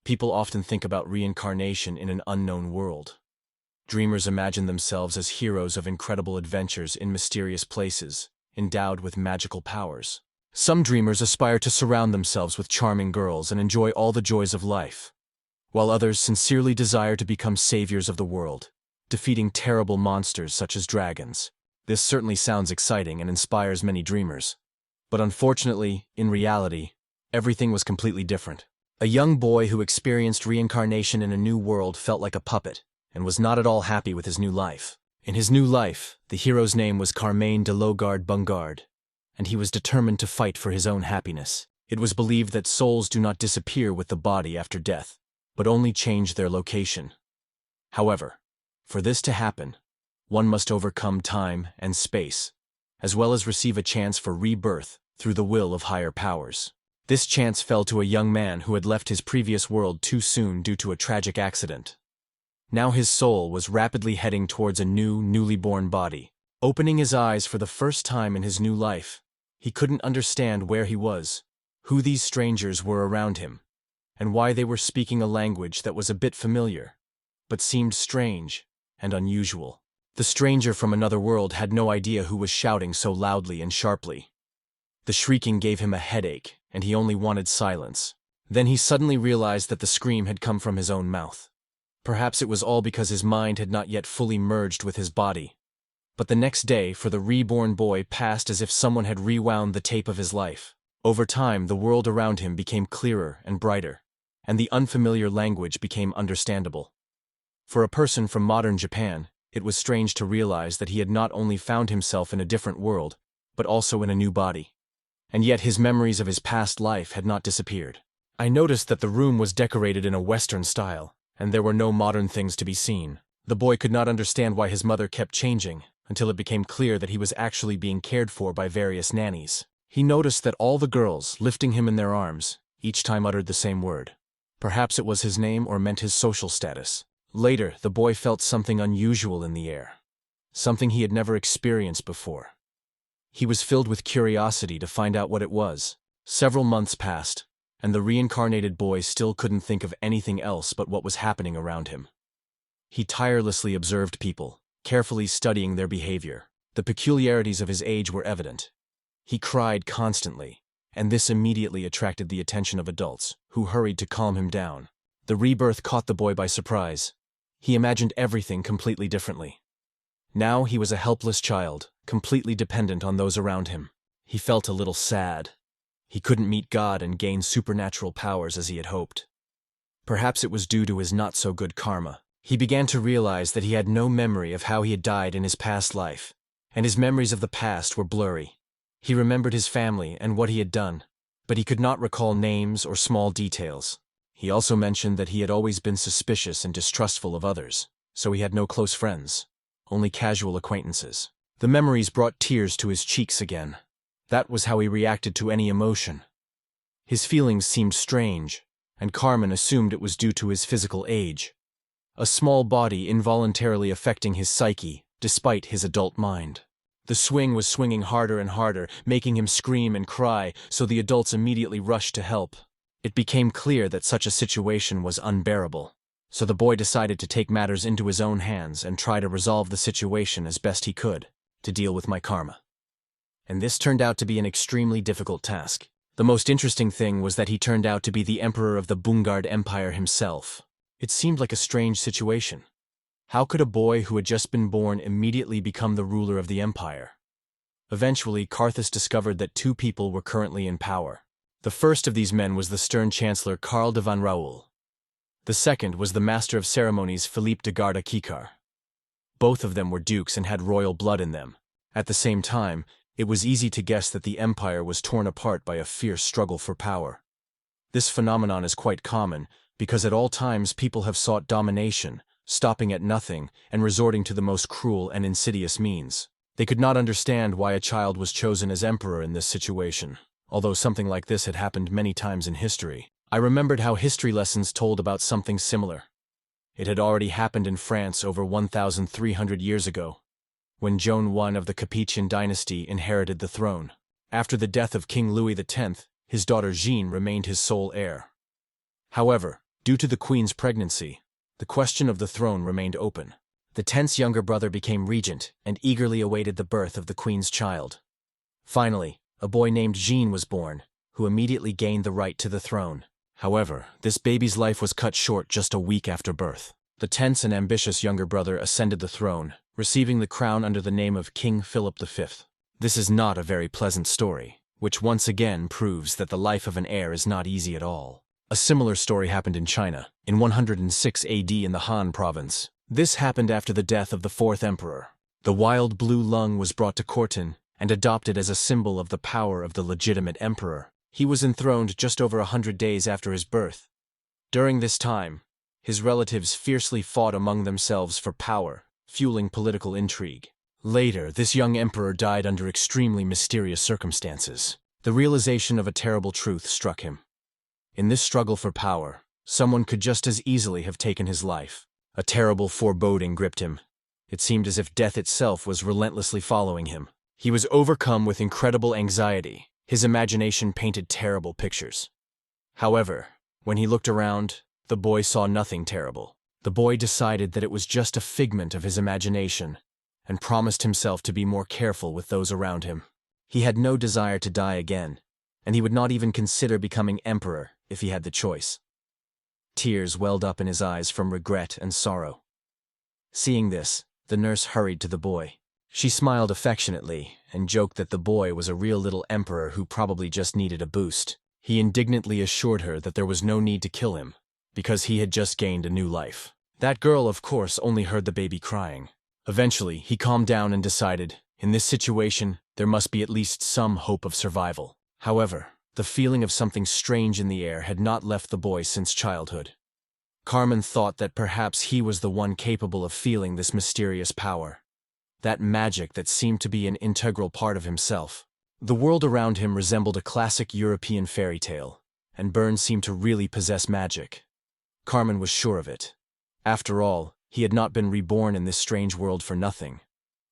People often think about reincarnation in an unknown world. Dreamers imagine themselves as heroes of incredible adventures in mysterious places, endowed with magical powers. Some dreamers aspire to surround themselves with charming girls and enjoy all the joys of life, while others sincerely desire to become saviors of the world, defeating terrible monsters such as dragons. This certainly sounds exciting and inspires many dreamers. But unfortunately, in reality, everything was completely different. A young boy who experienced reincarnation in a new world felt like a puppet, and was not at all happy with his new life. In his new life, the hero's name was Carmaine de Logard Bungard, and he was determined to fight for his own happiness. It was believed that souls do not disappear with the body after death, but only change their location. However, for this to happen, one must overcome time and space, as well as receive a chance for rebirth through the will of higher powers. This chance fell to a young man who had left his previous world too soon due to a tragic accident. Now his soul was rapidly heading towards a newly born body. Opening his eyes for the first time in his new life, he couldn't understand where he was, who these strangers were around him, and why they were speaking a language that was a bit familiar, but seemed strange and unusual. The stranger from another world had no idea who was shouting so loudly and sharply. The shrieking gave him a headache, and he only wanted silence. Then he suddenly realized that the scream had come from his own mouth. Perhaps it was all because his mind had not yet fully merged with his body. But the next day, for the reborn boy, passed as if someone had rewound the tape of his life. Over time, the world around him became clearer and brighter, and the unfamiliar language became understandable. For a person from modern Japan, it was strange to realize that he had not only found himself in a different world, but also in a new body. And yet his memories of his past life had not disappeared. I noticed that the room was decorated in a Western style, and there were no modern things to be seen. The boy could not understand why his mother kept changing, until it became clear that he was actually being cared for by various nannies. He noticed that all the girls, lifting him in their arms, each time uttered the same word. Perhaps it was his name or meant his social status. Later, the boy felt something unusual in the air, something he had never experienced before. He was filled with curiosity to find out what it was. Several months passed, and the reincarnated boy still couldn't think of anything else but what was happening around him. He tirelessly observed people, carefully studying their behavior. The peculiarities of his age were evident. He cried constantly, and this immediately attracted the attention of adults, who hurried to calm him down. The rebirth caught the boy by surprise. He imagined everything completely differently. Now he was a helpless child, completely dependent on those around him. He felt a little sad. He couldn't meet God and gain supernatural powers as he had hoped. Perhaps it was due to his not-so-good karma. He began to realize that he had no memory of how he had died in his past life, and his memories of the past were blurry. He remembered his family and what he had done, but he could not recall names or small details. He also mentioned that he had always been suspicious and distrustful of others, so he had no close friends, only casual acquaintances. The memories brought tears to his cheeks again. That was how he reacted to any emotion. His feelings seemed strange, and Carmen assumed it was due to his physical age. A small body involuntarily affecting his psyche, despite his adult mind. The swing was swinging harder and harder, making him scream and cry, so the adults immediately rushed to help. It became clear that such a situation was unbearable, so the boy decided to take matters into his own hands and try to resolve the situation as best he could, to deal with my karma. And this turned out to be an extremely difficult task. The most interesting thing was that he turned out to be the emperor of the Bungard Empire himself. It seemed like a strange situation. How could a boy who had just been born immediately become the ruler of the empire? Eventually, Karthus discovered that two people were currently in power. The first of these men was the stern Chancellor Karl de van Raoul. The second was the Master of Ceremonies Philippe de Garda Kikar. Both of them were dukes and had royal blood in them. At the same time, it was easy to guess that the empire was torn apart by a fierce struggle for power. This phenomenon is quite common, because at all times people have sought domination, stopping at nothing and resorting to the most cruel and insidious means. They could not understand why a child was chosen as emperor in this situation, although something like this had happened many times in history. I remembered how history lessons told about something similar. It had already happened in France over 1,300 years ago, when Joan I of the Capetian dynasty inherited the throne. After the death of King Louis X, his daughter Jeanne remained his sole heir. However, Due to the queen's pregnancy, the question of the throne remained open. The tense younger brother became regent and eagerly awaited the birth of the queen's child. Finally, a boy named Jean was born, who immediately gained the right to the throne. However, this baby's life was cut short just a week after birth. The tense and ambitious younger brother ascended the throne, receiving the crown under the name of King Philip V. This is not a very pleasant story, which once again proves that the life of an heir is not easy at all. A similar story happened in China, in 106 AD in the Han province. This happened after the death of the fourth emperor. The wild blue lung was brought to Korton and adopted as a symbol of the power of the legitimate emperor. He was enthroned just over 100 days after his birth. During this time, his relatives fiercely fought among themselves for power, fueling political intrigue. Later, this young emperor died under extremely mysterious circumstances. The realization of a terrible truth struck him. In this struggle for power, someone could just as easily have taken his life. A terrible foreboding gripped him. It seemed as if death itself was relentlessly following him. He was overcome with incredible anxiety. His imagination painted terrible pictures. However, when he looked around, the boy saw nothing terrible. The boy decided that it was just a figment of his imagination and promised himself to be more careful with those around him. He had no desire to die again, and he would not even consider becoming emperor if he had the choice. Tears welled up in his eyes from regret and sorrow. Seeing this, the nurse hurried to the boy. She smiled affectionately and joked that the boy was a real little emperor who probably just needed a boost. He indignantly assured her that there was no need to kill him, because he had just gained a new life. That girl, of course, only heard the baby crying. Eventually, he calmed down and decided, in this situation, there must be at least some hope of survival. However, the feeling of something strange in the air had not left the boy since childhood. Carmen thought that perhaps he was the one capable of feeling this mysterious power. That magic that seemed to be an integral part of himself. The world around him resembled a classic European fairy tale, and Burns seemed to really possess magic. Carmen was sure of it. After all, he had not been reborn in this strange world for nothing.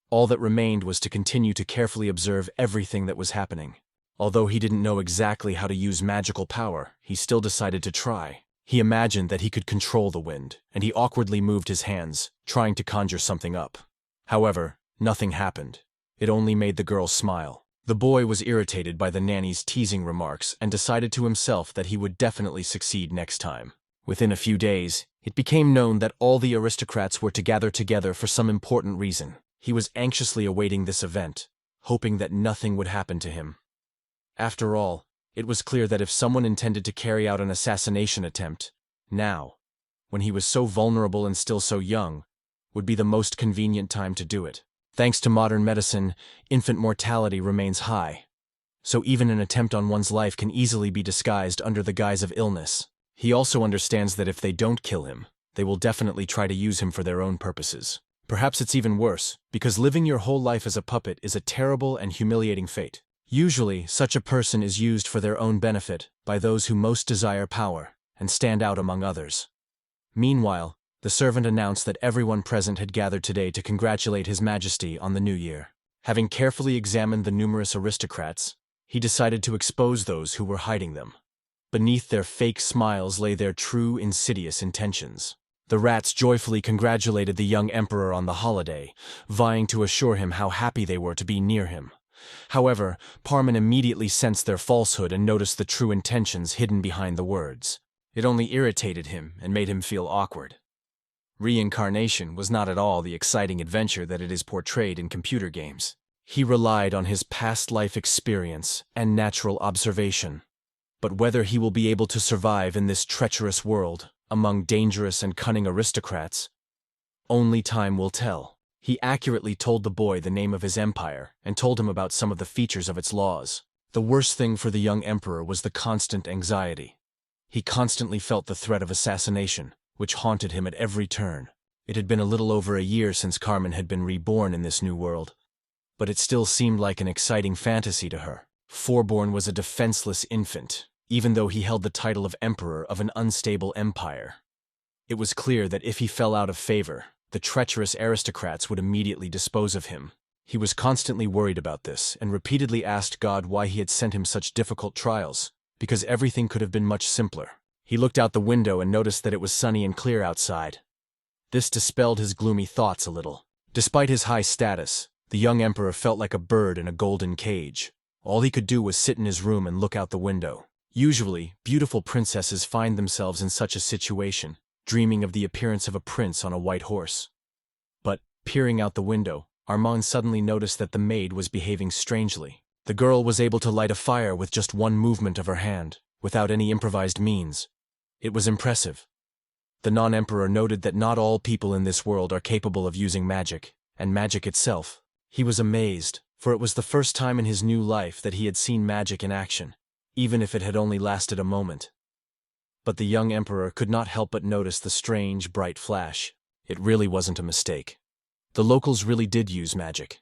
All that remained was to continue to carefully observe everything that was happening. Although he didn't know exactly how to use magical power, he still decided to try. He imagined that he could control the wind, and he awkwardly moved his hands, trying to conjure something up. However, nothing happened. It only made the girl smile. The boy was irritated by the nanny's teasing remarks and decided to himself that he would definitely succeed next time. Within a few days, it became known that all the aristocrats were to gather together for some important reason. He was anxiously awaiting this event, hoping that nothing would happen to him. After all, it was clear that if someone intended to carry out an assassination attempt, now, when he was so vulnerable and still so young, would be the most convenient time to do it. Thanks to modern medicine, infant mortality remains high, so even an attempt on one's life can easily be disguised under the guise of illness. He also understands that if they don't kill him, they will definitely try to use him for their own purposes. Perhaps it's even worse, because living your whole life as a puppet is a terrible and humiliating fate. Usually, such a person is used for their own benefit by those who most desire power and stand out among others. Meanwhile, the servant announced that everyone present had gathered today to congratulate His Majesty on the new year. Having carefully examined the numerous aristocrats, he decided to expose those who were hiding them. Beneath their fake smiles lay their true, insidious intentions. The rats joyfully congratulated the young emperor on the holiday, vying to assure him how happy they were to be near him. However, Parman immediately sensed their falsehood and noticed the true intentions hidden behind the words. It only irritated him and made him feel awkward. Reincarnation was not at all the exciting adventure that it is portrayed in computer games. He relied on his past life experience and natural observation. But whether he will be able to survive in this treacherous world, among dangerous and cunning aristocrats, only time will tell. He accurately told the boy the name of his empire and told him about some of the features of its laws. The worst thing for the young emperor was the constant anxiety. He constantly felt the threat of assassination, which haunted him at every turn. It had been a little over a year since Carmen had been reborn in this new world, but it still seemed like an exciting fantasy to her. Reborn was a defenseless infant, even though he held the title of emperor of an unstable empire. It was clear that if he fell out of favor, the treacherous aristocrats would immediately dispose of him. He was constantly worried about this and repeatedly asked God why he had sent him such difficult trials, because everything could have been much simpler. He looked out the window and noticed that it was sunny and clear outside. This dispelled his gloomy thoughts a little. Despite his high status, the young emperor felt like a bird in a golden cage. All he could do was sit in his room and look out the window. Usually, beautiful princesses find themselves in such a situation, dreaming of the appearance of a prince on a white horse. But, peering out the window, Armand suddenly noticed that the maid was behaving strangely. The girl was able to light a fire with just one movement of her hand, without any improvised means. It was impressive. The non-emperor noted that not all people in this world are capable of using magic, and magic itself. He was amazed, for it was the first time in his new life that he had seen magic in action, even if it had only lasted a moment. But the young emperor could not help but notice the strange, bright flash. It really wasn't a mistake. The locals really did use magic.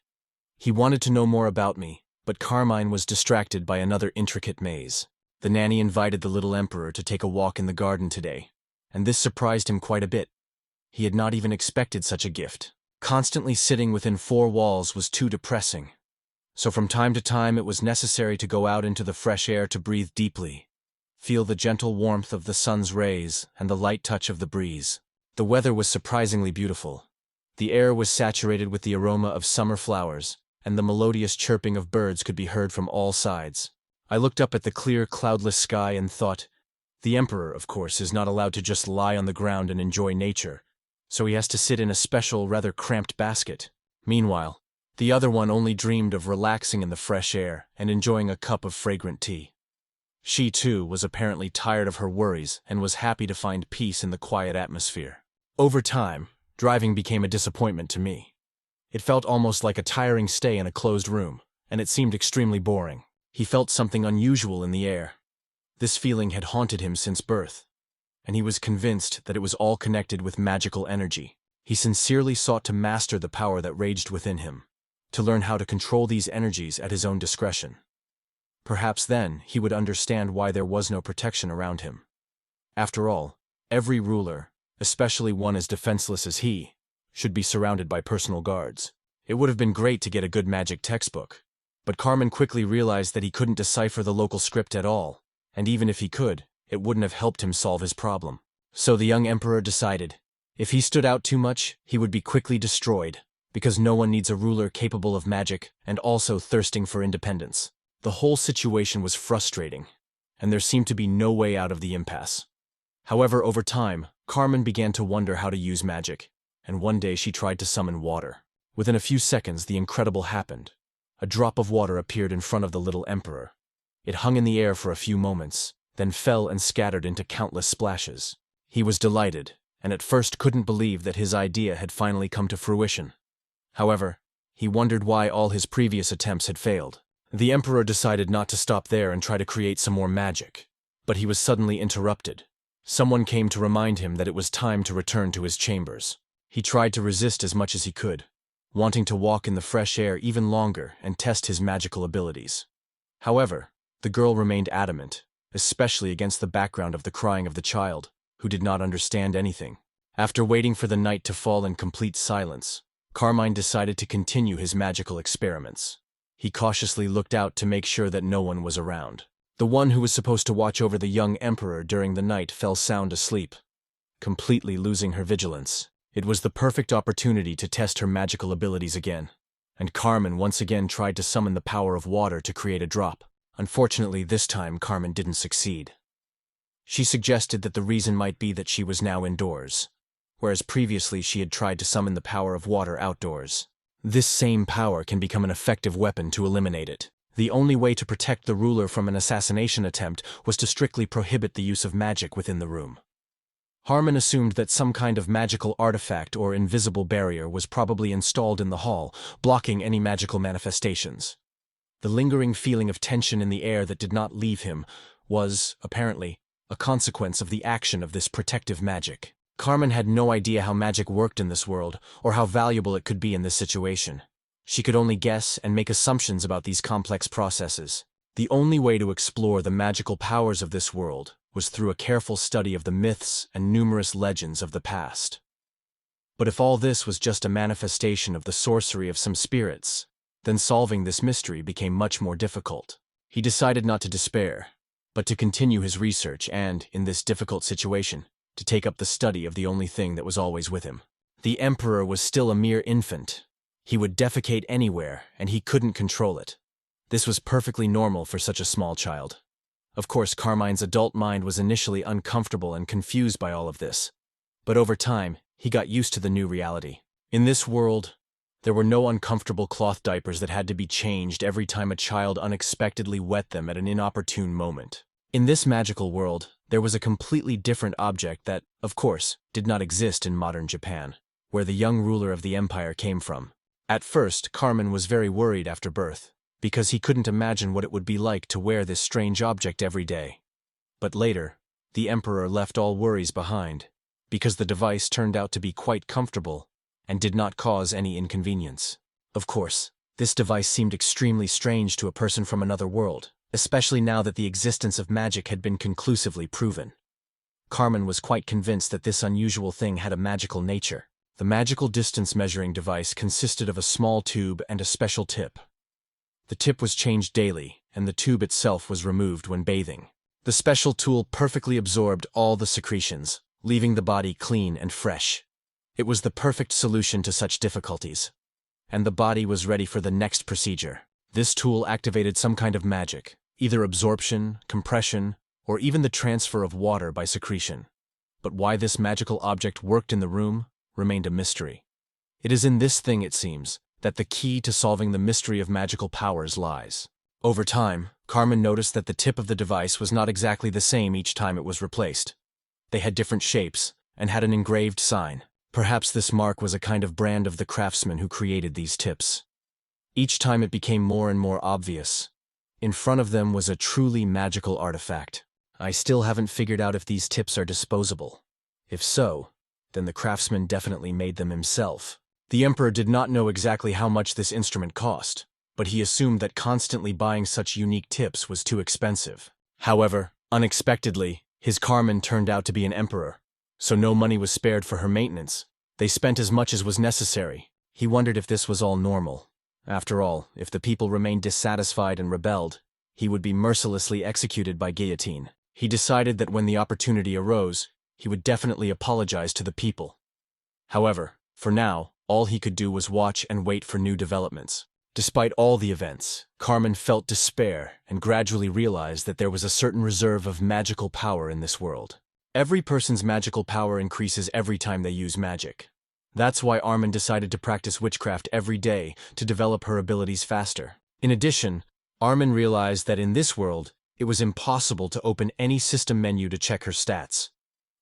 He wanted to know more about me, but Carmine was distracted by another intricate maze. The nanny invited the little emperor to take a walk in the garden today, and this surprised him quite a bit. He had not even expected such a gift. Constantly sitting within four walls was too depressing. So from time to time it was necessary to go out into the fresh air to breathe deeply, feel the gentle warmth of the sun's rays and the light touch of the breeze. The weather was surprisingly beautiful. The air was saturated with the aroma of summer flowers, and the melodious chirping of birds could be heard from all sides. I looked up at the clear, cloudless sky and thought, the emperor, of course, is not allowed to just lie on the ground and enjoy nature, so he has to sit in a special, rather cramped basket. Meanwhile, the other one only dreamed of relaxing in the fresh air and enjoying a cup of fragrant tea. She, too, was apparently tired of her worries and was happy to find peace in the quiet atmosphere. Over time, driving became a disappointment to me. It felt almost like a tiring stay in a closed room, and it seemed extremely boring. He felt something unusual in the air. This feeling had haunted him since birth, and he was convinced that it was all connected with magical energy. He sincerely sought to master the power that raged within him, to learn how to control these energies at his own discretion. Perhaps then he would understand why there was no protection around him. After all, every ruler, especially one as defenseless as he, should be surrounded by personal guards. It would have been great to get a good magic textbook, but Carmen quickly realized that he couldn't decipher the local script at all, and even if he could, it wouldn't have helped him solve his problem. So the young emperor decided, if he stood out too much, he would be quickly destroyed, because no one needs a ruler capable of magic and also thirsting for independence. The whole situation was frustrating, and there seemed to be no way out of the impasse. However, over time, Carmen began to wonder how to use magic, and one day she tried to summon water. Within a few seconds, the incredible happened. A drop of water appeared in front of the little emperor. It hung in the air for a few moments, then fell and scattered into countless splashes. He was delighted, and at first couldn't believe that his idea had finally come to fruition. However, he wondered why all his previous attempts had failed. The emperor decided not to stop there and try to create some more magic, but he was suddenly interrupted. Someone came to remind him that it was time to return to his chambers. He tried to resist as much as he could, wanting to walk in the fresh air even longer and test his magical abilities. However, the girl remained adamant, especially against the background of the crying of the child, who did not understand anything. After waiting for the night to fall in complete silence, Carmine decided to continue his magical experiments. He cautiously looked out to make sure that no one was around. The one who was supposed to watch over the young emperor during the night fell sound asleep, completely losing her vigilance. It was the perfect opportunity to test her magical abilities again, and Carmen once again tried to summon the power of water to create a drop. Unfortunately, this time Carmen didn't succeed. She suggested that the reason might be that she was now indoors, whereas previously she had tried to summon the power of water outdoors. This same power can become an effective weapon to eliminate it. The only way to protect the ruler from an assassination attempt was to strictly prohibit the use of magic within the room. Harmon assumed that some kind of magical artifact or invisible barrier was probably installed in the hall, blocking any magical manifestations. The lingering feeling of tension in the air that did not leave him was, apparently, a consequence of the action of this protective magic. Carmen had no idea how magic worked in this world, or how valuable it could be in this situation. She could only guess and make assumptions about these complex processes. The only way to explore the magical powers of this world was through a careful study of the myths and numerous legends of the past. But if all this was just a manifestation of the sorcery of some spirits, then solving this mystery became much more difficult. He decided not to despair, but to continue his research and, in this difficult situation, to take up the study of the only thing that was always with him. The emperor was still a mere infant. He would defecate anywhere, and he couldn't control it. This was perfectly normal for such a small child. Of course, Carmine's adult mind was initially uncomfortable and confused by all of this. But over time, he got used to the new reality. In this world, there were no uncomfortable cloth diapers that had to be changed every time a child unexpectedly wet them at an inopportune moment. In this magical world, there was a completely different object that, of course, did not exist in modern Japan, where the young ruler of the empire came from. At first, Carmen was very worried after birth, because he couldn't imagine what it would be like to wear this strange object every day. But later, the emperor left all worries behind, because the device turned out to be quite comfortable and did not cause any inconvenience. Of course, this device seemed extremely strange to a person from another world, especially now that the existence of magic had been conclusively proven. Carmen was quite convinced that this unusual thing had a magical nature. The magical distance measuring device consisted of a small tube and a special tip. The tip was changed daily, and the tube itself was removed when bathing. The special tool perfectly absorbed all the secretions, leaving the body clean and fresh. It was the perfect solution to such difficulties. And the body was ready for the next procedure. This tool activated some kind of magic, either absorption, compression, or even the transfer of water by secretion. But why this magical object worked in the room remained a mystery. It is in this thing, it seems, that the key to solving the mystery of magical powers lies. Over time, Carmen noticed that the tip of the device was not exactly the same each time it was replaced. They had different shapes and had an engraved sign. Perhaps this mark was a kind of brand of the craftsman who created these tips. Each time it became more and more obvious. In front of them was a truly magical artifact. I still haven't figured out if these tips are disposable. If so, then the craftsman definitely made them himself. The emperor did not know exactly how much this instrument cost, but he assumed that constantly buying such unique tips was too expensive. However, unexpectedly, his Carmen turned out to be an emperor, so no money was spared for her maintenance. They spent as much as was necessary. He wondered if this was all normal. After all, if the people remained dissatisfied and rebelled, he would be mercilessly executed by guillotine. He decided that when the opportunity arose, he would definitely apologize to the people. However, for now, all he could do was watch and wait for new developments. Despite all the events, Carmen felt despair and gradually realized that there was a certain reserve of magical power in this world. Every person's magical power increases every time they use magic. That's why Armin decided to practice witchcraft every day to develop her abilities faster. In addition, Armin realized that in this world, it was impossible to open any system menu to check her stats.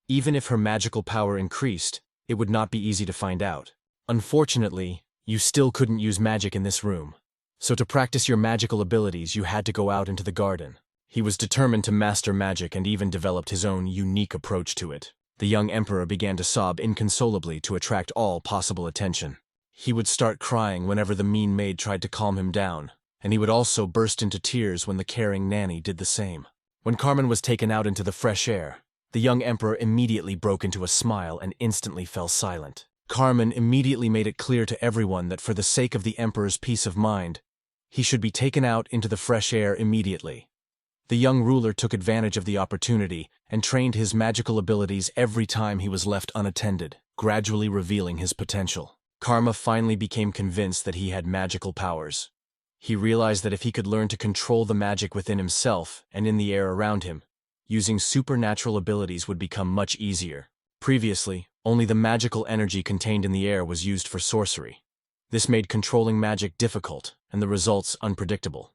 Even if her magical power increased, it would not be easy to find out. Unfortunately, you still couldn't use magic in this room. So to practice your magical abilities, you had to go out into the garden. He was determined to master magic and even developed his own unique approach to it. The young emperor began to sob inconsolably to attract all possible attention. He would start crying whenever the mean maid tried to calm him down, and he would also burst into tears when the caring nanny did the same. When Carmen was taken out into the fresh air, the young emperor immediately broke into a smile and instantly fell silent. Carmen immediately made it clear to everyone that for the sake of the emperor's peace of mind, he should be taken out into the fresh air immediately. The young ruler took advantage of the opportunity and trained his magical abilities every time he was left unattended, gradually revealing his potential. Karma finally became convinced that he had magical powers. He realized that if he could learn to control the magic within himself and in the air around him, using supernatural abilities would become much easier. Previously, only the magical energy contained in the air was used for sorcery. This made controlling magic difficult and the results unpredictable.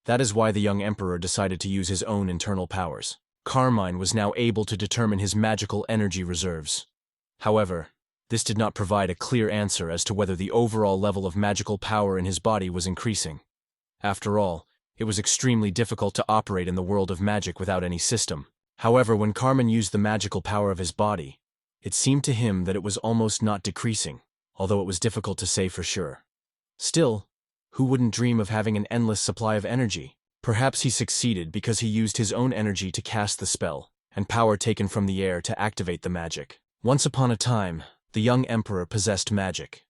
That is why the young emperor decided to use his own internal powers. Carmine was now able to determine his magical energy reserves. However, this did not provide a clear answer as to whether the overall level of magical power in his body was increasing. After all, it was extremely difficult to operate in the world of magic without any system. However, when Carmen used the magical power of his body, it seemed to him that it was almost not decreasing, although it was difficult to say for sure. Still, who wouldn't dream of having an endless supply of energy? Perhaps he succeeded because he used his own energy to cast the spell, and power taken from the air to activate the magic. Once upon a time, the young emperor possessed magic,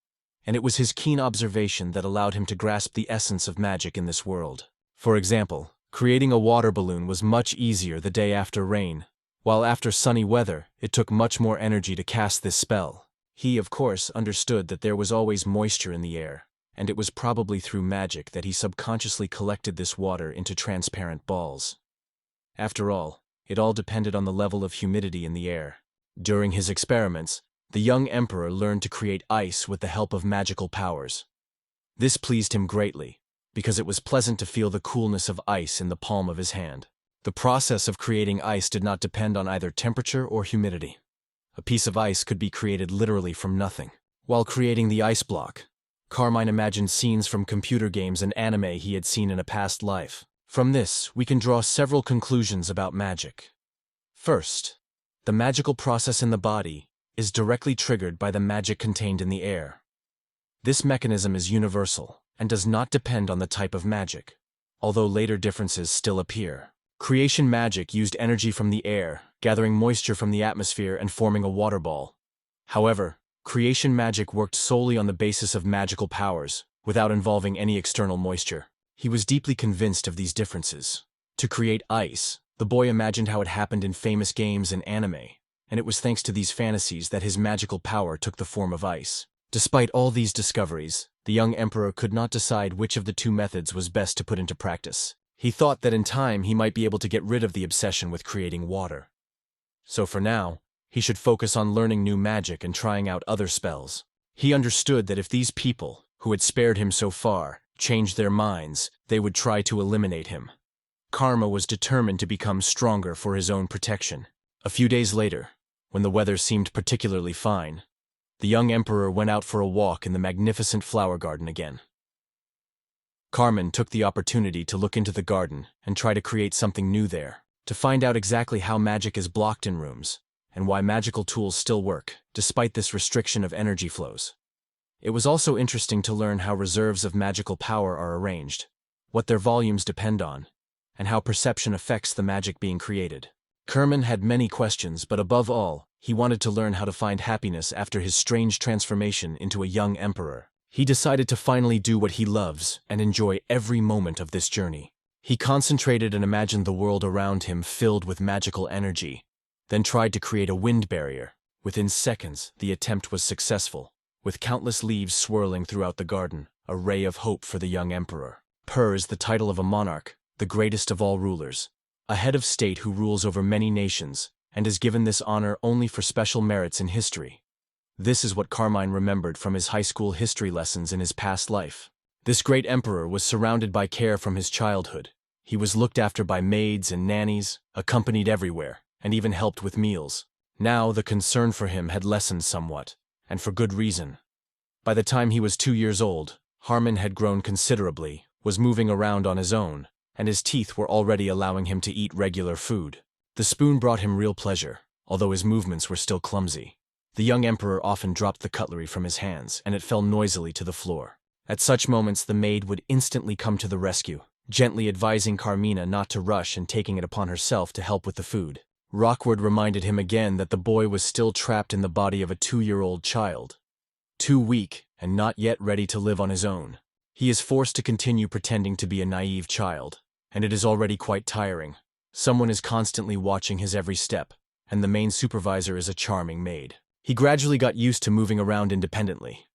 and it was his keen observation that allowed him to grasp the essence of magic in this world. For example, Creating a water balloon was much easier the day after rain, while after sunny weather, it took much more energy to cast this spell. He, of course, understood that there was always moisture in the air, and it was probably through magic that he subconsciously collected this water into transparent balls. After all, it all depended on the level of humidity in the air. During his experiments, the young emperor learned to create ice with the help of magical powers. This pleased him greatly, because it was pleasant to feel the coolness of ice in the palm of his hand. The process of creating ice did not depend on either temperature or humidity. A piece of ice could be created literally from nothing. While creating the ice block, Carmine imagined scenes from computer games and anime he had seen in a past life. From this, we can draw several conclusions about magic. First, the magical process in the body is directly triggered by the magic contained in the air. This mechanism is universal and does not depend on the type of magic, although later differences still appear. Creation magic used energy from the air, gathering moisture from the atmosphere and forming a water ball. However, creation magic worked solely on the basis of magical powers, without involving any external moisture. He was deeply convinced of these differences. To create ice, the boy imagined how it happened in famous games and anime, and it was thanks to these fantasies that his magical power took the form of ice. Despite all these discoveries, the young emperor could not decide which of the two methods was best to put into practice. He thought that in time he might be able to get rid of the obsession with creating water. So for now, he should focus on learning new magic and trying out other spells. He understood that if these people, who had spared him so far, changed their minds, they would try to eliminate him. Karma was determined to become stronger for his own protection. A few days later, when the weather seemed particularly fine, the young emperor went out for a walk in the magnificent flower garden again. Carmen took the opportunity to look into the garden and try to create something new there, to find out exactly how magic is blocked in rooms, and why magical tools still work, despite this restriction of energy flows. It was also interesting to learn how reserves of magical power are arranged, what their volumes depend on, and how perception affects the magic being created. Kerman had many questions, but above all, he wanted to learn how to find happiness after his strange transformation into a young emperor. He decided to finally do what he loves and enjoy every moment of this journey. He concentrated and imagined the world around him filled with magical energy, then tried to create a wind barrier. Within seconds, the attempt was successful, with countless leaves swirling throughout the garden, a ray of hope for the young emperor. Per is the title of a monarch, the greatest of all rulers, a head of state who rules over many nations, and is given this honor only for special merits in history. This is what Carmine remembered from his high school history lessons in his past life. This great emperor was surrounded by care from his childhood. He was looked after by maids and nannies, accompanied everywhere, and even helped with meals. Now the concern for him had lessened somewhat, and for good reason. By the time he was 2 years old, Harmon had grown considerably, was moving around on his own, and his teeth were already allowing him to eat regular food. The spoon brought him real pleasure, although his movements were still clumsy. The young emperor often dropped the cutlery from his hands, and it fell noisily to the floor. At such moments the maid would instantly come to the rescue, gently advising Carmina not to rush and taking it upon herself to help with the food. Rockwood reminded him again that the boy was still trapped in the body of a 2-year-old child. Too weak and not yet ready to live on his own. He is forced to continue pretending to be a naive child, and it is already quite tiring. Someone is constantly watching his every step, and the main supervisor is a charming maid. He gradually got used to moving around independently.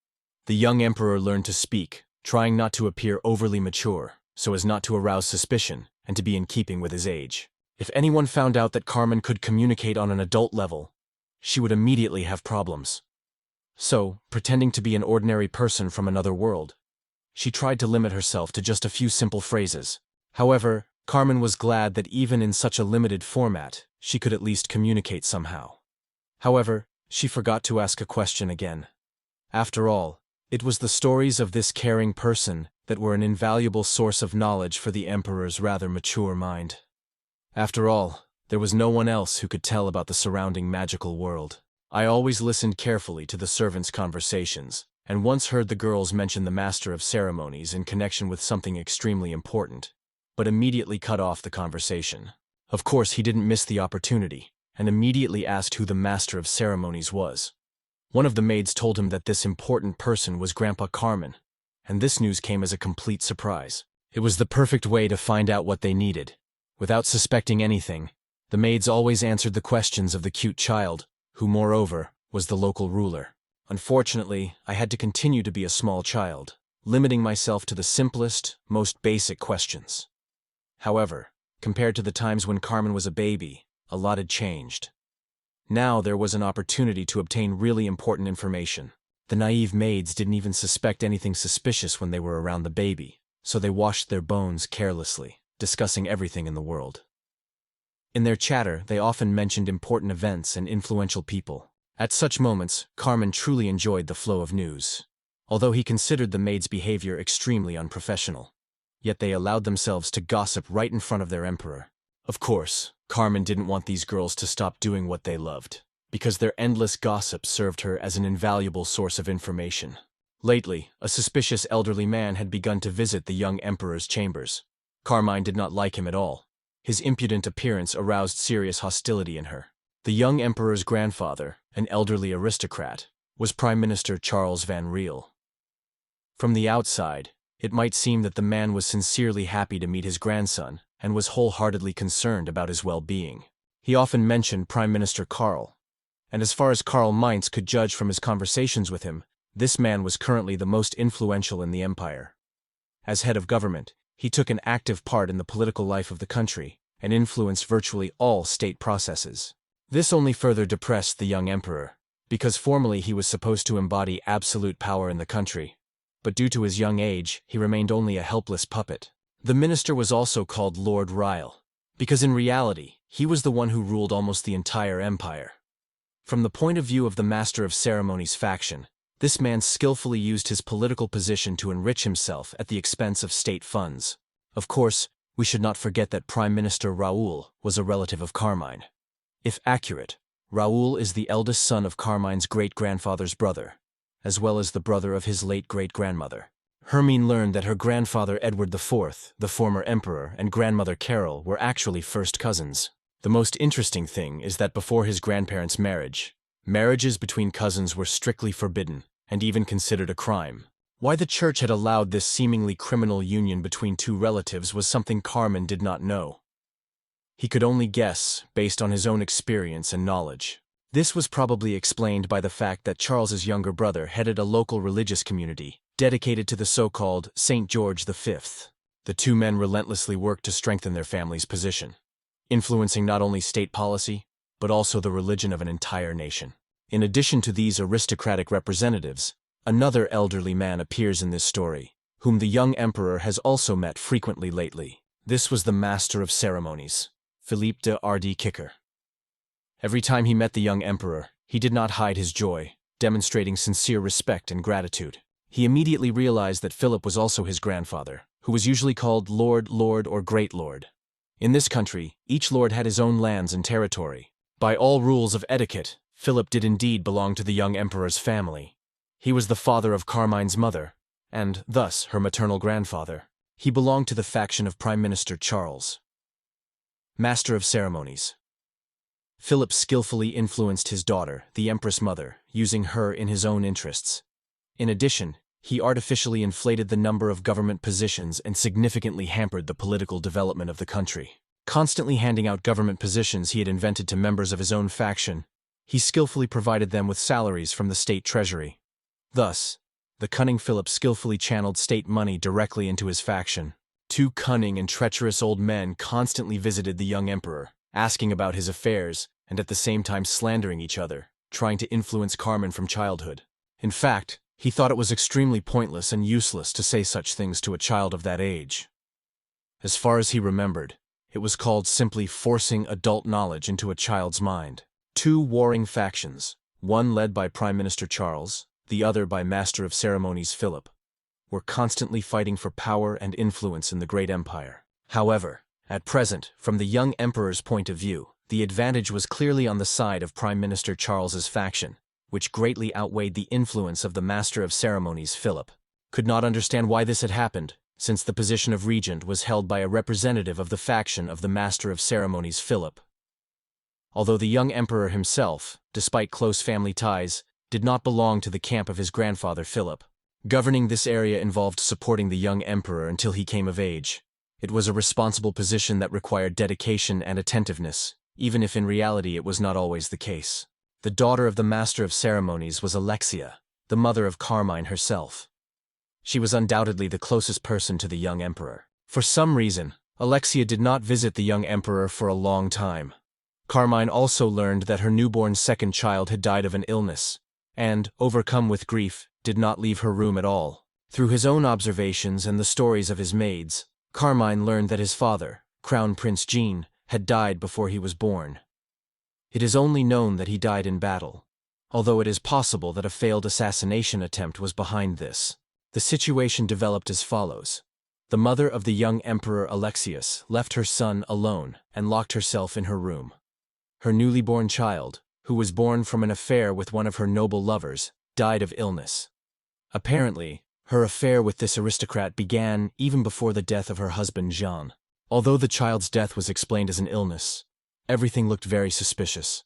The young emperor learned to speak, trying not to appear overly mature, so as not to arouse suspicion and to be in keeping with his age. If anyone found out that Carmen could communicate on an adult level, she would immediately have problems. So, pretending to be an ordinary person from another world, she tried to limit herself to just a few simple phrases. However, Carmen was glad that even in such a limited format, she could at least communicate somehow. However, she forgot to ask a question again. After all, it was the stories of this caring person that were an invaluable source of knowledge for the emperor's rather mature mind. After all, there was no one else who could tell about the surrounding magical world. I always listened carefully to the servants' conversations, and once heard the girls mention the master of ceremonies in connection with something extremely important, but immediately cut off the conversation. Of course, he didn't miss the opportunity, and immediately asked who the master of ceremonies was. One of the maids told him that this important person was Grandpa Carmen, and this news came as a complete surprise. It was the perfect way to find out what they needed. Without suspecting anything, the maids always answered the questions of the cute child, who, moreover, was the local ruler. Unfortunately, I had to continue to be a small child, limiting myself to the simplest, most basic questions. However, compared to the times when Carmen was a baby, a lot had changed. Now there was an opportunity to obtain really important information. The naive maids didn't even suspect anything suspicious when they were around the baby, so they washed their bones carelessly, discussing everything in the world. In their chatter, they often mentioned important events and influential people. At such moments, Carmen truly enjoyed the flow of news. Although he considered the maids' behavior extremely unprofessional, yet they allowed themselves to gossip right in front of their emperor. Of course, Carmen didn't want these girls to stop doing what they loved, because their endless gossip served her as an invaluable source of information. Lately, a suspicious elderly man had begun to visit the young emperor's chambers. Carmine did not like him at all. His impudent appearance aroused serious hostility in her. The young emperor's grandfather, an elderly aristocrat, was Prime Minister Charles van Riel. From the outside, it might seem that the man was sincerely happy to meet his grandson and was wholeheartedly concerned about his well-being. He often mentioned Prime Minister Karl, and as far as Karl Mainz could judge from his conversations with him, this man was currently the most influential in the empire. As head of government, he took an active part in the political life of the country and influenced virtually all state processes. This only further depressed the young emperor, because formally he was supposed to embody absolute power in the country, but due to his young age, he remained only a helpless puppet. The minister was also called Lord Ryle, because in reality, he was the one who ruled almost the entire empire. From the point of view of the Master of Ceremonies faction, this man skillfully used his political position to enrich himself at the expense of state funds. Of course, we should not forget that Prime Minister Raoul was a relative of Carmine. If accurate, Raoul is the eldest son of Carmine's great-grandfather's brother, as well as the brother of his late great-grandmother. Hermine learned that her grandfather Edward IV, the former emperor, and grandmother Carol were actually first cousins. The most interesting thing is that before his grandparents' marriage, marriages between cousins were strictly forbidden and even considered a crime. Why the church had allowed this seemingly criminal union between two relatives was something Carmen did not know. He could only guess based on his own experience and knowledge. This was probably explained by the fact that Charles's younger brother headed a local religious community dedicated to the so-called St. George V. The two men relentlessly worked to strengthen their family's position, influencing not only state policy, but also the religion of an entire nation. In addition to these aristocratic representatives, another elderly man appears in this story, whom the young emperor has also met frequently lately. This was the Master of Ceremonies, Philippe de Hardy-Kicker. Every time he met the young emperor, he did not hide his joy, demonstrating sincere respect and gratitude. He immediately realized that Philip was also his grandfather, who was usually called Lord, or Great Lord. In this country, each lord had his own lands and territory. By all rules of etiquette, Philip did indeed belong to the young emperor's family. He was the father of Carmine's mother, and, thus, her maternal grandfather. He belonged to the faction of Prime Minister Charles. Master of Ceremonies. Philip skillfully influenced his daughter, the Empress Mother, using her in his own interests. In addition, he artificially inflated the number of government positions and significantly hampered the political development of the country. Constantly handing out government positions he had invented to members of his own faction, he skillfully provided them with salaries from the state treasury. Thus, the cunning Philip skillfully channeled state money directly into his faction. Two cunning and treacherous old men constantly visited the young emperor, asking about his affairs and at the same time slandering each other, trying to influence Carmen from childhood. In fact, he thought it was extremely pointless and useless to say such things to a child of that age. As far as he remembered, it was called simply forcing adult knowledge into a child's mind. Two warring factions, one led by Prime Minister Charles, the other by Master of Ceremonies Philip, were constantly fighting for power and influence in the great empire. However, at present, from the young emperor's point of view, the advantage was clearly on the side of Prime Minister Charles's faction, which greatly outweighed the influence of the Master of Ceremonies Philip. Could not understand why this had happened, since the position of regent was held by a representative of the faction of the Master of Ceremonies Philip. Although the young emperor himself, despite close family ties, did not belong to the camp of his grandfather Philip. Governing this area involved supporting the young emperor until he came of age. It was a responsible position that required dedication and attentiveness, even if in reality it was not always the case. The daughter of the master of ceremonies was Alexia, the mother of Carmine herself. She was undoubtedly the closest person to the young emperor. For some reason, Alexia did not visit the young emperor for a long time. Carmine also learned that her newborn second child had died of an illness, and, overcome with grief, did not leave her room at all. Through his own observations and the stories of his maids, Carmine learned that his father, Crown Prince Jean, had died before he was born. It is only known that he died in battle, although it is possible that a failed assassination attempt was behind this. The situation developed as follows. The mother of the young Emperor Alexius left her son alone and locked herself in her room. Her newly born child, who was born from an affair with one of her noble lovers, died of illness. Apparently, her affair with this aristocrat began even before the death of her husband Jean. Although the child's death was explained as an illness, everything looked very suspicious.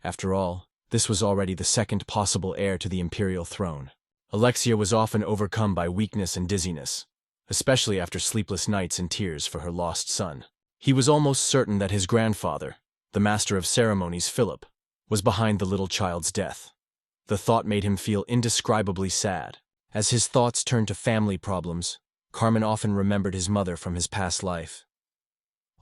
After all, this was already the second possible heir to the imperial throne. Alexia was often overcome by weakness and dizziness, especially after sleepless nights and tears for her lost son. He was almost certain that his grandfather, the master of ceremonies Philip, was behind the little child's death. The thought made him feel indescribably sad. As his thoughts turned to family problems, Carmine often remembered his mother from his past life.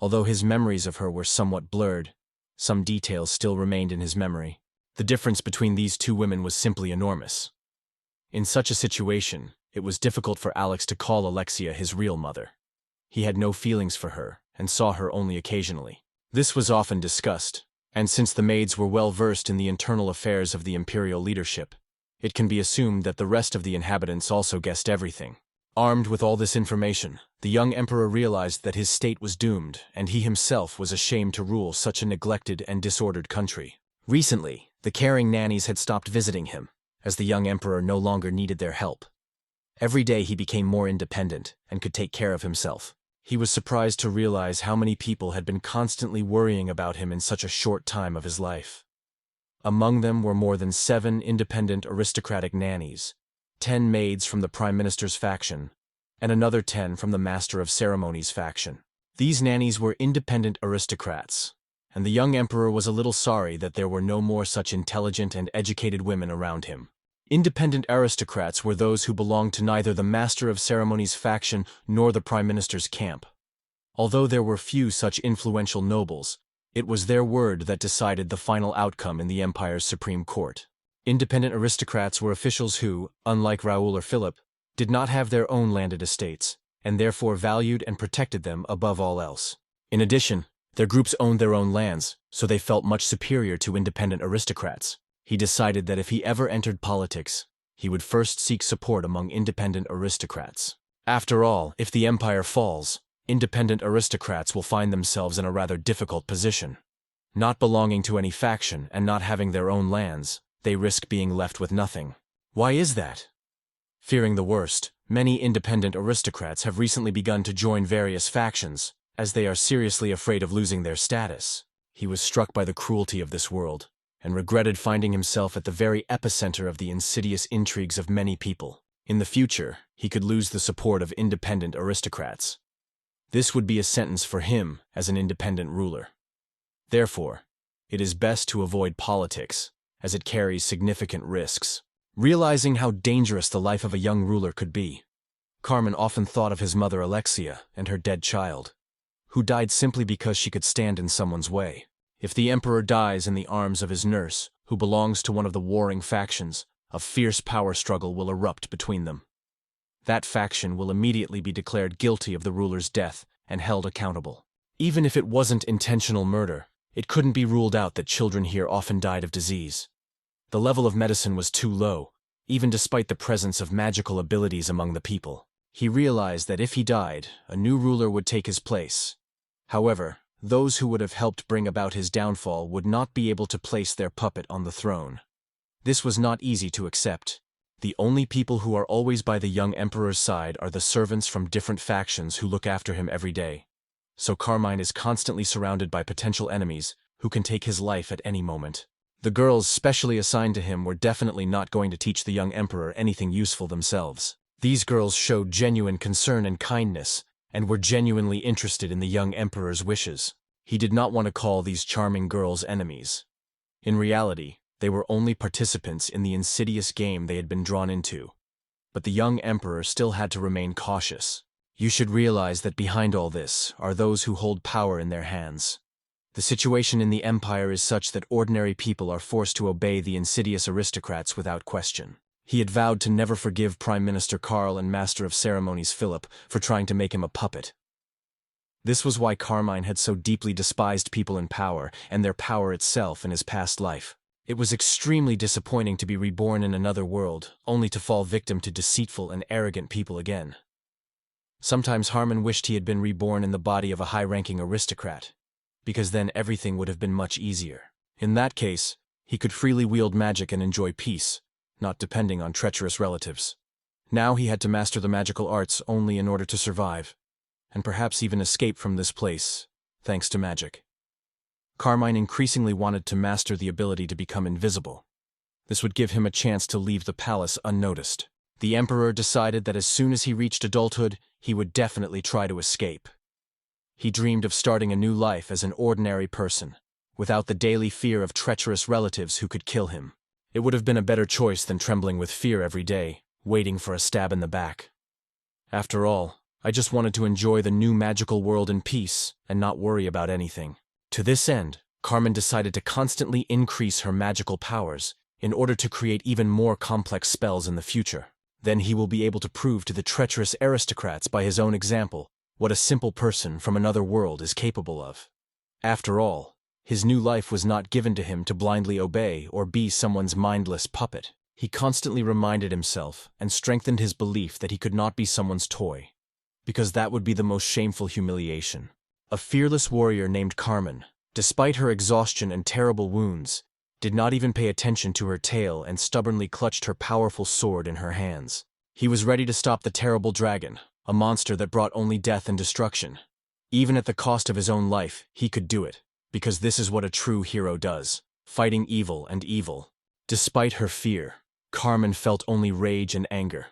Although his memories of her were somewhat blurred, some details still remained in his memory. The difference between these two women was simply enormous. In such a situation, it was difficult for Alex to call Alexia his real mother. He had no feelings for her and saw her only occasionally. This was often discussed, and since the maids were well versed in the internal affairs of the imperial leadership, it can be assumed that the rest of the inhabitants also guessed everything. Armed with all this information, the young emperor realized that his state was doomed, and he himself was ashamed to rule such a neglected and disordered country. Recently, the caring nannies had stopped visiting him, as the young emperor no longer needed their help. Every day he became more independent and could take care of himself. He was surprised to realize how many people had been constantly worrying about him in such a short time of his life. Among them were more than 7 independent aristocratic nannies, 10 maids from the prime minister's faction, and another 10 from the master of ceremonies faction. These nannies were independent aristocrats, and the young emperor was a little sorry that there were no more such intelligent and educated women around him. Independent aristocrats were those who belonged to neither the master of ceremonies faction nor the prime minister's camp. Although there were few such influential nobles, it was their word that decided the final outcome in the empire's supreme court. Independent aristocrats were officials who, unlike Raoul or Philip, did not have their own landed estates, and therefore valued and protected them above all else. In addition, their groups owned their own lands, so they felt much superior to independent aristocrats. He decided that if he ever entered politics, he would first seek support among independent aristocrats. After all, if the empire falls, independent aristocrats will find themselves in a rather difficult position. Not belonging to any faction and not having their own lands, they risk being left with nothing. Why is that? Fearing the worst, many independent aristocrats have recently begun to join various factions, as they are seriously afraid of losing their status. He was struck by the cruelty of this world, and regretted finding himself at the very epicenter of the insidious intrigues of many people. In the future, he could lose the support of independent aristocrats. This would be a sentence for him as an independent ruler. Therefore, it is best to avoid politics, as it carries significant risks. Realizing how dangerous the life of a young ruler could be, Carmine often thought of his mother Alexia and her dead child, who died simply because she could stand in someone's way. If the emperor dies in the arms of his nurse, who belongs to one of the warring factions, a fierce power struggle will erupt between them. That faction will immediately be declared guilty of the ruler's death and held accountable. Even if it wasn't intentional murder, it couldn't be ruled out that children here often died of disease. The level of medicine was too low, even despite the presence of magical abilities among the people. He realized that if he died, a new ruler would take his place. However, those who would have helped bring about his downfall would not be able to place their puppet on the throne. This was not easy to accept. The only people who are always by the young emperor's side are the servants from different factions who look after him every day. So Carmine is constantly surrounded by potential enemies who can take his life at any moment. The girls specially assigned to him were definitely not going to teach the young emperor anything useful themselves. These girls showed genuine concern and kindness, and were genuinely interested in the young emperor's wishes. He did not want to call these charming girls enemies. In reality, they were only participants in the insidious game they had been drawn into. But the young emperor still had to remain cautious. You should realize that behind all this are those who hold power in their hands. The situation in the empire is such that ordinary people are forced to obey the insidious aristocrats without question. He had vowed to never forgive Prime Minister Karl and Master of Ceremonies Philip for trying to make him a puppet. This was why Carmine had so deeply despised people in power and their power itself in his past life. It was extremely disappointing to be reborn in another world, only to fall victim to deceitful and arrogant people again. Sometimes Harmon wished he had been reborn in the body of a high-ranking aristocrat, because then everything would have been much easier. In that case, he could freely wield magic and enjoy peace, not depending on treacherous relatives. Now he had to master the magical arts only in order to survive, and perhaps even escape from this place, thanks to magic. Carmine increasingly wanted to master the ability to become invisible. This would give him a chance to leave the palace unnoticed. The emperor decided that as soon as he reached adulthood, he would definitely try to escape. He dreamed of starting a new life as an ordinary person, without the daily fear of treacherous relatives who could kill him. It would have been a better choice than trembling with fear every day, waiting for a stab in the back. After all, I just wanted to enjoy the new magical world in peace and not worry about anything. To this end, Carmen decided to constantly increase her magical powers in order to create even more complex spells in the future. Then he will be able to prove to the treacherous aristocrats by his own example what a simple person from another world is capable of. After all, his new life was not given to him to blindly obey or be someone's mindless puppet. He constantly reminded himself and strengthened his belief that he could not be someone's toy, because that would be the most shameful humiliation. A fearless warrior named Carmen, despite her exhaustion and terrible wounds, did not even pay attention to her tail and stubbornly clutched her powerful sword in her hands. He was ready to stop the terrible dragon, a monster that brought only death and destruction. Even at the cost of his own life, he could do it, because this is what a true hero does, fighting evil and evil. Despite her fear, Carmen felt only rage and anger.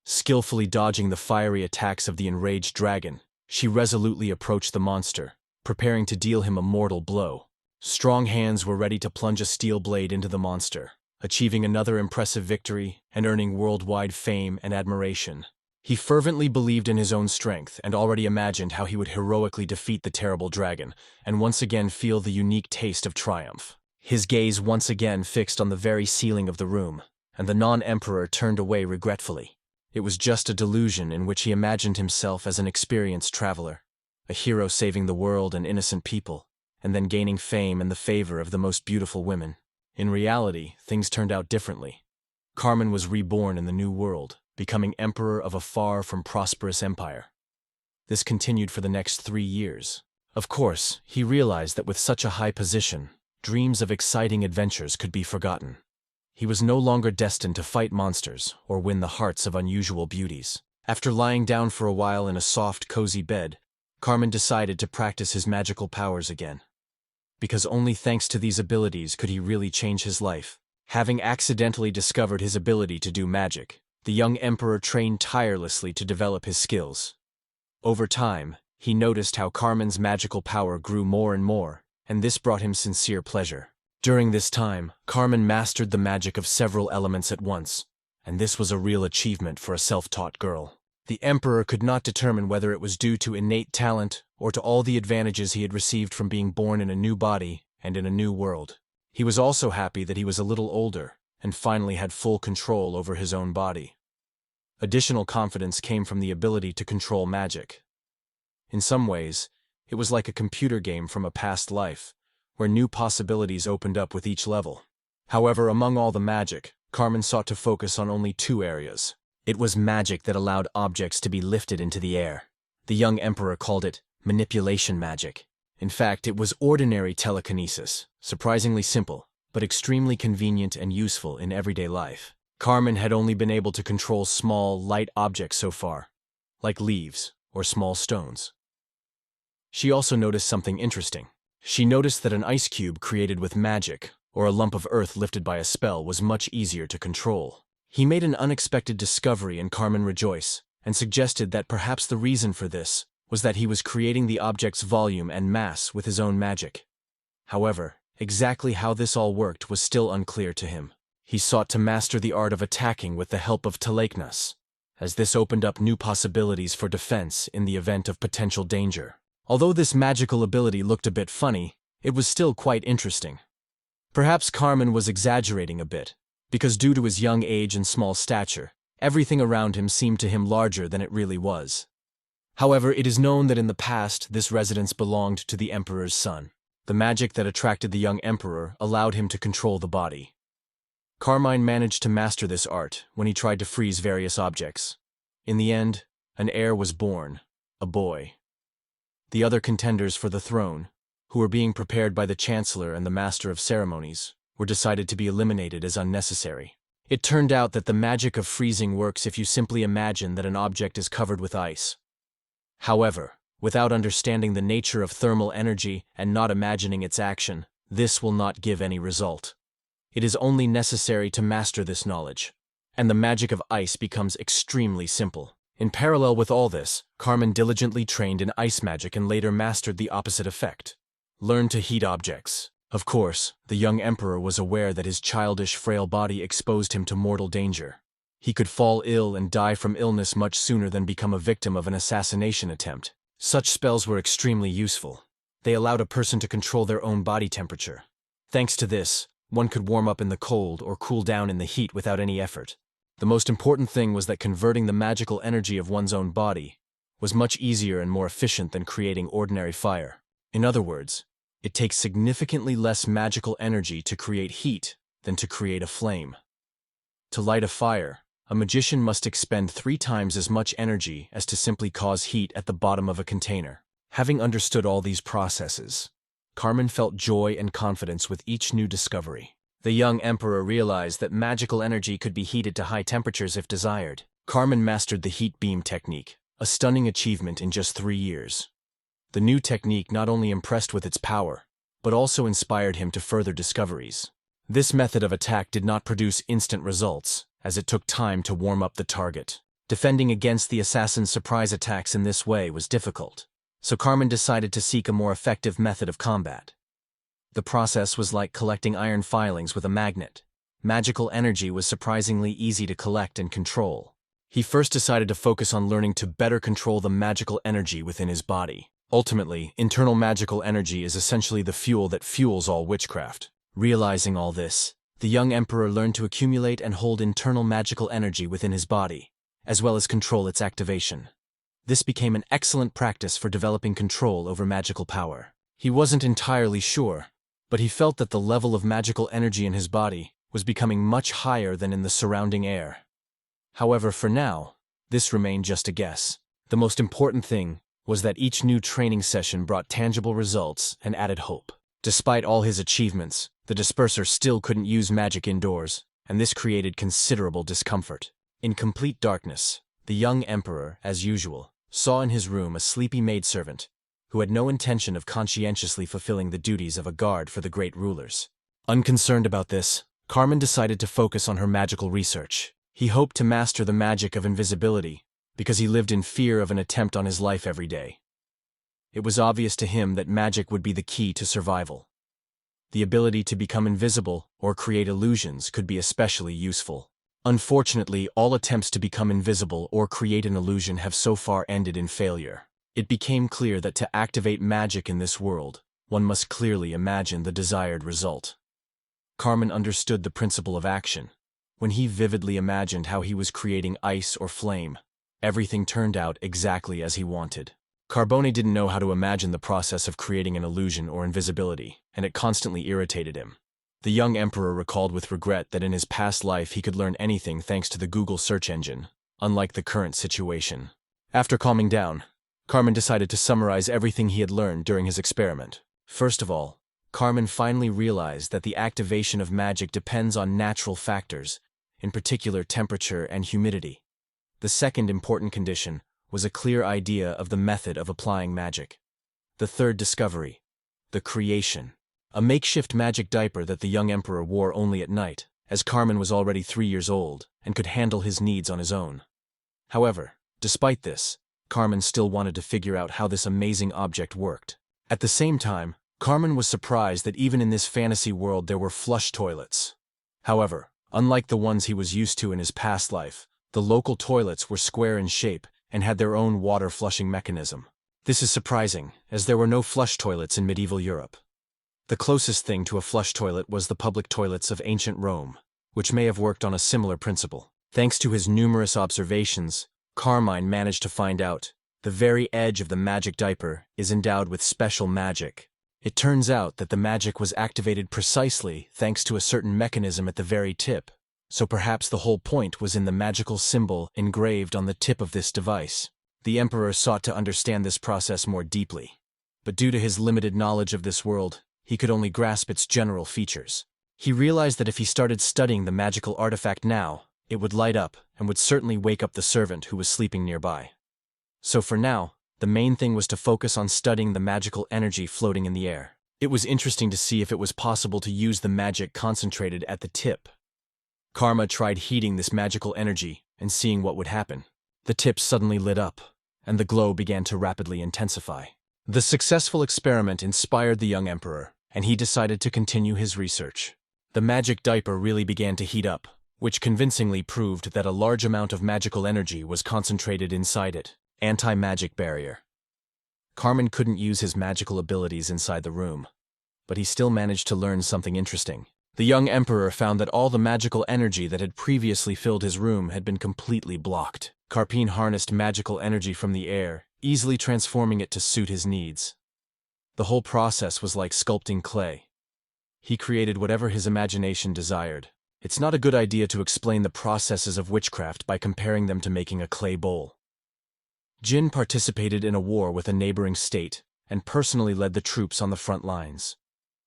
Skillfully dodging the fiery attacks of the enraged dragon, she resolutely approached the monster, preparing to deal him a mortal blow. Strong hands were ready to plunge a steel blade into the monster, achieving another impressive victory and earning worldwide fame and admiration. He fervently believed in his own strength and already imagined how he would heroically defeat the terrible dragon and once again feel the unique taste of triumph. His gaze once again fixed on the very ceiling of the room, and the non-emperor turned away regretfully. It was just a delusion in which he imagined himself as an experienced traveler, a hero saving the world and innocent people, and then gaining fame and the favor of the most beautiful women. In reality, things turned out differently. Carmen was reborn in the new world, becoming emperor of a far from prosperous empire. This continued for the next 3 years. Of course, he realized that with such a high position, dreams of exciting adventures could be forgotten. He was no longer destined to fight monsters or win the hearts of unusual beauties. After lying down for a while in a soft, cozy bed, Carmen decided to practice his magical powers again. Because only thanks to these abilities could he really change his life. Having accidentally discovered his ability to do magic, the young emperor trained tirelessly to develop his skills. Over time, he noticed how Carmen's magical power grew more and more, and this brought him sincere pleasure. During this time, Carmen mastered the magic of several elements at once, and this was a real achievement for a self-taught girl. The emperor could not determine whether it was due to innate talent or to all the advantages he had received from being born in a new body and in a new world. He was also happy that he was a little older and finally had full control over his own body. Additional confidence came from the ability to control magic. In some ways, it was like a computer game from a past life, where new possibilities opened up with each level. However, among all the magic, Carmen sought to focus on only 2 areas. It was magic that allowed objects to be lifted into the air. The young emperor called it manipulation magic. In fact, it was ordinary telekinesis, surprisingly simple, but extremely convenient and useful in everyday life. Carmen had only been able to control small, light objects so far, like leaves or small stones. She also noticed something interesting. She noticed that an ice cube created with magic, or a lump of earth lifted by a spell was much easier to control. He made an unexpected discovery and Carmen rejoiced, and suggested that perhaps the reason for this was that he was creating the object's volume and mass with his own magic. However, exactly how this all worked was still unclear to him. He sought to master the art of attacking with the help of telekinesis, as this opened up new possibilities for defense in the event of potential danger. Although this magical ability looked a bit funny, it was still quite interesting. Perhaps Carmen was exaggerating a bit, because due to his young age and small stature, everything around him seemed to him larger than it really was. However, it is known that in the past this residence belonged to the emperor's son. The magic that attracted the young emperor allowed him to control the body. Carmine managed to master this art when he tried to freeze various objects. In the end, an heir was born, a boy. The other contenders for the throne, who were being prepared by the Chancellor and the Master of Ceremonies, were decided to be eliminated as unnecessary. It turned out that the magic of freezing works if you simply imagine that an object is covered with ice. However, without understanding the nature of thermal energy and not imagining its action, this will not give any result. It is only necessary to master this knowledge, and the magic of ice becomes extremely simple. In parallel with all this, Carmen diligently trained in ice magic and later mastered the opposite effect. Learned to heat objects. Of course, the young emperor was aware that his childish, frail body exposed him to mortal danger. He could fall ill and die from illness much sooner than become a victim of an assassination attempt. Such spells were extremely useful. They allowed a person to control their own body temperature. Thanks to this, one could warm up in the cold or cool down in the heat without any effort. The most important thing was that converting the magical energy of one's own body was much easier and more efficient than creating ordinary fire. In other words, it takes significantly less magical energy to create heat than to create a flame. To light a fire, a magician must expend 3 times as much energy as to simply cause heat at the bottom of a container. Having understood all these processes, Carmen felt joy and confidence with each new discovery. The young emperor realized that magical energy could be heated to high temperatures if desired. Carmen mastered the heat beam technique, a stunning achievement in just 3 years. The new technique not only impressed with its power, but also inspired him to further discoveries. This method of attack did not produce instant results, as it took time to warm up the target. Defending against the assassin's surprise attacks in this way was difficult, so Carmen decided to seek a more effective method of combat. The process was like collecting iron filings with a magnet. Magical energy was surprisingly easy to collect and control. He first decided to focus on learning to better control the magical energy within his body. Ultimately, internal magical energy is essentially the fuel that fuels all witchcraft. Realizing all this, the young emperor learned to accumulate and hold internal magical energy within his body, as well as control its activation. This became an excellent practice for developing control over magical power. He wasn't entirely sure, but he felt that the level of magical energy in his body was becoming much higher than in the surrounding air. However, for now, this remained just a guess. The most important thing was that each new training session brought tangible results and added hope. Despite all his achievements, the disperser still couldn't use magic indoors, and this created considerable discomfort. In complete darkness, the young emperor, as usual, saw in his room a sleepy maidservant who had no intention of conscientiously fulfilling the duties of a guard for the great rulers. Unconcerned about this, Carmen decided to focus on her magical research. He hoped to master the magic of invisibility, because he lived in fear of an attempt on his life every day. It was obvious to him that magic would be the key to survival. The ability to become invisible or create illusions could be especially useful. Unfortunately, all attempts to become invisible or create an illusion have so far ended in failure. It became clear that to activate magic in this world, one must clearly imagine the desired result. Carmen understood the principle of action. When he vividly imagined how he was creating ice or flame, everything turned out exactly as he wanted. Carbone didn't know how to imagine the process of creating an illusion or invisibility, and it constantly irritated him. The young emperor recalled with regret that in his past life he could learn anything thanks to the Google search engine, unlike the current situation. After calming down, Carmen decided to summarize everything he had learned during his experiment. First of all, Carmen finally realized that the activation of magic depends on natural factors, in particular temperature and humidity. The second important condition was a clear idea of the method of applying magic. The third discovery, the creation, a makeshift magic diaper that the young emperor wore only at night, as Carmen was already 3 years old and could handle his needs on his own. However, despite this, Carmen still wanted to figure out how this amazing object worked. At the same time, Carmen was surprised that even in this fantasy world there were flush toilets. However, unlike the ones he was used to in his past life, the local toilets were square in shape and had their own water flushing mechanism. This is surprising, as there were no flush toilets in medieval Europe. The closest thing to a flush toilet was the public toilets of ancient Rome, which may have worked on a similar principle. Thanks to his numerous observations, Carmine managed to find out the very edge of the magic diaper is endowed with special magic. It turns out that the magic was activated precisely thanks to a certain mechanism at the very tip, so perhaps the whole point was in the magical symbol engraved on the tip of this device. The emperor sought to understand this process more deeply, but due to his limited knowledge of this world, he could only grasp its general features. He realized that if he started studying the magical artifact now, it would light up and would certainly wake up the servant who was sleeping nearby. So for now, the main thing was to focus on studying the magical energy floating in the air. It was interesting to see if it was possible to use the magic concentrated at the tip. Karma tried heating this magical energy and seeing what would happen. The tip suddenly lit up, and the glow began to rapidly intensify. The successful experiment inspired the young emperor, and he decided to continue his research. The magic diaper really began to heat up, which convincingly proved that a large amount of magical energy was concentrated inside it. Anti-magic barrier. Carmen couldn't use his magical abilities inside the room, but he still managed to learn something interesting. The young emperor found that all the magical energy that had previously filled his room had been completely blocked. Carpine harnessed magical energy from the air, easily transforming it to suit his needs. The whole process was like sculpting clay. He created whatever his imagination desired. It's not a good idea to explain the processes of witchcraft by comparing them to making a clay bowl. Jin participated in a war with a neighboring state and personally led the troops on the front lines.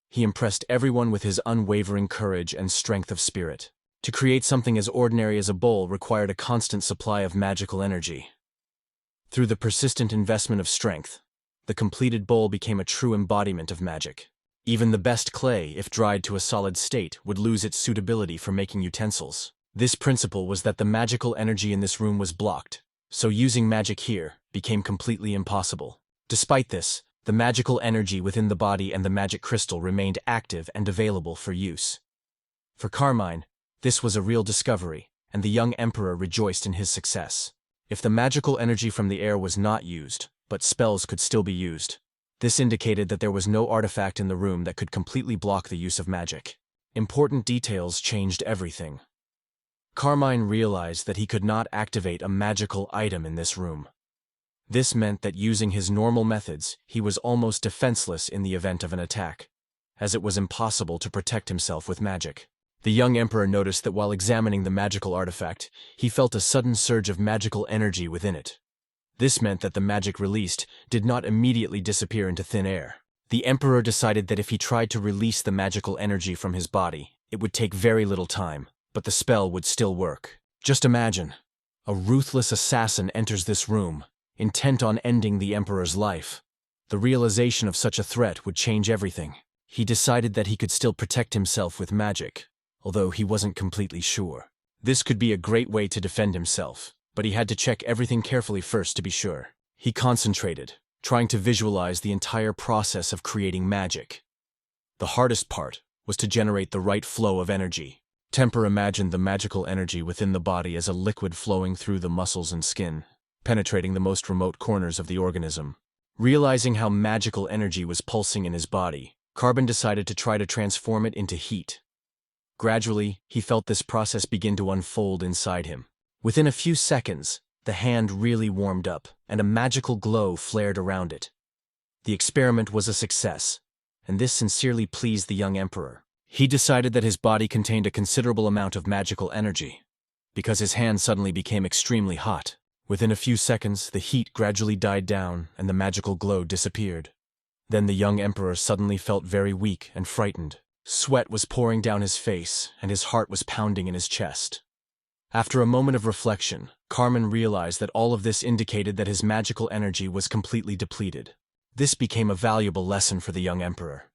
He impressed everyone with his unwavering courage and strength of spirit. To create something as ordinary as a bowl required a constant supply of magical energy. Through the persistent investment of strength, the completed bowl became a true embodiment of magic. Even the best clay, if dried to a solid state, would lose its suitability for making utensils. This principle was that the magical energy in this room was blocked, so using magic here became completely impossible. Despite this, the magical energy within the body and the magic crystal remained active and available for use. For Carmine, this was a real discovery, and the young emperor rejoiced in his success. If the magical energy from the air was not used, but spells could still be used, this indicated that there was no artifact in the room that could completely block the use of magic. Important details changed everything. Carmine realized that he could not activate a magical item in this room. This meant that using his normal methods, he was almost defenseless in the event of an attack, as it was impossible to protect himself with magic. The young emperor noticed that while examining the magical artifact, he felt a sudden surge of magical energy within it. This meant that the magic released did not immediately disappear into thin air. The emperor decided that if he tried to release the magical energy from his body, it would take very little time, but the spell would still work. Just imagine, a ruthless assassin enters this room, intent on ending the emperor's life. The realization of such a threat would change everything. He decided that he could still protect himself with magic, although he wasn't completely sure. This could be a great way to defend himself, but he had to check everything carefully first to be sure. He concentrated, trying to visualize the entire process of creating magic. The hardest part was to generate the right flow of energy. Temper imagined the magical energy within the body as a liquid flowing through the muscles and skin, penetrating the most remote corners of the organism. Realizing how magical energy was pulsing in his body, Carbon decided to try to transform it into heat. Gradually, he felt this process begin to unfold inside him. Within a few seconds, the hand really warmed up, and a magical glow flared around it. The experiment was a success, and this sincerely pleased the young emperor. He decided that his body contained a considerable amount of magical energy, because his hand suddenly became extremely hot. Within a few seconds, the heat gradually died down and the magical glow disappeared. Then the young emperor suddenly felt very weak and frightened. Sweat was pouring down his face, and his heart was pounding in his chest. After a moment of reflection, Carmen realized that all of this indicated that his magical energy was completely depleted. This became a valuable lesson for the young emperor.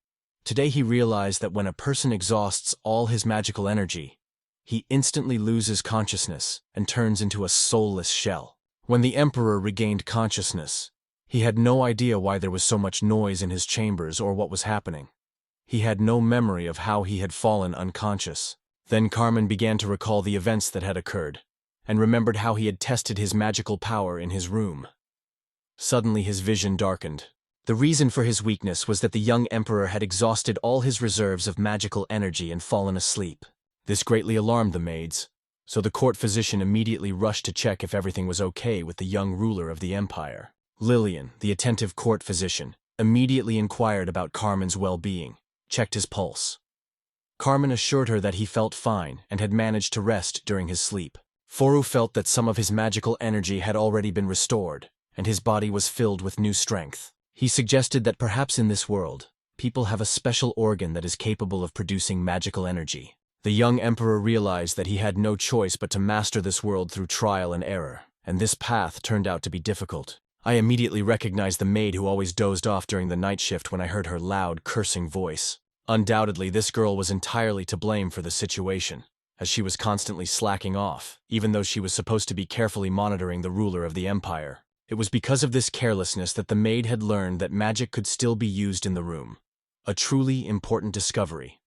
Today he realized that when a person exhausts all his magical energy, he instantly loses consciousness and turns into a soulless shell. When the Emperor regained consciousness, he had no idea why there was so much noise in his chambers or what was happening. He had no memory of how he had fallen unconscious. Then Carmen began to recall the events that had occurred, and remembered how he had tested his magical power in his room. Suddenly his vision darkened. The reason for his weakness was that the young emperor had exhausted all his reserves of magical energy and fallen asleep. This greatly alarmed the maids, so the court physician immediately rushed to check if everything was okay with the young ruler of the empire. Lillian, the attentive court physician, immediately inquired about Carmen's well-being, checked his pulse. Carmen assured her that he felt fine and had managed to rest during his sleep. Foru felt that some of his magical energy had already been restored, and his body was filled with new strength. He suggested that perhaps in this world, people have a special organ that is capable of producing magical energy. The young emperor realized that he had no choice but to master this world through trial and error, and this path turned out to be difficult. I immediately recognized the maid who always dozed off during the night shift when I heard her loud, cursing voice. Undoubtedly, this girl was entirely to blame for the situation, as she was constantly slacking off, even though she was supposed to be carefully monitoring the ruler of the empire. It was because of this carelessness that the maid had learned that magic could still be used in the room. A truly important discovery.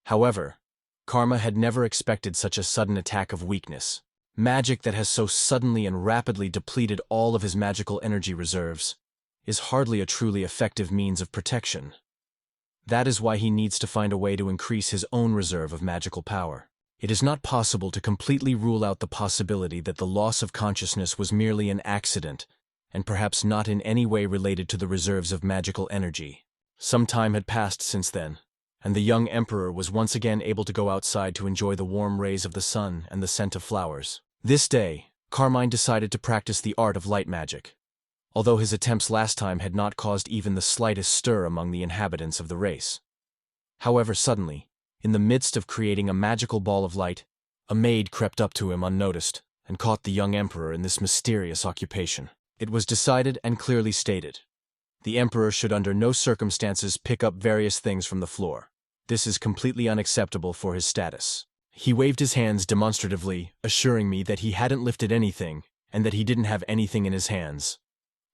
However, Karma had never expected such a sudden attack of weakness. Magic that has so suddenly and rapidly depleted all of his magical energy reserves is hardly a truly effective means of protection. That is why he needs to find a way to increase his own reserve of magical power. It is not possible to completely rule out the possibility that the loss of consciousness was merely an accident, and perhaps not in any way related to the reserves of magical energy. Some time had passed since then, and the young emperor was once again able to go outside to enjoy the warm rays of the sun and the scent of flowers. This day, Carmine decided to practice the art of light magic, although his attempts last time had not caused even the slightest stir among the inhabitants of the race. However, suddenly, in the midst of creating a magical ball of light, a maid crept up to him unnoticed and caught the young emperor in this mysterious occupation. It was decided and clearly stated: the emperor should under no circumstances pick up various things from the floor. This is completely unacceptable for his status. He waved his hands demonstratively, assuring me that he hadn't lifted anything and that he didn't have anything in his hands.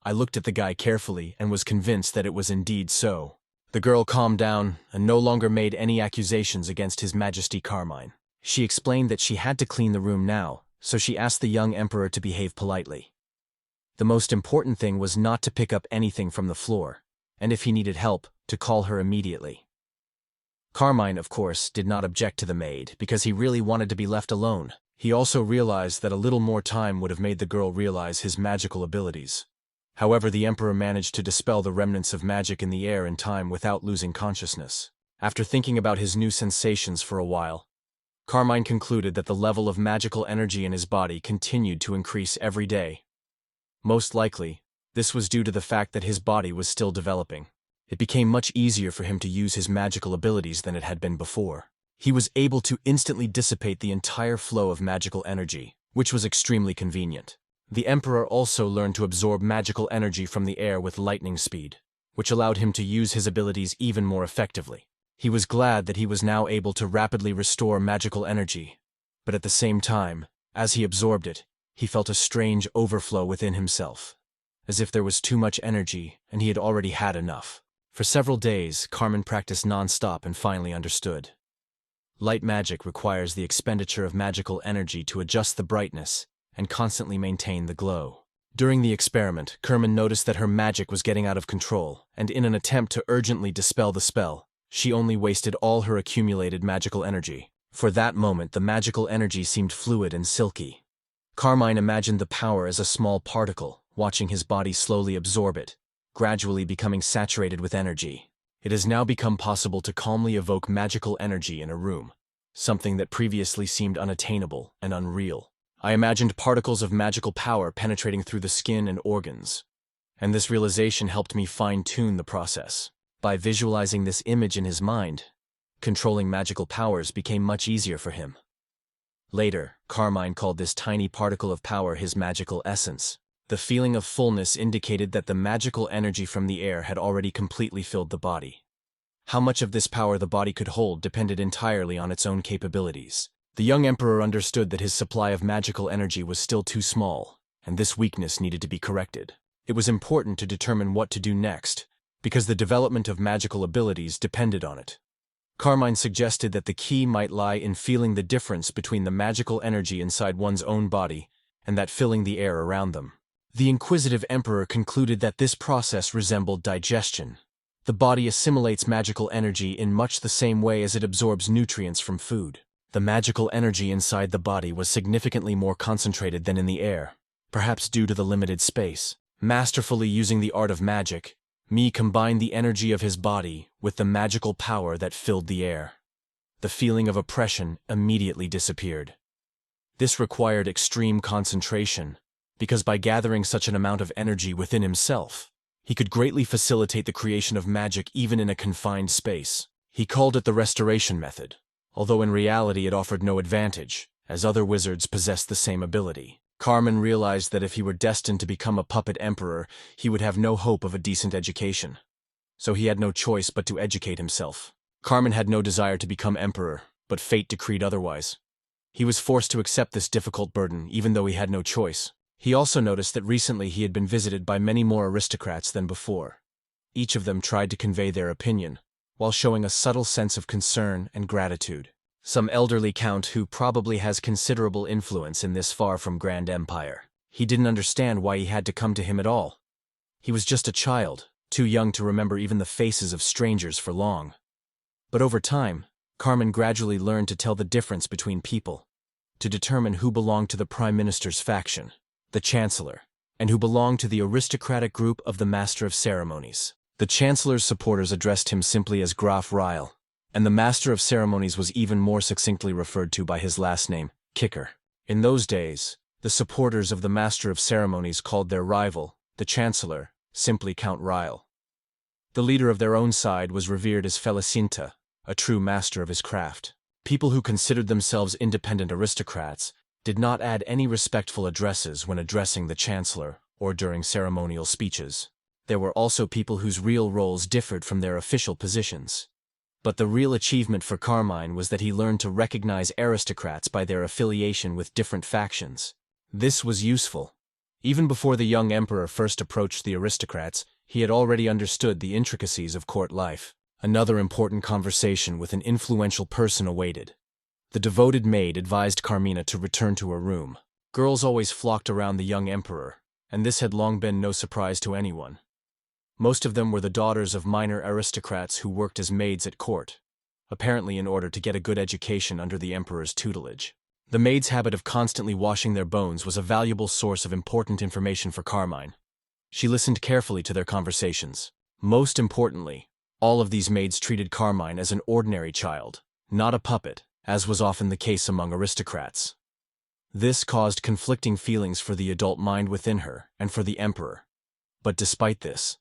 I looked at the guy carefully and was convinced that it was indeed so. The girl calmed down and no longer made any accusations against His Majesty Carmine. She explained that she had to clean the room now, so she asked the young emperor to behave politely. The most important thing was not to pick up anything from the floor, and if he needed help, to call her immediately. Carmine, of course, did not object to the maid because he really wanted to be left alone. He also realized that a little more time would have made the girl realize his magical abilities. However, the emperor managed to dispel the remnants of magic in the air in time without losing consciousness. After thinking about his new sensations for a while, Carmine concluded that the level of magical energy in his body continued to increase every day. Most likely, this was due to the fact that his body was still developing. It became much easier for him to use his magical abilities than it had been before. He was able to instantly dissipate the entire flow of magical energy, which was extremely convenient. The emperor also learned to absorb magical energy from the air with lightning speed, which allowed him to use his abilities even more effectively. He was glad that he was now able to rapidly restore magical energy, but at the same time, as he absorbed it, he felt a strange overflow within himself, as if there was too much energy and he had already had enough. For several days, Carmen practiced non-stop and finally understood. Light magic requires the expenditure of magical energy to adjust the brightness and constantly maintain the glow. During the experiment, Carmen noticed that her magic was getting out of control, and in an attempt to urgently dispel the spell, she only wasted all her accumulated magical energy. For that moment, the magical energy seemed fluid and silky. Carmine imagined the power as a small particle, watching his body slowly absorb it, gradually becoming saturated with energy. It has now become possible to calmly evoke magical energy in a room, something that previously seemed unattainable and unreal. I imagined particles of magical power penetrating through the skin and organs, and this realization helped me fine-tune the process. By visualizing this image in his mind, controlling magical powers became much easier for him. Later, Carmine called this tiny particle of power his magical essence. The feeling of fullness indicated that the magical energy from the air had already completely filled the body. How much of this power the body could hold depended entirely on its own capabilities. The young emperor understood that his supply of magical energy was still too small, and this weakness needed to be corrected. It was important to determine what to do next, because the development of magical abilities depended on it. Carmine suggested that the key might lie in feeling the difference between the magical energy inside one's own body and that filling the air around them. The inquisitive emperor concluded that this process resembled digestion. The body assimilates magical energy in much the same way as it absorbs nutrients from food. The magical energy inside the body was significantly more concentrated than in the air, perhaps due to the limited space. Masterfully using the art of magic, Mi combined the energy of his body with the magical power that filled the air. The feeling of oppression immediately disappeared. This required extreme concentration, because by gathering such an amount of energy within himself, he could greatly facilitate the creation of magic even in a confined space. He called it the restoration method, although in reality it offered no advantage, as other wizards possessed the same ability. Carmine realized that if he were destined to become a puppet emperor, he would have no hope of a decent education. So he had no choice but to educate himself. Carmine had no desire to become emperor, but fate decreed otherwise. He was forced to accept this difficult burden, even though he had no choice. He also noticed that recently he had been visited by many more aristocrats than before. Each of them tried to convey their opinion, while showing a subtle sense of concern and gratitude. Some elderly count who probably has considerable influence in this far from grand empire. He didn't understand why he had to come to him at all. He was just a child, too young to remember even the faces of strangers for long. But over time, Carmine gradually learned to tell the difference between people, to determine who belonged to the prime minister's faction, the Chancellor, and who belonged to the aristocratic group of the Master of Ceremonies. The Chancellor's supporters addressed him simply as Graf Ryle, and the Master of Ceremonies was even more succinctly referred to by his last name, Kicker. In those days, the supporters of the Master of Ceremonies called their rival, the Chancellor, simply Count Ryle. The leader of their own side was revered as Felicinta, a true master of his craft. People who considered themselves independent aristocrats did not add any respectful addresses when addressing the Chancellor or during ceremonial speeches. There were also people whose real roles differed from their official positions. But the real achievement for Carmine was that he learned to recognize aristocrats by their affiliation with different factions. This was useful. Even before the young emperor first approached the aristocrats, he had already understood the intricacies of court life. Another important conversation with an influential person awaited. The devoted maid advised Carmina to return to her room. Girls always flocked around the young emperor, and this had long been no surprise to anyone. Most of them were the daughters of minor aristocrats who worked as maids at court, apparently in order to get a good education under the emperor's tutelage. The maids' habit of constantly washing their bones was a valuable source of important information for Carmine. She listened carefully to their conversations. Most importantly, all of these maids treated Carmine as an ordinary child, not a puppet, as was often the case among aristocrats. This caused conflicting feelings for the adult mind within her and for the emperor. But despite this,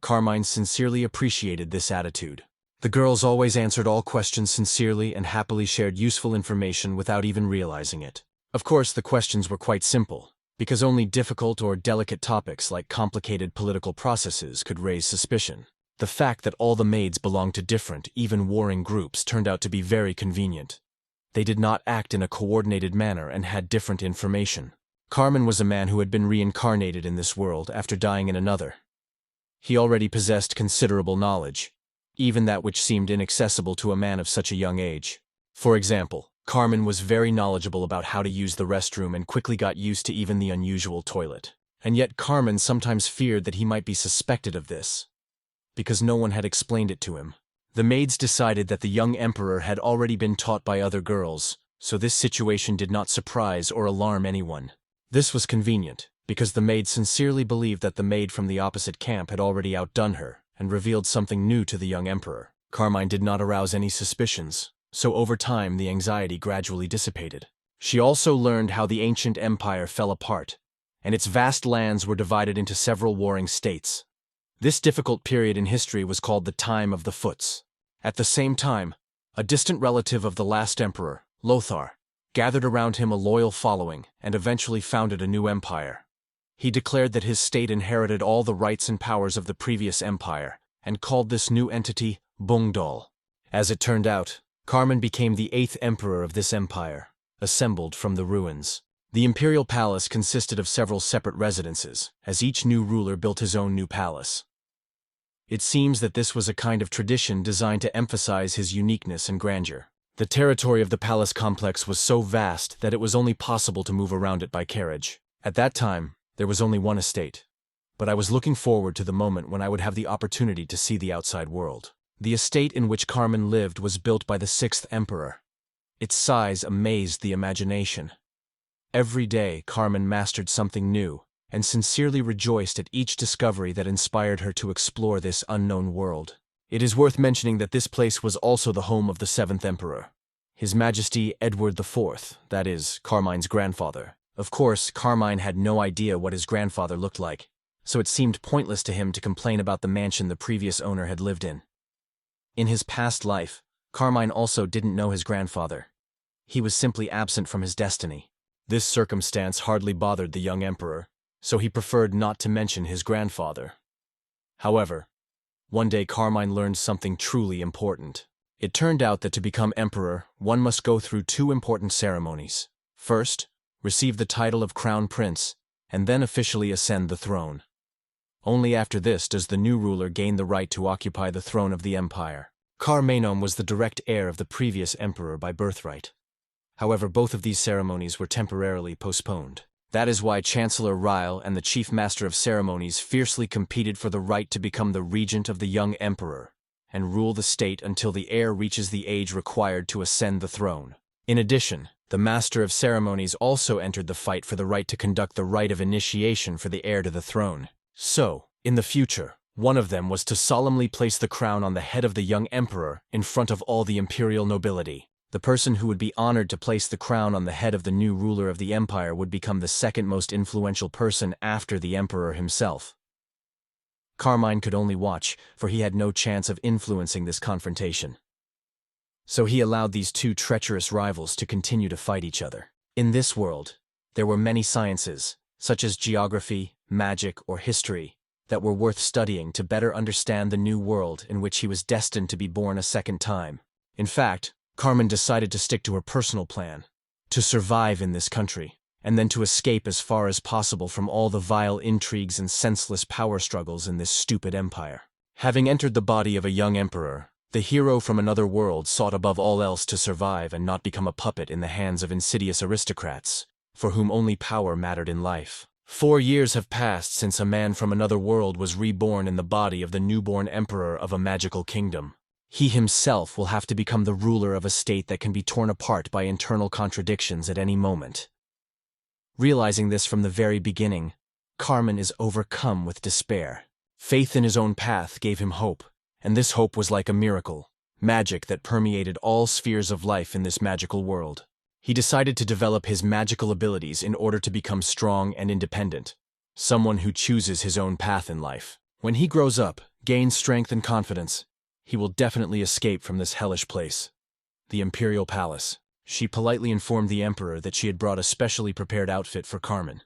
Carmine sincerely appreciated this attitude. The girls always answered all questions sincerely and happily shared useful information without even realizing it. Of course, the questions were quite simple, because only difficult or delicate topics like complicated political processes could raise suspicion. The fact that all the maids belonged to different, even warring groups turned out to be very convenient. They did not act in a coordinated manner and had different information. Carmine was a man who had been reincarnated in this world after dying in another. He already possessed considerable knowledge, even that which seemed inaccessible to a man of such a young age. For example, Carmine was very knowledgeable about how to use the restroom and quickly got used to even the unusual toilet. And yet Carmine sometimes feared that he might be suspected of this, because no one had explained it to him. The maids decided that the young emperor had already been taught by other girls, so this situation did not surprise or alarm anyone. This was convenient, because the maid sincerely believed that the maid from the opposite camp had already outdone her and revealed something new to the young emperor. Carmine did not arouse any suspicions, so over time the anxiety gradually dissipated. She also learned how the ancient empire fell apart, and its vast lands were divided into several warring states. This difficult period in history was called the Time of the Foots. At the same time, a distant relative of the last emperor, Lothar, gathered around him a loyal following and eventually founded a new empire. He declared that his state inherited all the rights and powers of the previous empire and called this new entity Bongdal. As it turned out, Carmen became the 8th emperor of this empire, assembled from the ruins. The imperial palace consisted of several separate residences, as each new ruler built his own new palace. It seems that this was a kind of tradition designed to emphasize his uniqueness and grandeur. The territory of the palace complex was so vast that it was only possible to move around it by carriage. At that time, there was only one estate. But I was looking forward to the moment when I would have the opportunity to see the outside world. The estate in which Carmen lived was built by the 6th emperor. Its size amazed the imagination. Every day, Carmen mastered something new, and sincerely rejoiced at each discovery that inspired her to explore this unknown world. It is worth mentioning that this place was also the home of the 7th emperor, His Majesty Edward IV, that is, Carmine's grandfather. Of course, Carmine had no idea what his grandfather looked like, so it seemed pointless to him to complain about the mansion the previous owner had lived in. In his past life, Carmine also didn't know his grandfather. He was simply absent from his destiny. This circumstance hardly bothered the young emperor, so he preferred not to mention his grandfather. However, one day Carmine learned something truly important. It turned out that to become emperor, one must go through 2 important ceremonies. First, receive the title of crown prince, and then officially ascend the throne. Only after this does the new ruler gain the right to occupy the throne of the empire. Carmenon was the direct heir of the previous emperor by birthright. However, both of these ceremonies were temporarily postponed. That is why Chancellor Ryle and the Chief Master of Ceremonies fiercely competed for the right to become the regent of the young emperor and rule the state until the heir reaches the age required to ascend the throne. In addition, the Master of Ceremonies also entered the fight for the right to conduct the rite of initiation for the heir to the throne. So, in the future, one of them was to solemnly place the crown on the head of the young emperor in front of all the imperial nobility. The person who would be honored to place the crown on the head of the new ruler of the empire would become the second most influential person after the emperor himself. Carmine could only watch, for he had no chance of influencing this confrontation. So he allowed these 2 treacherous rivals to continue to fight each other. In this world, there were many sciences, such as geography, magic, or history, that were worth studying to better understand the new world in which he was destined to be born a second time. In fact, Carmen decided to stick to her personal plan, to survive in this country, and then to escape as far as possible from all the vile intrigues and senseless power struggles in this stupid empire. Having entered the body of a young emperor, the hero from another world sought above all else to survive and not become a puppet in the hands of insidious aristocrats, for whom only power mattered in life. 4 years have passed since a man from another world was reborn in the body of the newborn emperor of a magical kingdom. He himself will have to become the ruler of a state that can be torn apart by internal contradictions at any moment. Realizing this from the very beginning, Carmen is overcome with despair. Faith in his own path gave him hope, and this hope was like a miracle, magic that permeated all spheres of life in this magical world. He decided to develop his magical abilities in order to become strong and independent, someone who chooses his own path in life. When he grows up, gains strength and confidence, he will definitely escape from this hellish place. The imperial palace. She politely informed the emperor that she had brought a specially prepared outfit for Carmen.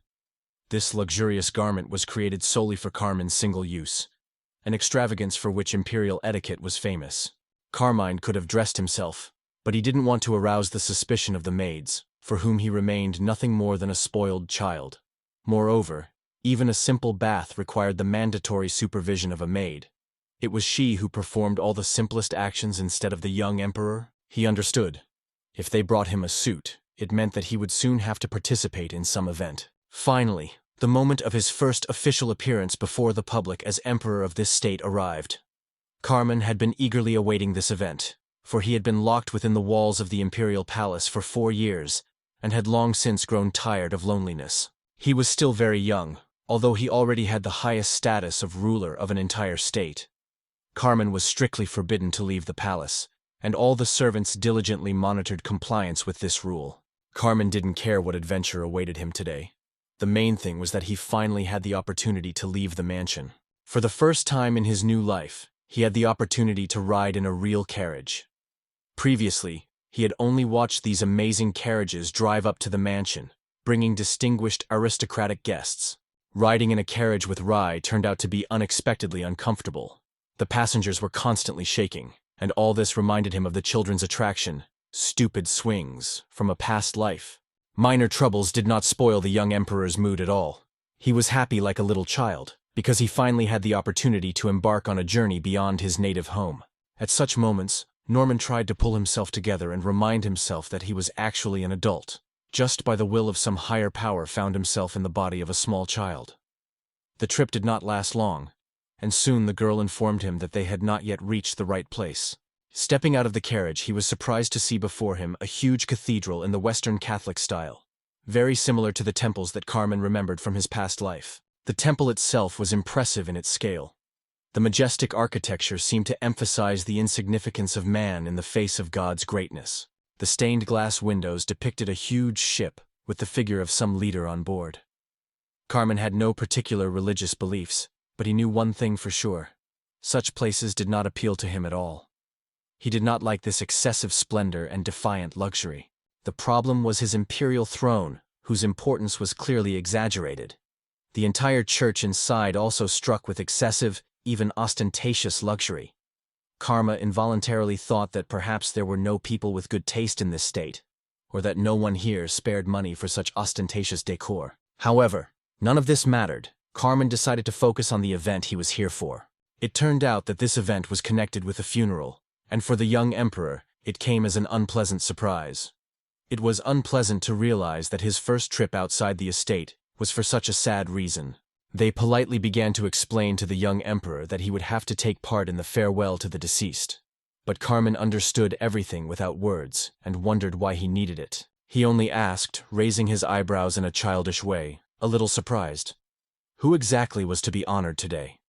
This luxurious garment was created solely for Carmen's single use, an extravagance for which imperial etiquette was famous. Carmine could have dressed himself, but he didn't want to arouse the suspicion of the maids, for whom he remained nothing more than a spoiled child. Moreover, even a simple bath required the mandatory supervision of a maid. It was she who performed all the simplest actions instead of the young emperor. He understood. If they brought him a suit, it meant that he would soon have to participate in some event. Finally, the moment of his first official appearance before the public as emperor of this state arrived. Carmen had been eagerly awaiting this event, for he had been locked within the walls of the imperial palace for 4 years, and had long since grown tired of loneliness. He was still very young, although he already had the highest status of ruler of an entire state. Carmen was strictly forbidden to leave the palace, and all the servants diligently monitored compliance with this rule. Carmen didn't care what adventure awaited him today. The main thing was that he finally had the opportunity to leave the mansion. For the first time in his new life, he had the opportunity to ride in a real carriage. Previously, he had only watched these amazing carriages drive up to the mansion, bringing distinguished aristocratic guests. Riding in a carriage with Rai turned out to be unexpectedly uncomfortable. The passengers were constantly shaking, and all this reminded him of the children's attraction, stupid swings, from a past life. Minor troubles did not spoil the young emperor's mood at all. He was happy like a little child, because he finally had the opportunity to embark on a journey beyond his native home. At such moments, Norman tried to pull himself together and remind himself that he was actually an adult, just by the will of some higher power found himself in the body of a small child. The trip did not last long, and soon the girl informed him that they had not yet reached the right place. Stepping out of the carriage, he was surprised to see before him a huge cathedral in the Western Catholic style, very similar to the temples that Carmen remembered from his past life. The temple itself was impressive in its scale. The majestic architecture seemed to emphasize the insignificance of man in the face of God's greatness. The stained glass windows depicted a huge ship with the figure of some leader on board. Carmen had no particular religious beliefs, but he knew one thing for sure. Such places did not appeal to him at all. He did not like this excessive splendor and defiant luxury. The problem was his imperial throne, whose importance was clearly exaggerated. The entire church inside also struck with excessive, even ostentatious luxury. Karma involuntarily thought that perhaps there were no people with good taste in this state, or that no one here spared money for such ostentatious decor. However, none of this mattered. Carmen decided to focus on the event he was here for. It turned out that this event was connected with a funeral, and for the young emperor, it came as an unpleasant surprise. It was unpleasant to realize that his first trip outside the estate was for such a sad reason. They politely began to explain to the young emperor that he would have to take part in the farewell to the deceased. But Carmen understood everything without words and wondered why he needed it. He only asked, raising his eyebrows in a childish way, a little surprised, who exactly was to be honored today?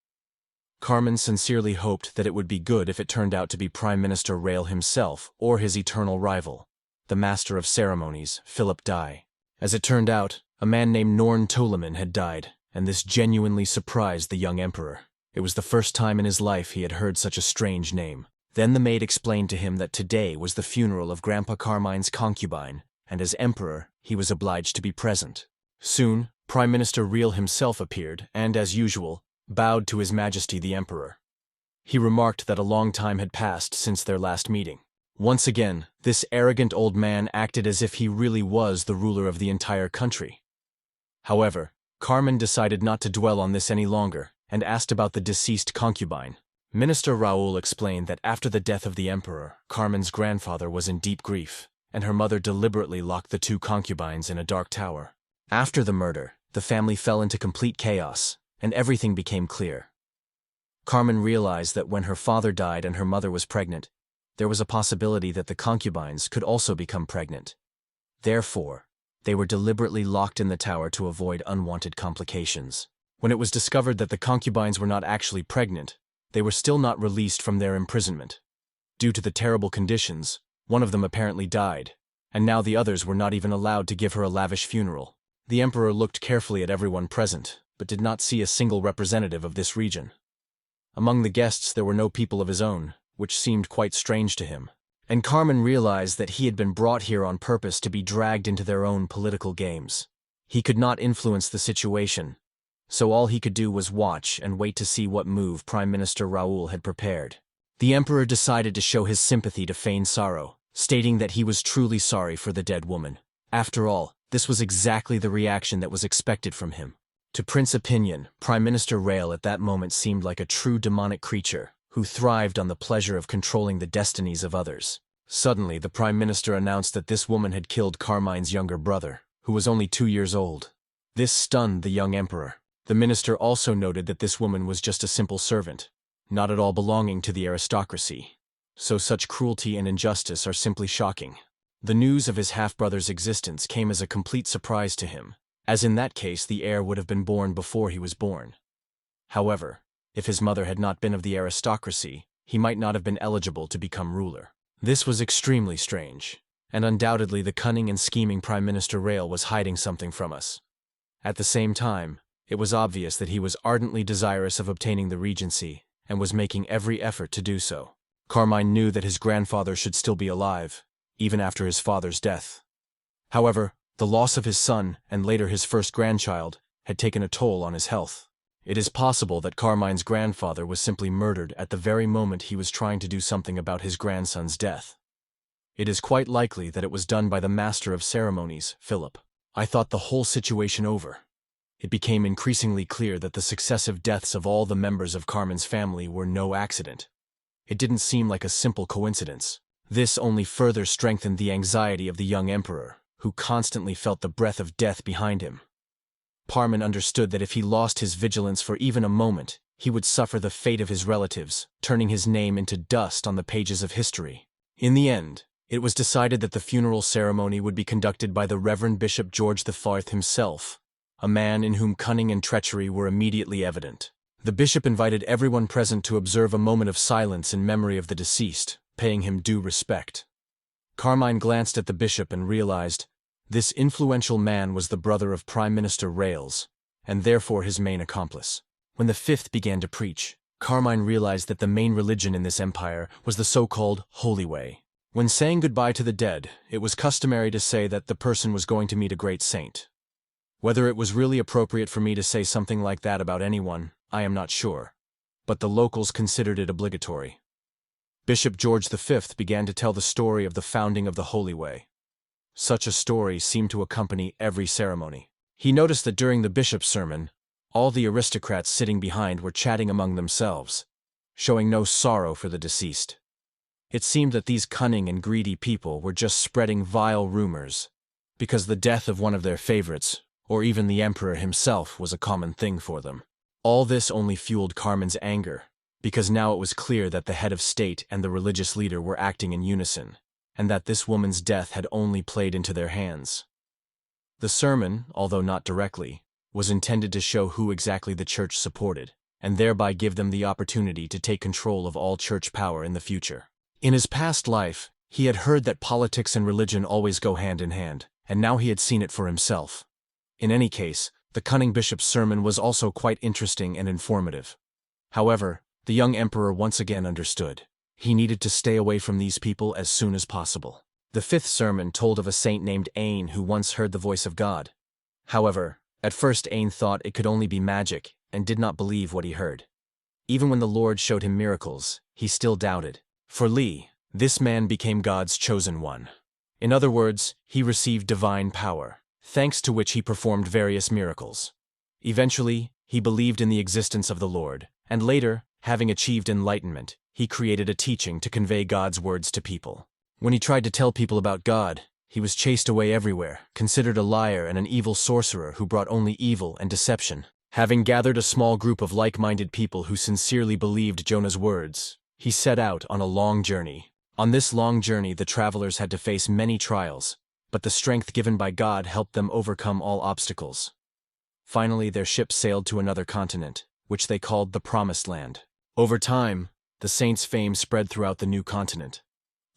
Carmen sincerely hoped that it would be good if it turned out to be Prime Minister Rail himself or his eternal rival, the Master of Ceremonies, Philip Dai. As it turned out, a man named Norn Toleman had died, and this genuinely surprised the young emperor. It was the first time in his life he had heard such a strange name. Then the maid explained to him that today was the funeral of Grandpa Carmine's concubine, and as emperor, he was obliged to be present. Soon, Prime Minister Real himself appeared and, as usual, bowed to His Majesty the Emperor. He remarked that a long time had passed since their last meeting. Once again, this arrogant old man acted as if he really was the ruler of the entire country. However, Carmen decided not to dwell on this any longer and asked about the deceased concubine. Minister Raoul explained that after the death of the emperor, Carmen's grandfather was in deep grief, and her mother deliberately locked the two concubines in a dark tower. After the murder, the family fell into complete chaos, and everything became clear. Carmen realized that when her father died and her mother was pregnant, there was a possibility that the concubines could also become pregnant. Therefore, they were deliberately locked in the tower to avoid unwanted complications. When it was discovered that the concubines were not actually pregnant, they were still not released from their imprisonment. Due to the terrible conditions, one of them apparently died, and now the others were not even allowed to give her a lavish funeral. The emperor looked carefully at everyone present, but did not see a single representative of this region. Among the guests there were no people of his own, which seemed quite strange to him. And Carmen realized that he had been brought here on purpose to be dragged into their own political games. He could not influence the situation, so all he could do was watch and wait to see what move Prime Minister Raoul had prepared. The emperor decided to show his sympathy to feign sorrow, stating that he was truly sorry for the dead woman. After all, this was exactly the reaction that was expected from him. To Prince Opinion, Prime Minister Rail at that moment seemed like a true demonic creature, who thrived on the pleasure of controlling the destinies of others. Suddenly, the Prime Minister announced that this woman had killed Carmine's younger brother, who was only 2 years old. This stunned the young emperor. The minister also noted that this woman was just a simple servant, not at all belonging to the aristocracy. So such cruelty and injustice are simply shocking. The news of his half-brother's existence came as a complete surprise to him, as in that case the heir would have been born before he was born. However, if his mother had not been of the aristocracy, he might not have been eligible to become ruler. This was extremely strange, and undoubtedly the cunning and scheming Prime Minister Rail was hiding something from us. At the same time, it was obvious that he was ardently desirous of obtaining the regency, and was making every effort to do so. Carmine knew that his grandfather should still be alive, even after his father's death. However, the loss of his son, and later his first grandchild, had taken a toll on his health. It is possible that Carmine's grandfather was simply murdered at the very moment he was trying to do something about his grandson's death. It is quite likely that it was done by the master of ceremonies, Philip. I thought the whole situation over. It became increasingly clear that the successive deaths of all the members of Carmen's family were no accident. It didn't seem like a simple coincidence. This only further strengthened the anxiety of the young emperor, who constantly felt the breath of death behind him. Carmen understood that if he lost his vigilance for even a moment, he would suffer the fate of his relatives, turning his name into dust on the pages of history. In the end, it was decided that the funeral ceremony would be conducted by the Reverend Bishop George IV himself, a man in whom cunning and treachery were immediately evident. The bishop invited everyone present to observe a moment of silence in memory of the deceased, paying him due respect. Carmine glanced at the bishop and realized this influential man was the brother of Prime Minister Rails, and therefore his main accomplice. When the fifth began to preach, Carmine realized that the main religion in this empire was the so-called Holy Way. When saying goodbye to the dead, it was customary to say that the person was going to meet a great saint. Whether it was really appropriate for me to say something like that about anyone, I am not sure, but the locals considered it obligatory. Bishop George V began to tell the story of the founding of the Holy Way. Such a story seemed to accompany every ceremony. He noticed that during the bishop's sermon, all the aristocrats sitting behind were chatting among themselves, showing no sorrow for the deceased. It seemed that these cunning and greedy people were just spreading vile rumors, because the death of one of their favorites, or even the emperor himself, was a common thing for them. All this only fueled Carmen's anger, because now it was clear that the head of state and the religious leader were acting in unison, and that this woman's death had only played into their hands. The sermon, although not directly, was intended to show who exactly the church supported, and thereby give them the opportunity to take control of all church power in the future. In his past life, he had heard that politics and religion always go hand in hand, and now he had seen it for himself. In any case, the cunning bishop's sermon was also quite interesting and informative. However, the young emperor once again understood. He needed to stay away from these people as soon as possible. The fifth sermon told of a saint named Ain who once heard the voice of God. However, at first Ain thought it could only be magic and did not believe what he heard. Even when the Lord showed him miracles, he still doubted. For Li, this man became God's chosen one. In other words, he received divine power, thanks to which he performed various miracles. Eventually, he believed in the existence of the Lord, and later, having achieved enlightenment, he created a teaching to convey God's words to people. When he tried to tell people about God, he was chased away everywhere, considered a liar and an evil sorcerer who brought only evil and deception. Having gathered a small group of like-minded people who sincerely believed Jonah's words, he set out on a long journey. On this long journey, the travelers had to face many trials, but the strength given by God helped them overcome all obstacles. Finally, their ship sailed to another continent, which they called the Promised Land. Over time, the saint's fame spread throughout the new continent.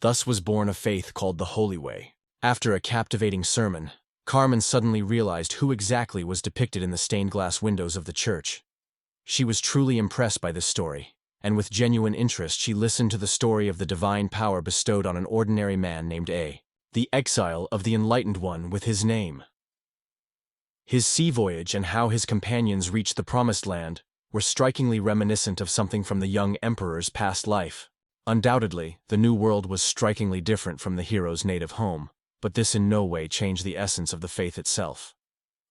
Thus was born a faith called the Holy Way. After a captivating sermon, Carmen suddenly realized who exactly was depicted in the stained glass windows of the church. She was truly impressed by this story, and with genuine interest she listened to the story of the divine power bestowed on an ordinary man named A, the exile of the enlightened one with his name. His sea voyage and how his companions reached the Promised Land were strikingly reminiscent of something from the young emperor's past life. Undoubtedly, the new world was strikingly different from the hero's native home, but this in no way changed the essence of the faith itself.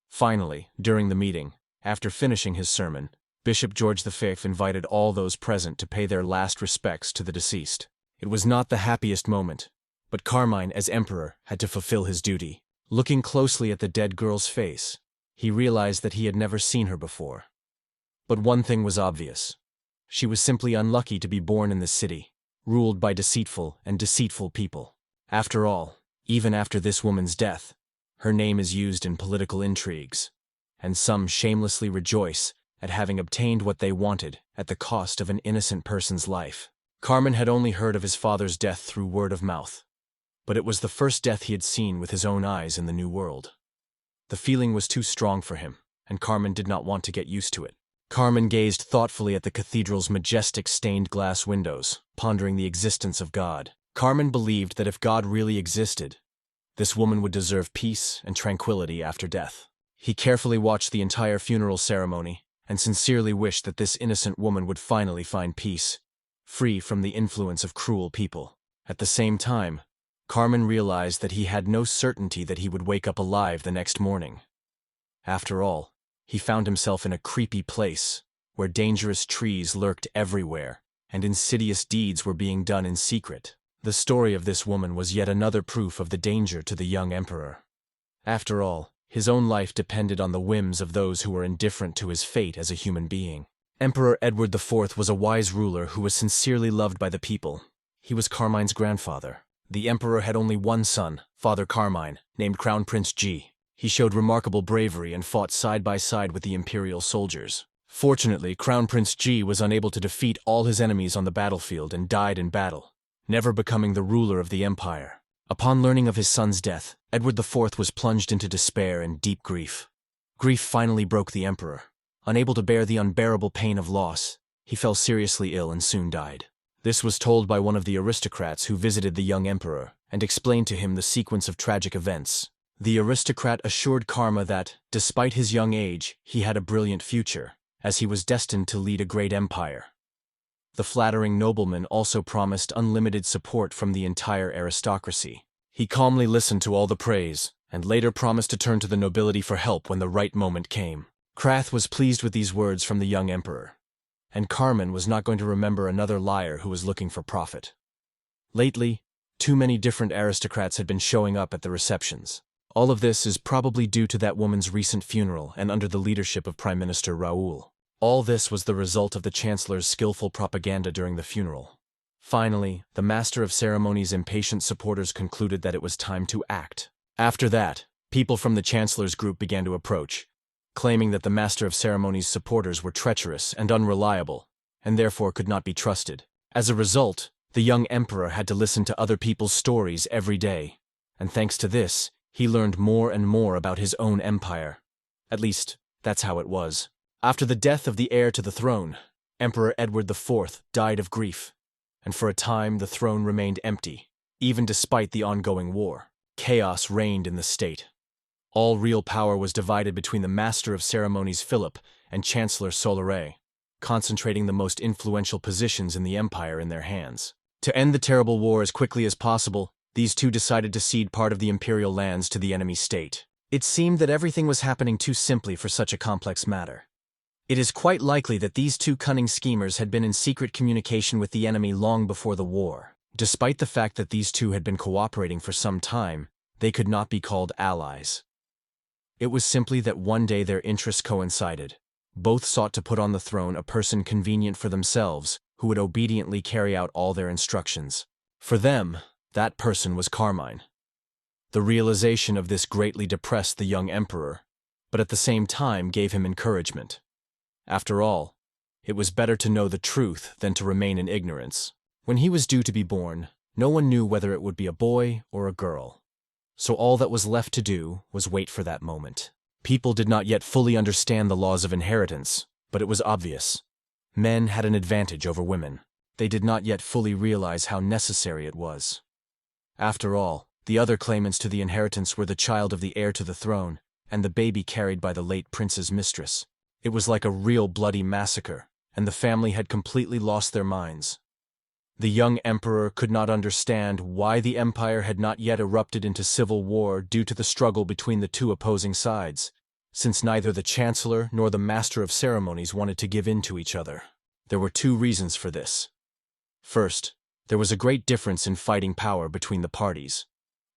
Finally, during the meeting, after finishing his sermon, Bishop George V invited all those present to pay their last respects to the deceased. It was not the happiest moment, but Carmine, as emperor, had to fulfill his duty. Looking closely at the dead girl's face, he realized that he had never seen her before. But one thing was obvious. She was simply unlucky to be born in this city, ruled by deceitful people. After all, even after this woman's death, her name is used in political intrigues, and some shamelessly rejoice at having obtained what they wanted at the cost of an innocent person's life. Carmen had only heard of his father's death through word of mouth, but it was the first death he had seen with his own eyes in the New World. The feeling was too strong for him, and Carmen did not want to get used to it. Carmen gazed thoughtfully at the cathedral's majestic stained glass windows, pondering the existence of God. Carmen believed that if God really existed, this woman would deserve peace and tranquility after death. He carefully watched the entire funeral ceremony, and sincerely wished that this innocent woman would finally find peace, free from the influence of cruel people. At the same time, Carmen realized that he had no certainty that he would wake up alive the next morning. After all, he found himself in a creepy place, where dangerous trees lurked everywhere, and insidious deeds were being done in secret. The story of this woman was yet another proof of the danger to the young emperor. After all, his own life depended on the whims of those who were indifferent to his fate as a human being. Emperor Edward IV was a wise ruler who was sincerely loved by the people. He was Carmine's grandfather. The emperor had only one son, Father Carmine, named Crown Prince G. He showed remarkable bravery and fought side by side with the imperial soldiers. Fortunately, Crown Prince G was unable to defeat all his enemies on the battlefield and died in battle, never becoming the ruler of the empire. Upon learning of his son's death, Edward IV was plunged into despair and deep grief. Grief finally broke the emperor. Unable to bear the unbearable pain of loss, he fell seriously ill and soon died. This was told by one of the aristocrats who visited the young emperor and explained to him the sequence of tragic events. The aristocrat assured Karma that, despite his young age, he had a brilliant future, as he was destined to lead a great empire. The flattering nobleman also promised unlimited support from the entire aristocracy. He calmly listened to all the praise, and later promised to turn to the nobility for help when the right moment came. Krath was pleased with these words from the young emperor, and Carmen was not going to remember another liar who was looking for profit. Lately, too many different aristocrats had been showing up at the receptions. All of this is probably due to that woman's recent funeral and under the leadership of Prime Minister Raoul. All this was the result of the Chancellor's skillful propaganda during the funeral. Finally, the Master of Ceremonies' impatient supporters concluded that it was time to act. After that, people from the Chancellor's group began to approach, claiming that the Master of Ceremonies' supporters were treacherous and unreliable, and therefore could not be trusted. As a result, the young emperor had to listen to other people's stories every day, and thanks to this, he learned more and more about his own empire. At least, that's how it was. After the death of the heir to the throne, Emperor Edward IV died of grief, and for a time the throne remained empty, even despite the ongoing war. Chaos reigned in the state. All real power was divided between the Master of Ceremonies Philip and Chancellor Soleray, concentrating the most influential positions in the empire in their hands. To end the terrible war as quickly as possible, these two decided to cede part of the imperial lands to the enemy state. It seemed that everything was happening too simply for such a complex matter. It is quite likely that these two cunning schemers had been in secret communication with the enemy long before the war. Despite the fact that these two had been cooperating for some time, they could not be called allies. It was simply that one day their interests coincided. Both sought to put on the throne a person convenient for themselves, who would obediently carry out all their instructions. For them, that person was Carmine. The realization of this greatly depressed the young emperor, but at the same time gave him encouragement. After all, it was better to know the truth than to remain in ignorance. When he was due to be born, no one knew whether it would be a boy or a girl. So all that was left to do was wait for that moment. People did not yet fully understand the laws of inheritance, but it was obvious. Men had an advantage over women. They did not yet fully realize how necessary it was. After all, the other claimants to the inheritance were the child of the heir to the throne and the baby carried by the late prince's mistress. It was like a real bloody massacre, and the family had completely lost their minds. The young emperor could not understand why the empire had not yet erupted into civil war due to the struggle between the two opposing sides, since neither the Chancellor nor the Master of Ceremonies wanted to give in to each other. There were two reasons for this. First, there was a great difference in fighting power between the parties.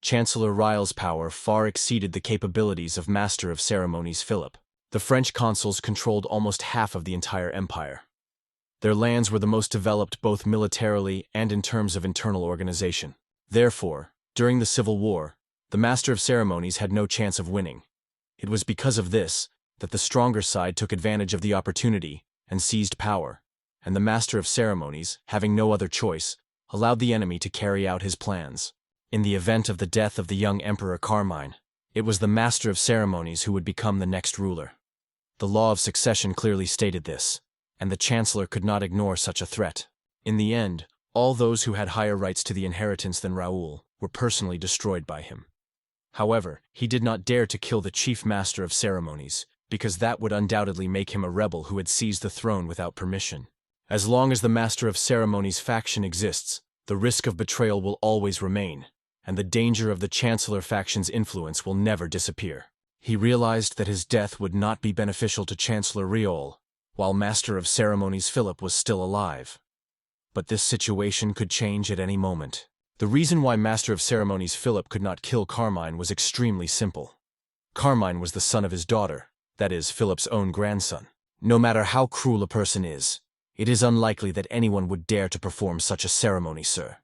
Chancellor Ryle's power far exceeded the capabilities of Master of Ceremonies Philip. The French consuls controlled almost half of the entire empire. Their lands were the most developed both militarily and in terms of internal organization. Therefore, during the Civil War, the Master of Ceremonies had no chance of winning. It was because of this that the stronger side took advantage of the opportunity and seized power, and the Master of Ceremonies, having no other choice, allowed the enemy to carry out his plans. In the event of the death of the young Emperor Carmine, it was the Master of Ceremonies who would become the next ruler. The law of succession clearly stated this, and the Chancellor could not ignore such a threat. In the end, all those who had higher rights to the inheritance than Raoul were personally destroyed by him. However, he did not dare to kill the Chief Master of Ceremonies, because that would undoubtedly make him a rebel who had seized the throne without permission. As long as the Master of Ceremonies faction exists, the risk of betrayal will always remain, and the danger of the Chancellor faction's influence will never disappear. He realized that his death would not be beneficial to Chancellor Ryouchi, while Master of Ceremonies Philip was still alive. But this situation could change at any moment. The reason why Master of Ceremonies Philip could not kill Carmine was extremely simple. Carmine was the son of his daughter, that is, Philip's own grandson. No matter how cruel a person is, it is unlikely that anyone would dare to perform such a ceremony, sir.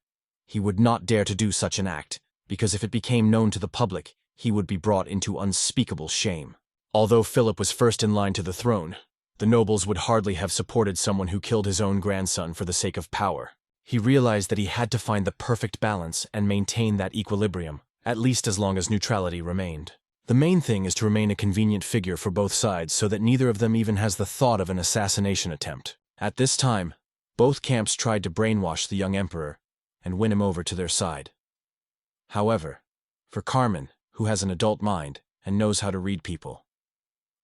He would not dare to do such an act, because if it became known to the public, he would be brought into unspeakable shame. Although Philip was first in line to the throne, the nobles would hardly have supported someone who killed his own grandson for the sake of power. He realized that he had to find the perfect balance and maintain that equilibrium, at least as long as neutrality remained. The main thing is to remain a convenient figure for both sides so that neither of them even has the thought of an assassination attempt. At this time, both camps tried to brainwash the young emperor and win him over to their side. However, for Carmine, who has an adult mind and knows how to read people,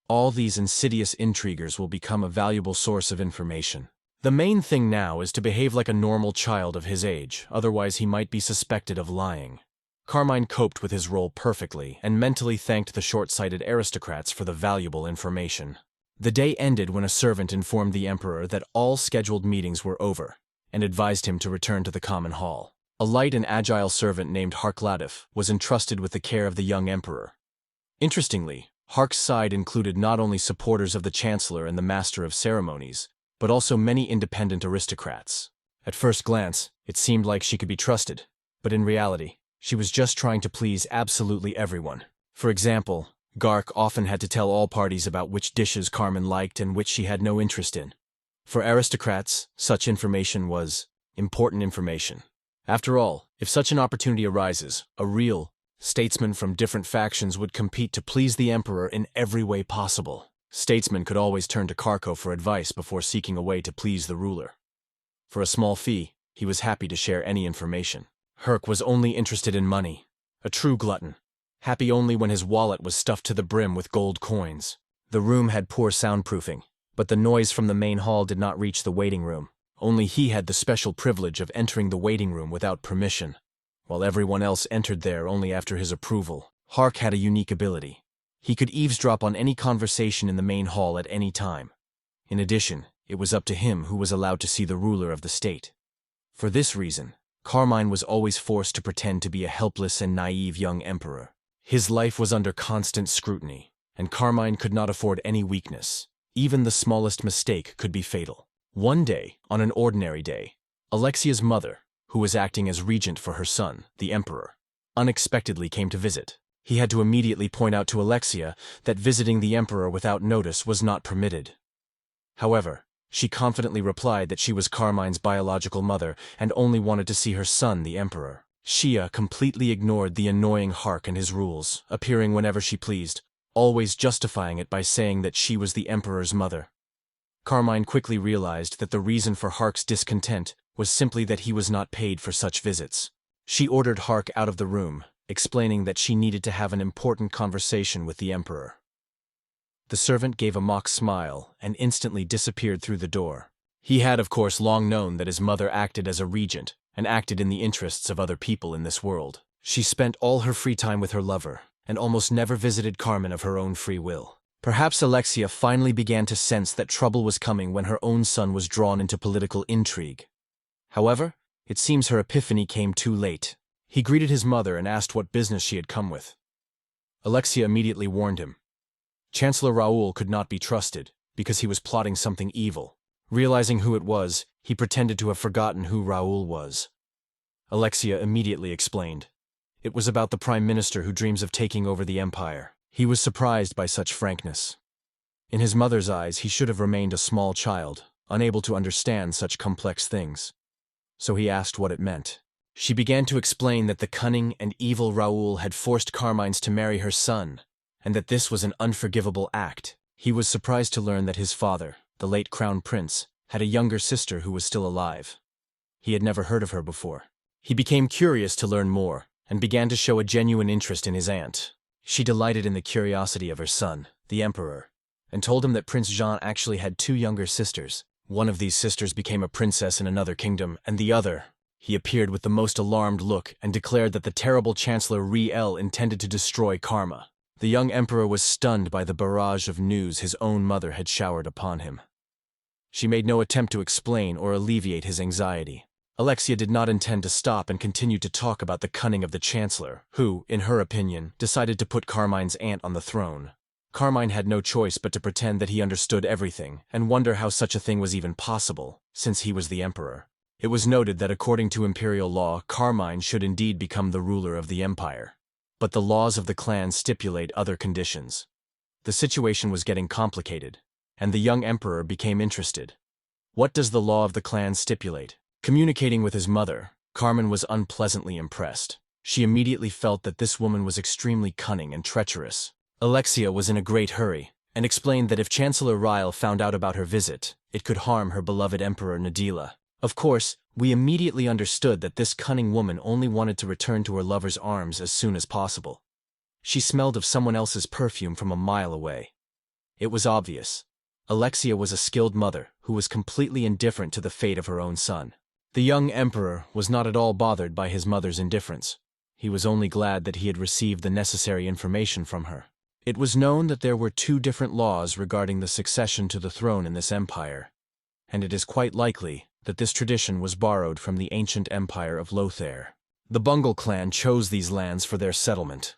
all these insidious intriguers will become a valuable source of information. The main thing now is to behave like a normal child of his age, otherwise he might be suspected of lying. Carmine coped with his role perfectly and mentally thanked the short-sighted aristocrats for the valuable information. The day ended when a servant informed the emperor that all scheduled meetings were over and advised him to return to the common hall. A light and agile servant named Harkladif was entrusted with the care of the young emperor. Interestingly, Hark's side included not only supporters of the Chancellor and the Master of Ceremonies, but also many independent aristocrats. At first glance, it seemed like she could be trusted, but in reality, she was just trying to please absolutely everyone. For example, Gark often had to tell all parties about which dishes Carmine liked and which she had no interest in. For aristocrats, such information was important information. After all, if such an opportunity arises, a real statesman from different factions would compete to please the emperor in every way possible. Statesmen could always turn to Karko for advice before seeking a way to please the ruler. For a small fee, he was happy to share any information. Herc was only interested in money, a true glutton, happy only when his wallet was stuffed to the brim with gold coins. The room had poor soundproofing, but the noise from the main hall did not reach the waiting room. Only he had the special privilege of entering the waiting room without permission, while everyone else entered there only after his approval. Hark had a unique ability. He could eavesdrop on any conversation in the main hall at any time. In addition, it was up to him who was allowed to see the ruler of the state. For this reason, Carmine was always forced to pretend to be a helpless and naive young emperor. His life was under constant scrutiny, and Carmine could not afford any weakness. Even the smallest mistake could be fatal. One day, on an ordinary day, Alexia's mother, who was acting as regent for her son, the emperor, unexpectedly came to visit. He had to immediately point out to Alexia that visiting the emperor without notice was not permitted. However, she confidently replied that she was Carmine's biological mother and only wanted to see her son, the emperor. Shia completely ignored the annoying Hark and his rules, appearing whenever she pleased, always justifying it by saying that she was the emperor's mother. Carmine quickly realized that the reason for Hark's discontent was simply that he was not paid for such visits. She ordered Hark out of the room, explaining that she needed to have an important conversation with the emperor. The servant gave a mock smile and instantly disappeared through the door. He had, of course, long known that his mother acted as a regent and acted in the interests of other people in this world. She spent all her free time with her lover and almost never visited Carmine of her own free will. Perhaps Alexia finally began to sense that trouble was coming when her own son was drawn into political intrigue. However, it seems her epiphany came too late. He greeted his mother and asked what business she had come with. Alexia immediately warned him. Chancellor Raoul could not be trusted, because he was plotting something evil. Realizing who it was, he pretended to have forgotten who Raoul was. Alexia immediately explained. It was about the prime minister who dreams of taking over the empire. He was surprised by such frankness. In his mother's eyes, he should have remained a small child, unable to understand such complex things. So he asked what it meant. She began to explain that the cunning and evil Raoul had forced Carmines to marry her son, and that this was an unforgivable act. He was surprised to learn that his father, the late crown prince, had a younger sister who was still alive. He had never heard of her before. He became curious to learn more, and began to show a genuine interest in his aunt. She delighted in the curiosity of her son, the emperor, and told him that Prince Jean actually had two younger sisters. One of these sisters became a princess in another kingdom, and the other. He appeared with the most alarmed look and declared that the terrible Chancellor Riel intended to destroy Karma. The young emperor was stunned by the barrage of news his own mother had showered upon him. She made no attempt to explain or alleviate his anxiety. Alexia did not intend to stop and continued to talk about the cunning of the Chancellor, who, in her opinion, decided to put Carmine's aunt on the throne. Carmine had no choice but to pretend that he understood everything and wonder how such a thing was even possible, since he was the emperor. It was noted that according to imperial law, Carmine should indeed become the ruler of the empire. But the laws of the clan stipulate other conditions. The situation was getting complicated, and the young emperor became interested. What does the law of the clan stipulate? Communicating with his mother, Carmen was unpleasantly impressed. She immediately felt that this woman was extremely cunning and treacherous. Alexia was in a great hurry, and explained that if Chancellor Ryle found out about her visit, it could harm her beloved Emperor Nadila. Of course, we immediately understood that this cunning woman only wanted to return to her lover's arms as soon as possible. She smelled of someone else's perfume from a mile away. It was obvious. Alexia was a skilled mother who was completely indifferent to the fate of her own son. The young emperor was not at all bothered by his mother's indifference. He was only glad that he had received the necessary information from her. It was known that there were two different laws regarding the succession to the throne in this empire, and it is quite likely that this tradition was borrowed from the ancient empire of Lothair. The Bungle clan chose these lands for their settlement.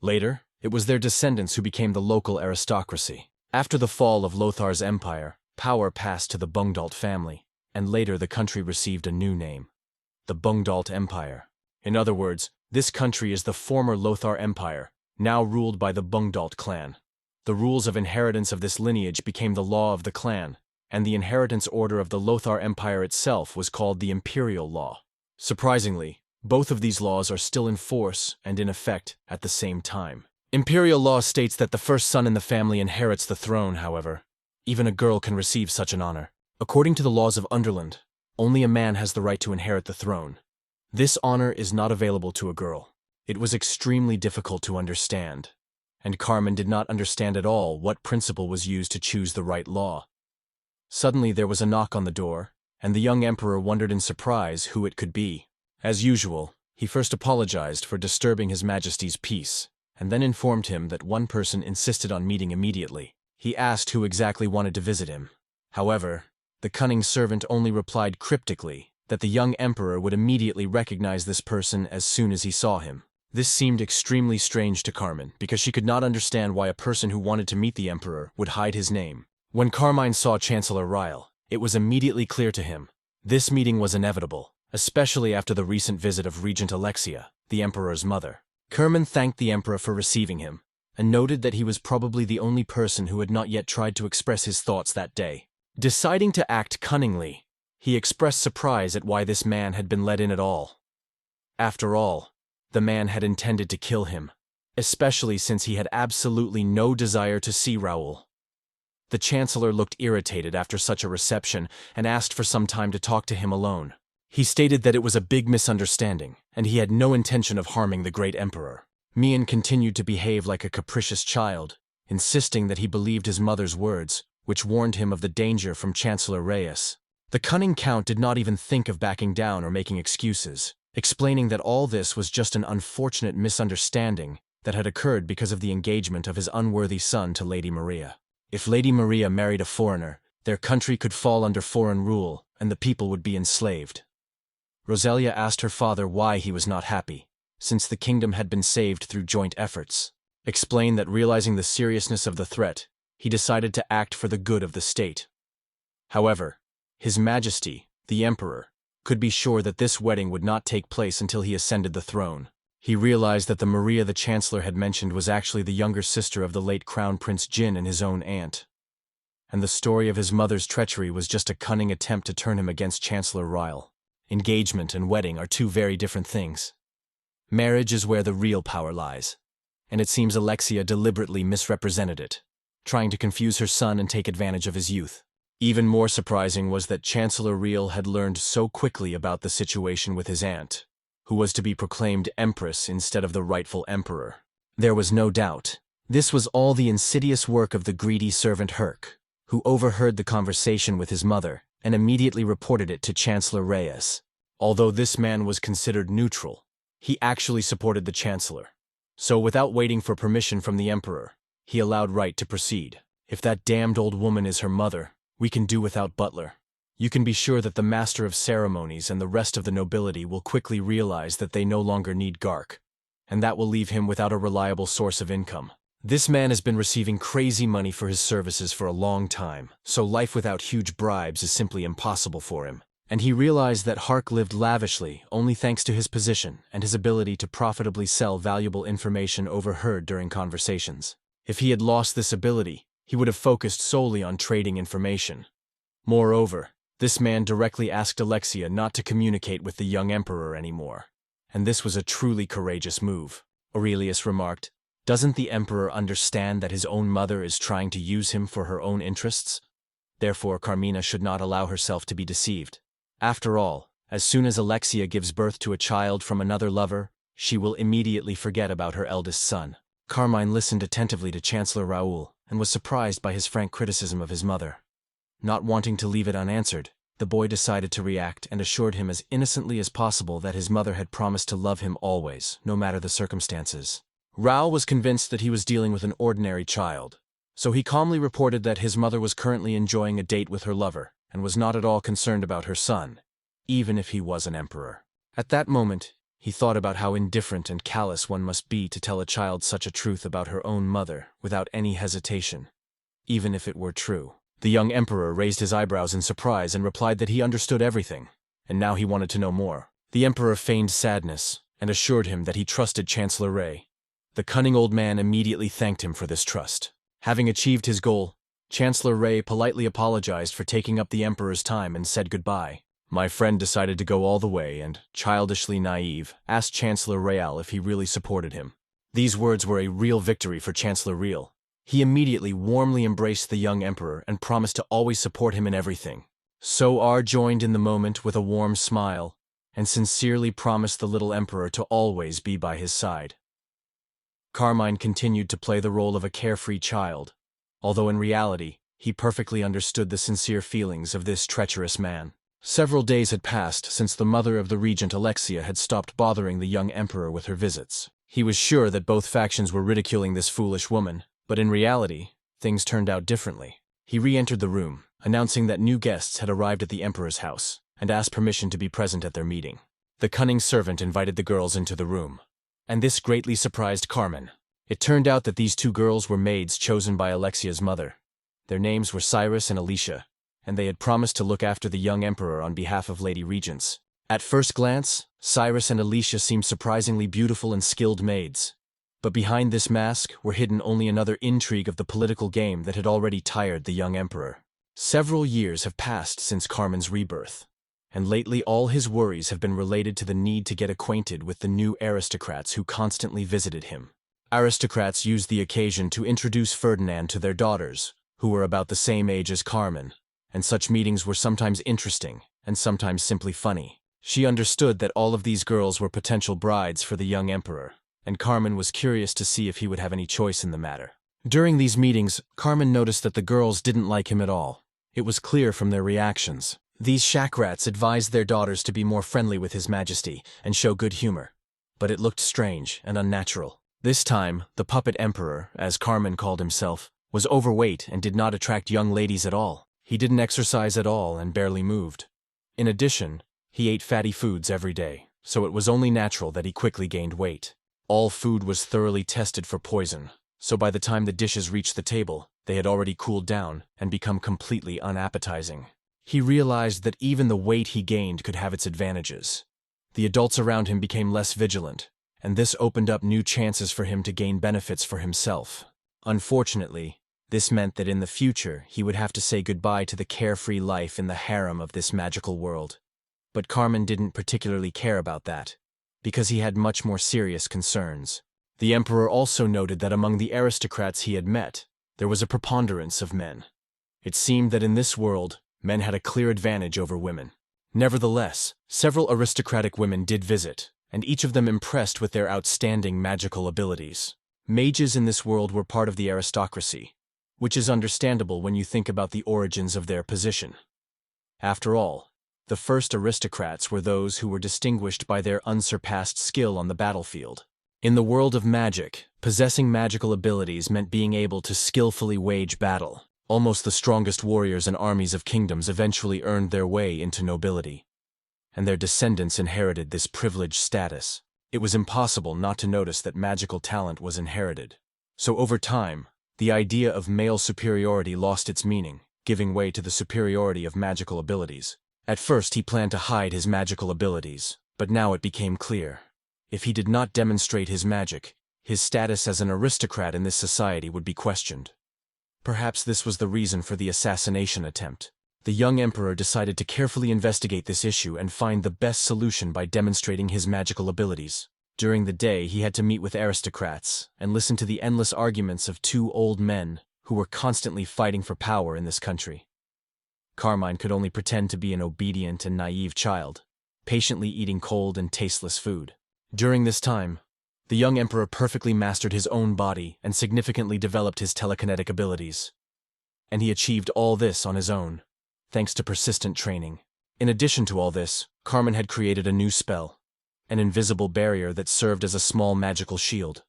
Later, it was their descendants who became the local aristocracy. After the fall of Lothar's empire, power passed to the Bungdalt family, and later the country received a new name, the Bungdalt Empire. In other words, this country is the former Lothar Empire, now ruled by the Bungdalt clan. The rules of inheritance of this lineage became the law of the clan, and the inheritance order of the Lothar Empire itself was called the Imperial Law. Surprisingly, both of these laws are still in force and in effect at the same time. Imperial law states that the first son in the family inherits the throne, however. Even a girl can receive such an honor. According to the laws of Underland, only a man has the right to inherit the throne. This honor is not available to a girl. It was extremely difficult to understand, and Carmen did not understand at all what principle was used to choose the right law. Suddenly there was a knock on the door, and the young emperor wondered in surprise who it could be. As usual, he first apologized for disturbing His Majesty's peace, and then informed him that one person insisted on meeting immediately. He asked who exactly wanted to visit him. However, the cunning servant only replied cryptically that the young emperor would immediately recognize this person as soon as he saw him. This seemed extremely strange to Carmen, because she could not understand why a person who wanted to meet the emperor would hide his name. When Carmine saw Chancellor Ryle, it was immediately clear to him. This meeting was inevitable, especially after the recent visit of Regent Alexia, the emperor's mother. Carmen thanked the emperor for receiving him, and noted that he was probably the only person who had not yet tried to express his thoughts that day. Deciding to act cunningly, he expressed surprise at why this man had been let in at all. After all, the man had intended to kill him, especially since he had absolutely no desire to see Raoul. The Chancellor looked irritated after such a reception and asked for some time to talk to him alone. He stated that it was a big misunderstanding, and he had no intention of harming the great emperor. Mian continued to behave like a capricious child, insisting that he believed his mother's words, which warned him of the danger from Chancellor Reyes. The cunning count did not even think of backing down or making excuses, explaining that all this was just an unfortunate misunderstanding that had occurred because of the engagement of his unworthy son to Lady Maria. If Lady Maria married a foreigner, their country could fall under foreign rule, and the people would be enslaved. Roselia asked her father why he was not happy, since the kingdom had been saved through joint efforts, explained that realizing the seriousness of the threat, he decided to act for the good of the state. However, His Majesty, the Emperor, could be sure that this wedding would not take place until he ascended the throne. He realized that the Maria the Chancellor had mentioned was actually the younger sister of the late Crown Prince Jin and his own aunt. And the story of his mother's treachery was just a cunning attempt to turn him against Chancellor Ryle. Engagement and wedding are two very different things. Marriage is where the real power lies, and it seems Alexia deliberately misrepresented it, trying to confuse her son and take advantage of his youth. Even more surprising was that Chancellor Ryle had learned so quickly about the situation with his aunt, who was to be proclaimed empress instead of the rightful emperor. There was no doubt This was all the insidious work of the greedy servant Herc, who overheard the conversation with his mother and immediately reported it to Chancellor Reyes. Although this man was considered neutral, he actually supported the Chancellor. So without waiting for permission from the Emperor, he allowed Right to proceed. If that damned old woman is her mother, we can do without butler. You can be sure that the master of ceremonies and the rest of the nobility will quickly realize that they no longer need Gark, and that will leave him without a reliable source of income. This man has been receiving crazy money for his services for a long time, so life without huge bribes is simply impossible for him. And he realized that Hark lived lavishly only thanks to his position and his ability to profitably sell valuable information overheard during conversations. If he had lost this ability, he would have focused solely on trading information. Moreover, this man directly asked Alexia not to communicate with the young emperor anymore. And this was a truly courageous move. Aurelius remarked, "Doesn't the emperor understand that his own mother is trying to use him for her own interests? Therefore, Carmina should not allow herself to be deceived. After all, as soon as Alexia gives birth to a child from another lover, she will immediately forget about her eldest son." Carmine listened attentively to Chancellor Raoul and was surprised by his frank criticism of his mother. Not wanting to leave it unanswered, the boy decided to react and assured him as innocently as possible that his mother had promised to love him always, no matter the circumstances. Raoul was convinced that he was dealing with an ordinary child, so he calmly reported that his mother was currently enjoying a date with her lover and was not at all concerned about her son, even if he was an emperor. At that moment, he thought about how indifferent and callous one must be to tell a child such a truth about her own mother without any hesitation, even if it were true. The young emperor raised his eyebrows in surprise and replied that he understood everything, and now he wanted to know more. The emperor feigned sadness and assured him that he trusted Chancellor Ray. The cunning old man immediately thanked him for this trust. Having achieved his goal, Chancellor Ray politely apologized for taking up the emperor's time and said goodbye. My friend decided to go all the way and, childishly naive, asked Chancellor Real if he really supported him. These words were a real victory for Chancellor Real. He immediately warmly embraced the young emperor and promised to always support him in everything. So R joined in the moment with a warm smile and sincerely promised the little emperor to always be by his side. Carmine continued to play the role of a carefree child, although in reality, he perfectly understood the sincere feelings of this treacherous man. Several days had passed since the mother of the regent Alexia had stopped bothering the young emperor with her visits. He was sure that both factions were ridiculing this foolish woman, but in reality, things turned out differently. He re-entered the room, announcing that new guests had arrived at the emperor's house, and asked permission to be present at their meeting. The cunning servant invited the girls into the room, and this greatly surprised Carmen. It turned out that these two girls were maids chosen by Alexia's mother. Their names were Cyrus and Alicia, and they had promised to look after the young emperor on behalf of Lady Regents. At first glance, Cyrus and Alicia seemed surprisingly beautiful and skilled maids. But behind this mask were hidden only another intrigue of the political game that had already tired the young emperor. Several years have passed since Carmen's rebirth, and lately all his worries have been related to the need to get acquainted with the new aristocrats who constantly visited him. Aristocrats used the occasion to introduce Ferdinand to their daughters, who were about the same age as Carmen, and such meetings were sometimes interesting and sometimes simply funny. She understood that all of these girls were potential brides for the young emperor, and Carmen was curious to see if he would have any choice in the matter. During these meetings, Carmen noticed that the girls didn't like him at all. It was clear from their reactions. These shackrats advised their daughters to be more friendly with His Majesty and show good humor, but it looked strange and unnatural. This time, the puppet emperor, as Carmen called himself, was overweight and did not attract young ladies at all. He didn't exercise at all and barely moved. In addition, he ate fatty foods every day, so it was only natural that he quickly gained weight. All food was thoroughly tested for poison, so by the time the dishes reached the table, they had already cooled down and become completely unappetizing. He realized that even the weight he gained could have its advantages. The adults around him became less vigilant, and this opened up new chances for him to gain benefits for himself. Unfortunately, this meant that in the future he would have to say goodbye to the carefree life in the harem of this magical world. But Carmen didn't particularly care about that, because he had much more serious concerns. The emperor also noted that among the aristocrats he had met, there was a preponderance of men. It seemed that in this world, men had a clear advantage over women. Nevertheless, several aristocratic women did visit, and each of them impressed with their outstanding magical abilities. Mages in this world were part of the aristocracy, which is understandable when you think about the origins of their position. After all, the first aristocrats were those who were distinguished by their unsurpassed skill on the battlefield. In the world of magic, possessing magical abilities meant being able to skillfully wage battle. Almost the strongest warriors and armies of kingdoms eventually earned their way into nobility, and their descendants inherited this privileged status. It was impossible not to notice that magical talent was inherited. So over time, the idea of male superiority lost its meaning, giving way to the superiority of magical abilities. At first he planned to hide his magical abilities, but now it became clear. If he did not demonstrate his magic, his status as an aristocrat in this society would be questioned. Perhaps this was the reason for the assassination attempt. The young emperor decided to carefully investigate this issue and find the best solution by demonstrating his magical abilities. During the day, he had to meet with aristocrats and listen to the endless arguments of two old men who were constantly fighting for power in this country. Carmine could only pretend to be an obedient and naive child, patiently eating cold and tasteless food. During this time, the young emperor perfectly mastered his own body and significantly developed his telekinetic abilities. And he achieved all this on his own, thanks to persistent training. In addition to all this, Carmine had created a new spell, an invisible barrier that served as a small magical shield.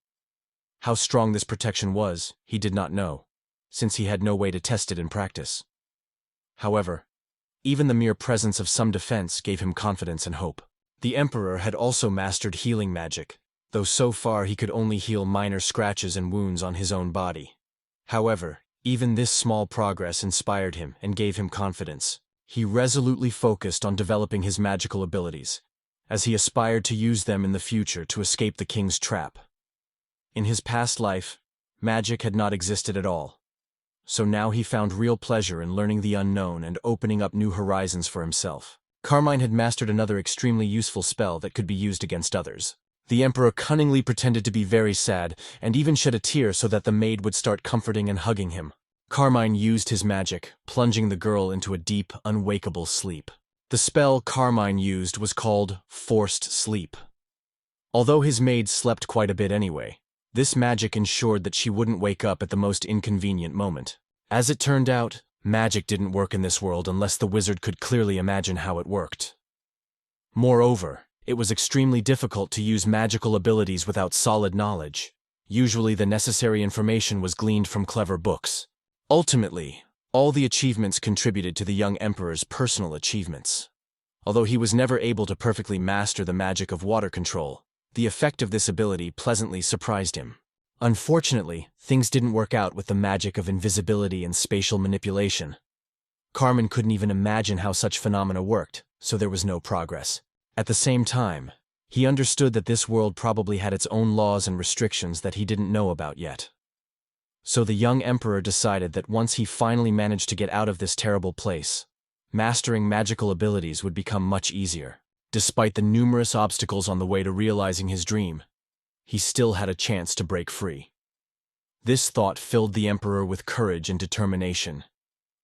How strong this protection was, he did not know, since he had no way to test it in practice. However, even the mere presence of some defense gave him confidence and hope. The emperor had also mastered healing magic, though so far he could only heal minor scratches and wounds on his own body. However, even this small progress inspired him and gave him confidence. He resolutely focused on developing his magical abilities, as he aspired to use them in the future to escape the king's trap. In his past life, magic had not existed at all, so now he found real pleasure in learning the unknown and opening up new horizons for himself. Carmine had mastered another extremely useful spell that could be used against others. The emperor cunningly pretended to be very sad and even shed a tear so that the maid would start comforting and hugging him. Carmine used his magic, plunging the girl into a deep, unwakeable sleep. The spell Carmine used was called forced sleep. Although his maid slept quite a bit anyway, this magic ensured that she wouldn't wake up at the most inconvenient moment. As it turned out, magic didn't work in this world unless the wizard could clearly imagine how it worked. Moreover, it was extremely difficult to use magical abilities without solid knowledge. Usually the necessary information was gleaned from clever books. Ultimately, all the achievements contributed to the young emperor's personal achievements. Although he was never able to perfectly master the magic of water control, the effect of this ability pleasantly surprised him. Unfortunately, things didn't work out with the magic of invisibility and spatial manipulation. Carmine couldn't even imagine how such phenomena worked, so there was no progress. At the same time, he understood that this world probably had its own laws and restrictions that he didn't know about yet. So the young emperor decided that once he finally managed to get out of this terrible place, mastering magical abilities would become much easier. Despite the numerous obstacles on the way to realizing his dream, he still had a chance to break free. This thought filled the emperor with courage and determination,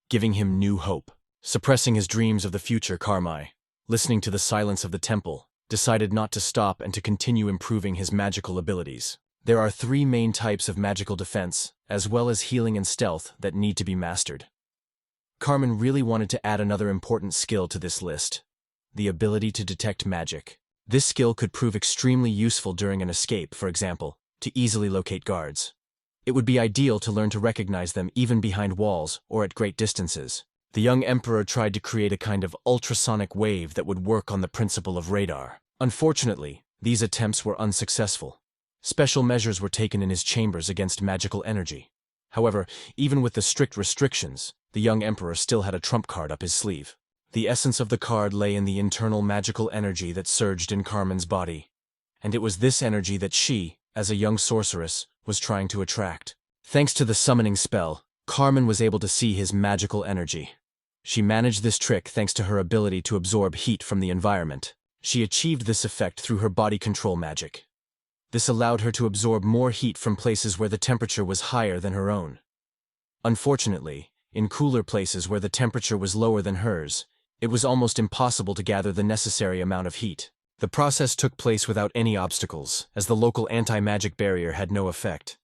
giving him new hope. Suppressing his dreams of the future, Carmine, listening to the silence of the temple, decided not to stop and to continue improving his magical abilities. There are 3 main types of magical defense, as well as healing and stealth, that need to be mastered. Carmine really wanted to add another important skill to this list: the ability to detect magic. This skill could prove extremely useful during an escape, for example, to easily locate guards. It would be ideal to learn to recognize them even behind walls or at great distances. The young emperor tried to create a kind of ultrasonic wave that would work on the principle of radar. Unfortunately, these attempts were unsuccessful. Special measures were taken in his chambers against magical energy. However, even with the strict restrictions, the young emperor still had a trump card up his sleeve. The essence of the card lay in the internal magical energy that surged in Carmine's body, and it was this energy that she, as a young sorceress, was trying to attract. Thanks to the summoning spell, Carmine was able to see his magical energy. She managed this trick thanks to her ability to absorb heat from the environment. She achieved this effect through her body control magic. This allowed her to absorb more heat from places where the temperature was higher than her own. Unfortunately, in cooler places where the temperature was lower than hers, it was almost impossible to gather the necessary amount of heat. The process took place without any obstacles, as the local anti-magic barrier had no effect.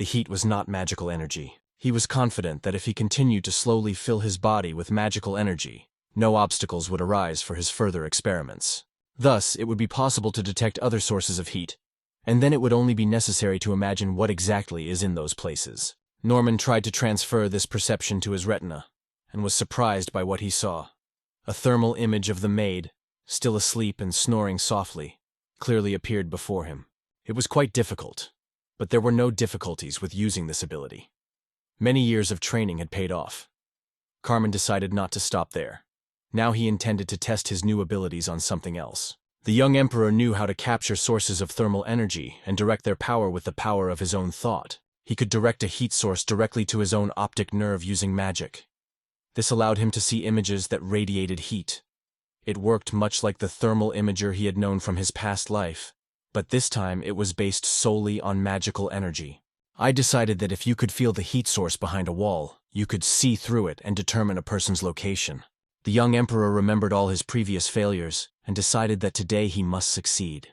The heat was not magical energy. He was confident that if he continued to slowly fill his body with magical energy, no obstacles would arise for his further experiments. Thus, it would be possible to detect other sources of heat, and then it would only be necessary to imagine what exactly is in those places. Norman tried to transfer this perception to his retina, and was surprised by what he saw. A thermal image of the maid, still asleep and snoring softly, clearly appeared before him. It was quite difficult, but there were no difficulties with using this ability. Many years of training had paid off. Carmen decided not to stop there. Now he intended to test his new abilities on something else. The young emperor knew how to capture sources of thermal energy and direct their power with the power of his own thought. He could direct a heat source directly to his own optic nerve using magic. This allowed him to see images that radiated heat. It worked much like the thermal imager he had known from his past life, but this time it was based solely on magical energy. I decided that if you could feel the heat source behind a wall, you could see through it and determine a person's location. The young emperor remembered all his previous failures and decided that today he must succeed.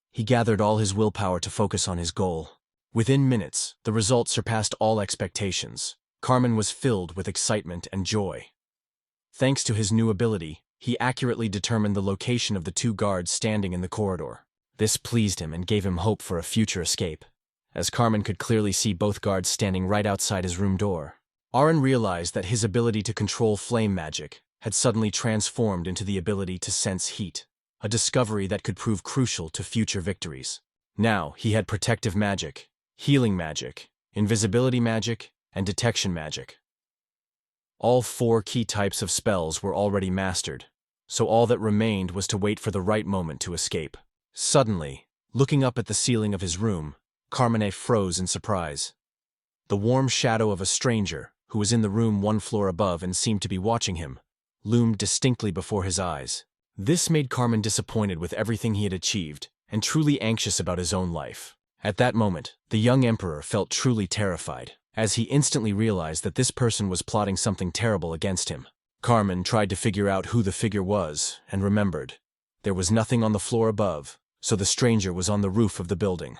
He gathered all his willpower to focus on his goal. Within minutes, the result surpassed all expectations. Carmen was filled with excitement and joy. Thanks to his new ability, he accurately determined the location of the two guards standing in the corridor. This pleased him and gave him hope for a future escape, as Carmen could clearly see both guards standing right outside his room door. Aaron realized that his ability to control flame magic had suddenly transformed into the ability to sense heat, a discovery that could prove crucial to future victories. Now, he had protective magic, healing magic, invisibility magic, and detection magic. All 4 key types of spells were already mastered, so all that remained was to wait for the right moment to escape. Suddenly, looking up at the ceiling of his room, Carmen froze in surprise. The warm shadow of a stranger, who was in the room 1 floor above and seemed to be watching him, loomed distinctly before his eyes. This made Carmen disappointed with everything he had achieved and truly anxious about his own life. At that moment, the young emperor felt truly terrified, as he instantly realized that this person was plotting something terrible against him. Carmen tried to figure out who the figure was and remembered. There was nothing on the floor above, so the stranger was on the roof of the building.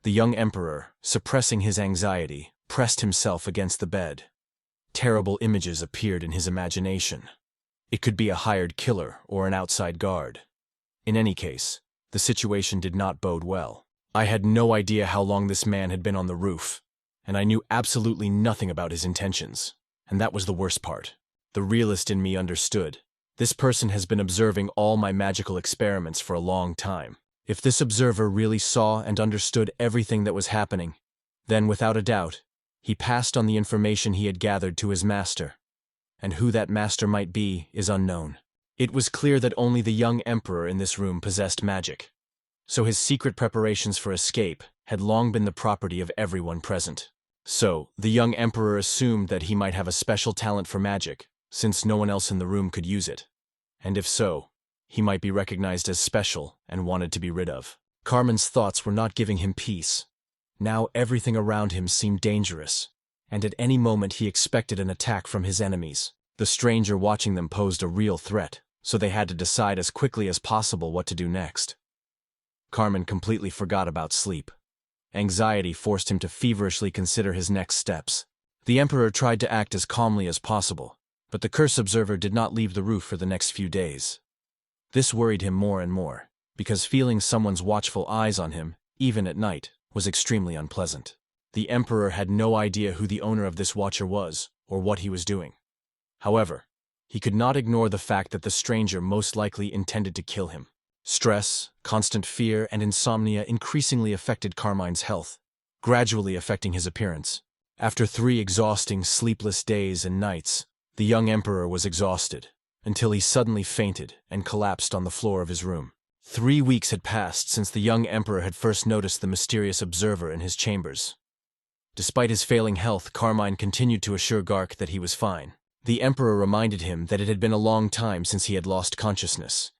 The young emperor, suppressing his anxiety, pressed himself against the bed. Terrible images appeared in his imagination. It could be a hired killer or an outside guard. In any case, the situation did not bode well. I had no idea how long this man had been on the roof, and I knew absolutely nothing about his intentions. And that was the worst part. The realist in me understood. This person has been observing all my magical experiments for a long time. If this observer really saw and understood everything that was happening, then without a doubt, he passed on the information he had gathered to his master. And who that master might be is unknown. It was clear that only the young emperor in this room possessed magic, so his secret preparations for escape had long been the property of everyone present. So, the young emperor assumed that he might have a special talent for magic, since no one else in the room could use it. And if so, he might be recognized as special and wanted to be rid of. Carmen's thoughts were not giving him peace. Now everything around him seemed dangerous, and at any moment he expected an attack from his enemies. The stranger watching them posed a real threat, so they had to decide as quickly as possible what to do next. Carmen completely forgot about sleep. Anxiety forced him to feverishly consider his next steps. The emperor tried to act as calmly as possible, but the curse observer did not leave the roof for the next few days. This worried him more and more, because feeling someone's watchful eyes on him, even at night, was extremely unpleasant. The emperor had no idea who the owner of this watcher was, or what he was doing. However, he could not ignore the fact that the stranger most likely intended to kill him. Stress, constant fear, and insomnia increasingly affected Carmine's health, gradually affecting his appearance. After 3 exhausting, sleepless days and nights, the young emperor was exhausted, until he suddenly fainted and collapsed on the floor of his room. 3 weeks had passed since the young emperor had first noticed the mysterious observer in his chambers. Despite his failing health, Carmine continued to assure Gark that he was fine. The emperor reminded him that it had been a long time since he had lost consciousness.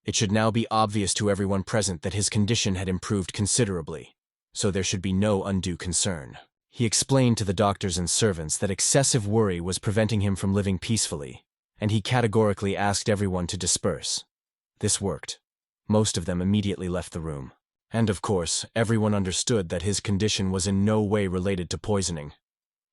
It should now be obvious to everyone present that his condition had improved considerably, so there should be no undue concern. He explained to the doctors and servants that excessive worry was preventing him from living peacefully, and he categorically asked everyone to disperse. This worked. Most of them immediately left the room, And of course, everyone understood that his condition was in no way related to poisoning.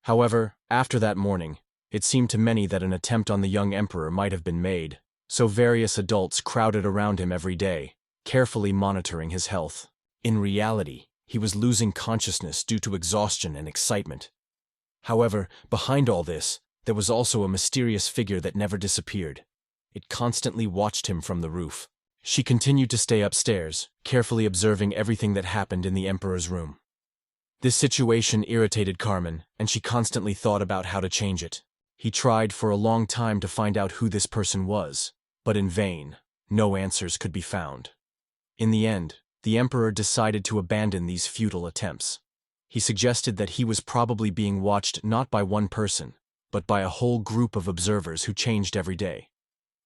However, after that morning, it seemed to many that an attempt on the young emperor might have been made, so various adults crowded around him every day, carefully monitoring his health. In reality, he was losing consciousness due to exhaustion and excitement. However, behind all this, there was also a mysterious figure that never disappeared. It constantly watched him from the roof. She continued to stay upstairs, carefully observing everything that happened in the emperor's room. This situation irritated Carmen, and she constantly thought about how to change it. He tried for a long time to find out who this person was, but in vain. No answers could be found. In the end, the emperor decided to abandon these futile attempts. He suggested that he was probably being watched not by one person, but by a whole group of observers who changed every day.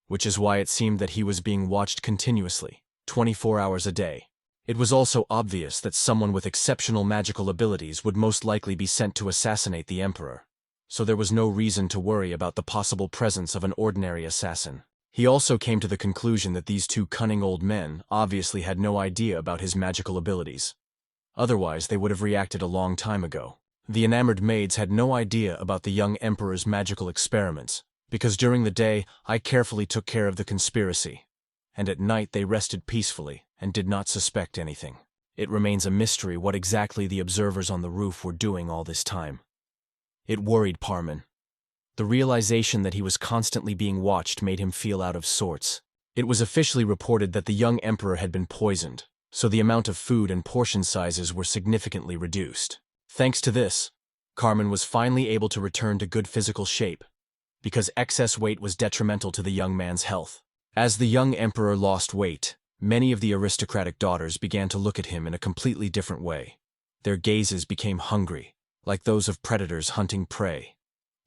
Which is why it seemed that he was being watched continuously, 24 hours a day. It was also obvious that someone with exceptional magical abilities would most likely be sent to assassinate the emperor, so there was no reason to worry about the possible presence of an ordinary assassin. He also came to the conclusion that these two cunning old men obviously had no idea about his magical abilities. Otherwise, they would have reacted a long time ago. The enamored maids had no idea about the young emperor's magical experiments, because during the day I carefully took care of the conspiracy, and at night they rested peacefully and did not suspect anything. It remains a mystery what exactly the observers on the roof were doing all this time. It worried Parman. The realization that he was constantly being watched made him feel out of sorts. It was officially reported that the young emperor had been poisoned, so the amount of food and portion sizes were significantly reduced. Thanks to this, Carmen was finally able to return to good physical shape, because excess weight was detrimental to the young man's health. As the young emperor lost weight, many of the aristocratic daughters began to look at him in a completely different way. Their gazes became hungry, like those of predators hunting prey.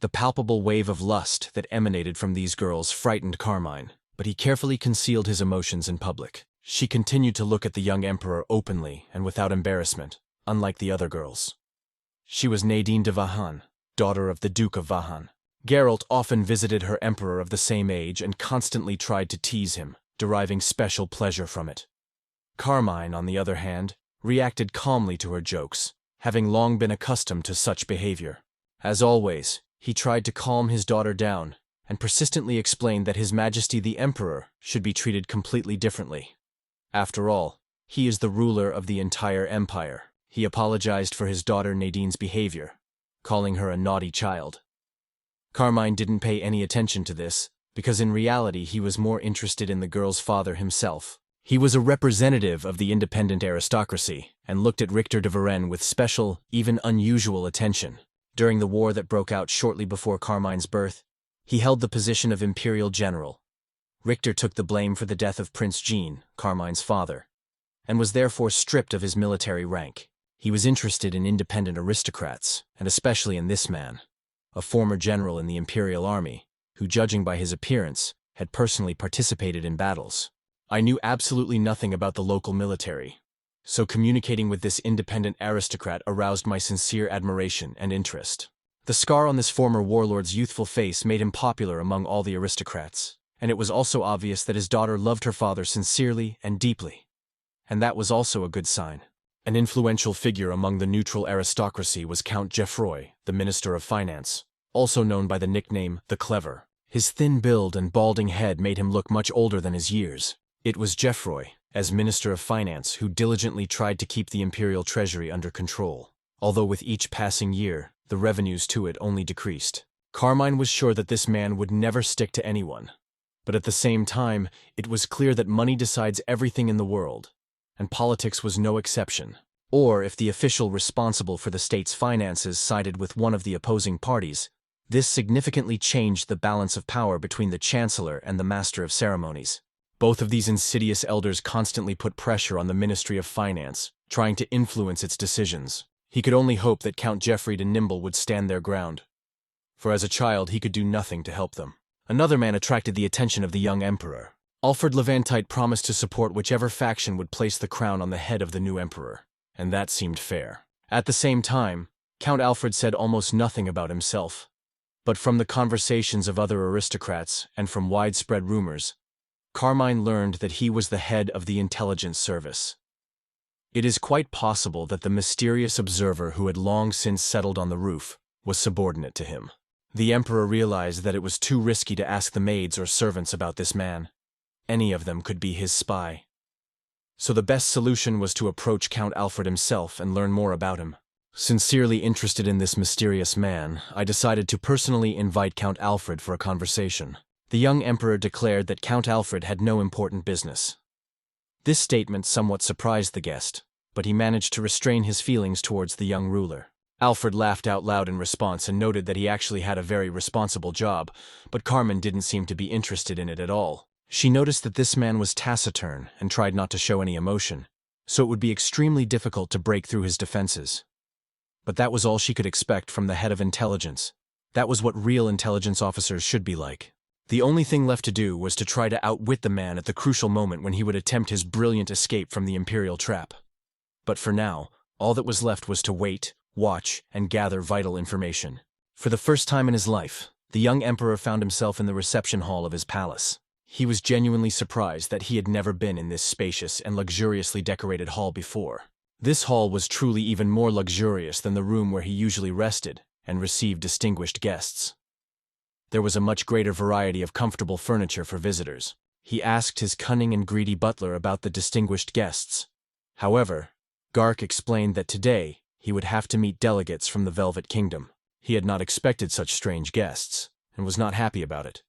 The palpable wave of lust that emanated from these girls frightened Carmine, but he carefully concealed his emotions in public. She continued to look at the young emperor openly and without embarrassment, unlike the other girls. She was Nadine de Vahan, daughter of the Duke of Vahan. Geralt often visited her emperor of the same age and constantly tried to tease him, deriving special pleasure from it. Carmine, on the other hand, reacted calmly to her jokes, having long been accustomed to such behavior. As always, he tried to calm his daughter down, and persistently explained that His Majesty the Emperor should be treated completely differently. After all, he is the ruler of the entire empire. He apologized for his daughter Nadine's behavior, calling her a naughty child. Carmine didn't pay any attention to this, because in reality he was more interested in the girl's father himself. He was a representative of the independent aristocracy, and looked at Richter de Varenne with special, even unusual attention. During the war that broke out shortly before Carmine's birth, he held the position of imperial general. Richter took the blame for the death of Prince Jean, Carmine's father, and was therefore stripped of his military rank. He was interested in independent aristocrats, and especially in this man, a former general in the imperial army, who, judging by his appearance, had personally participated in battles. I knew absolutely nothing about the local military, so communicating with this independent aristocrat aroused my sincere admiration and interest. The scar on this former warlord's youthful face made him popular among all the aristocrats, and it was also obvious that his daughter loved her father sincerely and deeply. And that was also a good sign. An influential figure among the neutral aristocracy was Count Geoffroy, the Minister of Finance, also known by the nickname the Clever. His thin build and balding head made him look much older than his years. It was Geoffroy, as Minister of Finance, who diligently tried to keep the imperial treasury under control, although with each passing year, the revenues to it only decreased. Carmine was sure that this man would never stick to anyone. But at the same time, it was clear that money decides everything in the world, and politics was no exception. Or if the official responsible for the state's finances sided with one of the opposing parties, this significantly changed the balance of power between the Chancellor and the Master of Ceremonies. Both of these insidious elders constantly put pressure on the Ministry of Finance, trying to influence its decisions. He could only hope that Count Geoffrey de Nimble would stand their ground, for as a child he could do nothing to help them. Another man attracted the attention of the young emperor. Alfred Levantite promised to support whichever faction would place the crown on the head of the new emperor, and that seemed fair. At the same time, Count Alfred said almost nothing about himself, but from the conversations of other aristocrats and from widespread rumors, Carmine learned that he was the head of the intelligence service. It is quite possible that the mysterious observer who had long since settled on the roof was subordinate to him. The emperor realized that it was too risky to ask the maids or servants about this man. Any of them could be his spy. So the best solution was to approach Count Alfred himself and learn more about him. Sincerely interested in this mysterious man, I decided to personally invite Count Alfred for a conversation. The young emperor declared that Count Alfred had no important business. This statement somewhat surprised the guest, but he managed to restrain his feelings towards the young ruler. Alfred laughed out loud in response and noted that he actually had a very responsible job, but Carmen didn't seem to be interested in it at all. She noticed that this man was taciturn and tried not to show any emotion, so it would be extremely difficult to break through his defenses. But that was all she could expect from the head of intelligence. That was what real intelligence officers should be like. The only thing left to do was to try to outwit the man at the crucial moment when he would attempt his brilliant escape from the imperial trap. But for now, all that was left was to wait, watch, and gather vital information. For the first time in his life, the young emperor found himself in the reception hall of his palace. He was genuinely surprised that he had never been in this spacious and luxuriously decorated hall before. This hall was truly even more luxurious than the room where he usually rested and received distinguished guests. There was a much greater variety of comfortable furniture for visitors. He asked his cunning and greedy butler about the distinguished guests. However, Gark explained that today he would have to meet delegates from the Velvet Kingdom. He had not expected such strange guests, and was not happy about it.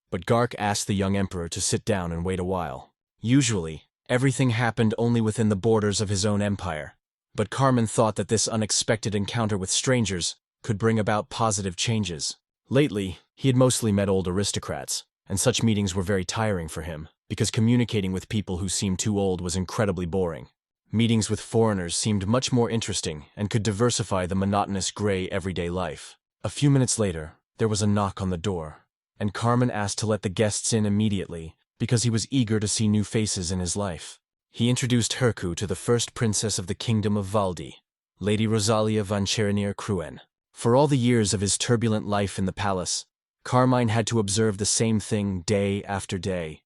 But Gark asked the young emperor to sit down and wait a while. Usually, everything happened only within the borders of his own empire, but Carmen thought that this unexpected encounter with strangers could bring about positive changes. Lately, he had mostly met old aristocrats, and such meetings were very tiring for him, because communicating with people who seemed too old was incredibly boring. Meetings with foreigners seemed much more interesting and could diversify the monotonous gray everyday life. A few minutes later, there was a knock on the door, and Carmen asked to let the guests in immediately because he was eager to see new faces in his life. He introduced Herku to the first princess of the kingdom of Valdi, Lady Rosalia von Cherenir-Cruen. For all the years of his turbulent life in the palace, Carmine had to observe the same thing day after day.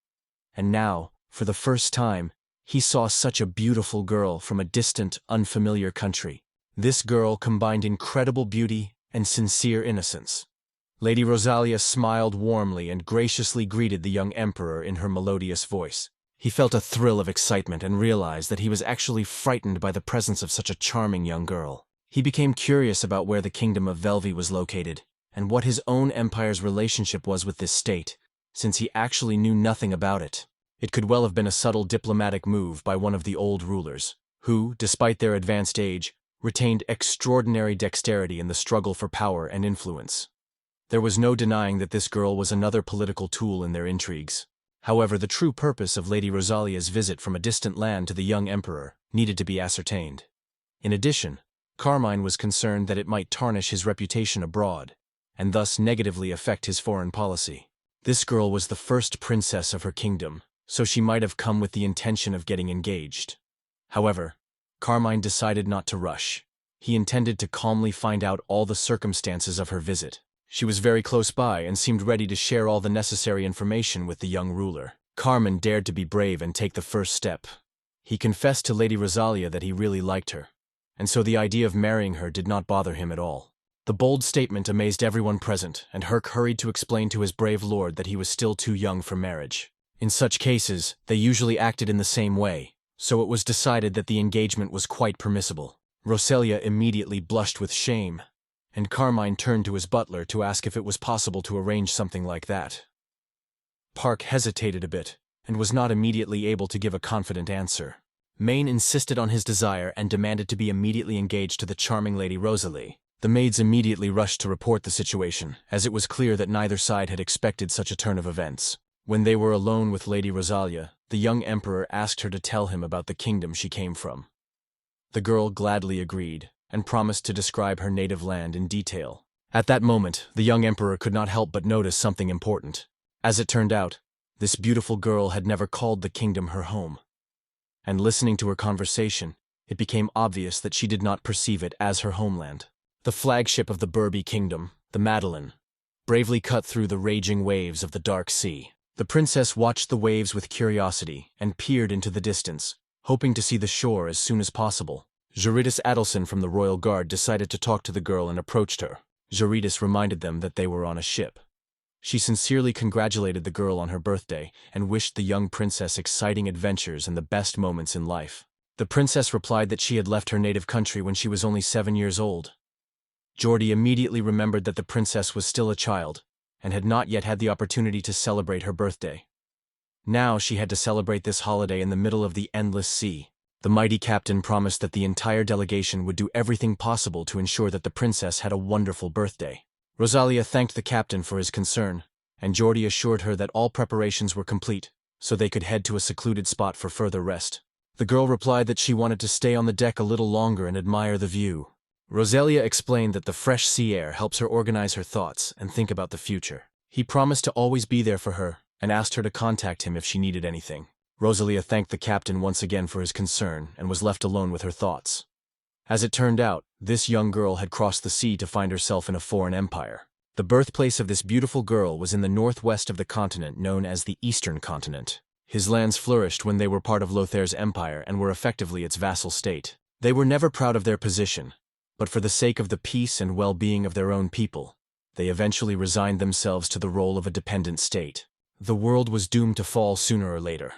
And now, for the first time, he saw such a beautiful girl from a distant, unfamiliar country. This girl combined incredible beauty and sincere innocence. Lady Rosalia smiled warmly and graciously greeted the young emperor in her melodious voice. He felt a thrill of excitement and realized that he was actually frightened by the presence of such a charming young girl. He became curious about where the kingdom of Velvi was located, and what his own empire's relationship was with this state, since he actually knew nothing about it. It could well have been a subtle diplomatic move by one of the old rulers, who, despite their advanced age, retained extraordinary dexterity in the struggle for power and influence. There was no denying that this girl was another political tool in their intrigues. However, the true purpose of Lady Rosalia's visit from a distant land to the young emperor needed to be ascertained. In addition, Carmine was concerned that it might tarnish his reputation abroad, and thus negatively affect his foreign policy. This girl was the first princess of her kingdom, so she might have come with the intention of getting engaged. However, Carmine decided not to rush. He intended to calmly find out all the circumstances of her visit. She was very close by and seemed ready to share all the necessary information with the young ruler. Carmine dared to be brave and take the first step. He confessed to Lady Rosalia that he really liked her, and so the idea of marrying her did not bother him at all. The bold statement amazed everyone present, and Herc hurried to explain to his brave lord that he was still too young for marriage. In such cases, they usually acted in the same way, so it was decided that the engagement was quite permissible. Rosalia immediately blushed with shame, and Carmine turned to his butler to ask if it was possible to arrange something like that. Park hesitated a bit, and was not immediately able to give a confident answer. Maine insisted on his desire and demanded to be immediately engaged to the charming Lady Rosalie. The maids immediately rushed to report the situation, as it was clear that neither side had expected such a turn of events. When they were alone with Lady Rosalia, the young emperor asked her to tell him about the kingdom she came from. The girl gladly agreed, and promised to describe her native land in detail. At that moment, the young emperor could not help but notice something important. As it turned out, this beautiful girl had never called the kingdom her home. And listening to her conversation, it became obvious that she did not perceive it as her homeland. The flagship of the Burby kingdom, the Madeline, bravely cut through the raging waves of the dark sea. The princess watched the waves with curiosity and peered into the distance, hoping to see the shore as soon as possible. Juritas Adelson from the Royal Guard decided to talk to the girl and approached her. Juritas reminded them that they were on a ship. She sincerely congratulated the girl on her birthday and wished the young princess exciting adventures and the best moments in life. The princess replied that she had left her native country when she was only 7 years old. Jordy immediately remembered that the princess was still a child and had not yet had the opportunity to celebrate her birthday. Now she had to celebrate this holiday in the middle of the endless sea. The mighty captain promised that the entire delegation would do everything possible to ensure that the princess had a wonderful birthday. Rosalia thanked the captain for his concern, and Jordy assured her that all preparations were complete, so they could head to a secluded spot for further rest. The girl replied that she wanted to stay on the deck a little longer and admire the view. Rosalia explained that the fresh sea air helps her organize her thoughts and think about the future. He promised to always be there for her and asked her to contact him if she needed anything. Rosalia thanked the captain once again for his concern and was left alone with her thoughts. As it turned out, this young girl had crossed the sea to find herself in a foreign empire. The birthplace of this beautiful girl was in the northwest of the continent known as the Eastern Continent. His lands flourished when they were part of Lothair's empire and were effectively its vassal state. They were never proud of their position, but for the sake of the peace and well-being of their own people, they eventually resigned themselves to the role of a dependent state. The world was doomed to fall sooner or later,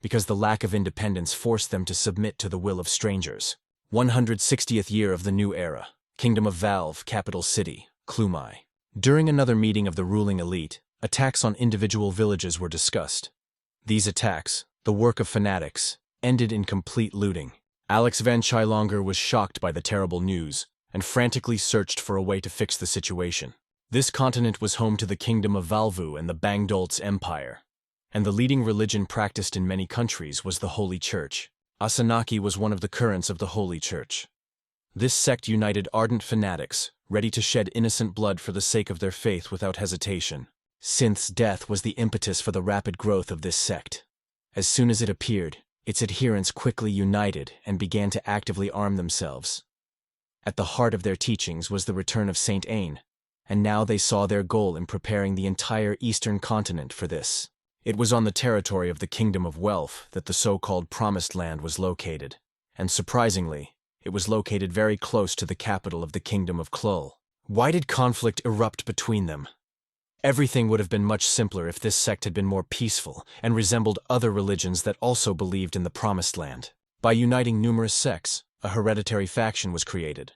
because the lack of independence forced them to submit to the will of strangers. 160th year of the new era. Kingdom of Valve, capital city, Clumai. During another meeting of the ruling elite, attacks on individual villages were discussed. These attacks, the work of fanatics, ended in complete looting. Alex Van Shylonger was shocked by the terrible news and frantically searched for a way to fix the situation. This continent was home to the Kingdom of Valvu and the Bangdolts Empire, and the leading religion practiced in many countries was the Holy Church. Asanaki was one of the currents of the Holy Church. This sect united ardent fanatics, ready to shed innocent blood for the sake of their faith without hesitation. Synth's death was the impetus for the rapid growth of this sect. As soon as it appeared, its adherents quickly united and began to actively arm themselves. At the heart of their teachings was the return of Saint Ain, and now they saw their goal in preparing the entire Eastern Continent for this. It was on the territory of the Kingdom of Welf that the so-called Promised Land was located, and surprisingly, it was located very close to the capital of the Kingdom of Klull. Why did conflict erupt between them? Everything would have been much simpler if this sect had been more peaceful and resembled other religions that also believed in the Promised Land. By uniting numerous sects, a hereditary faction was created,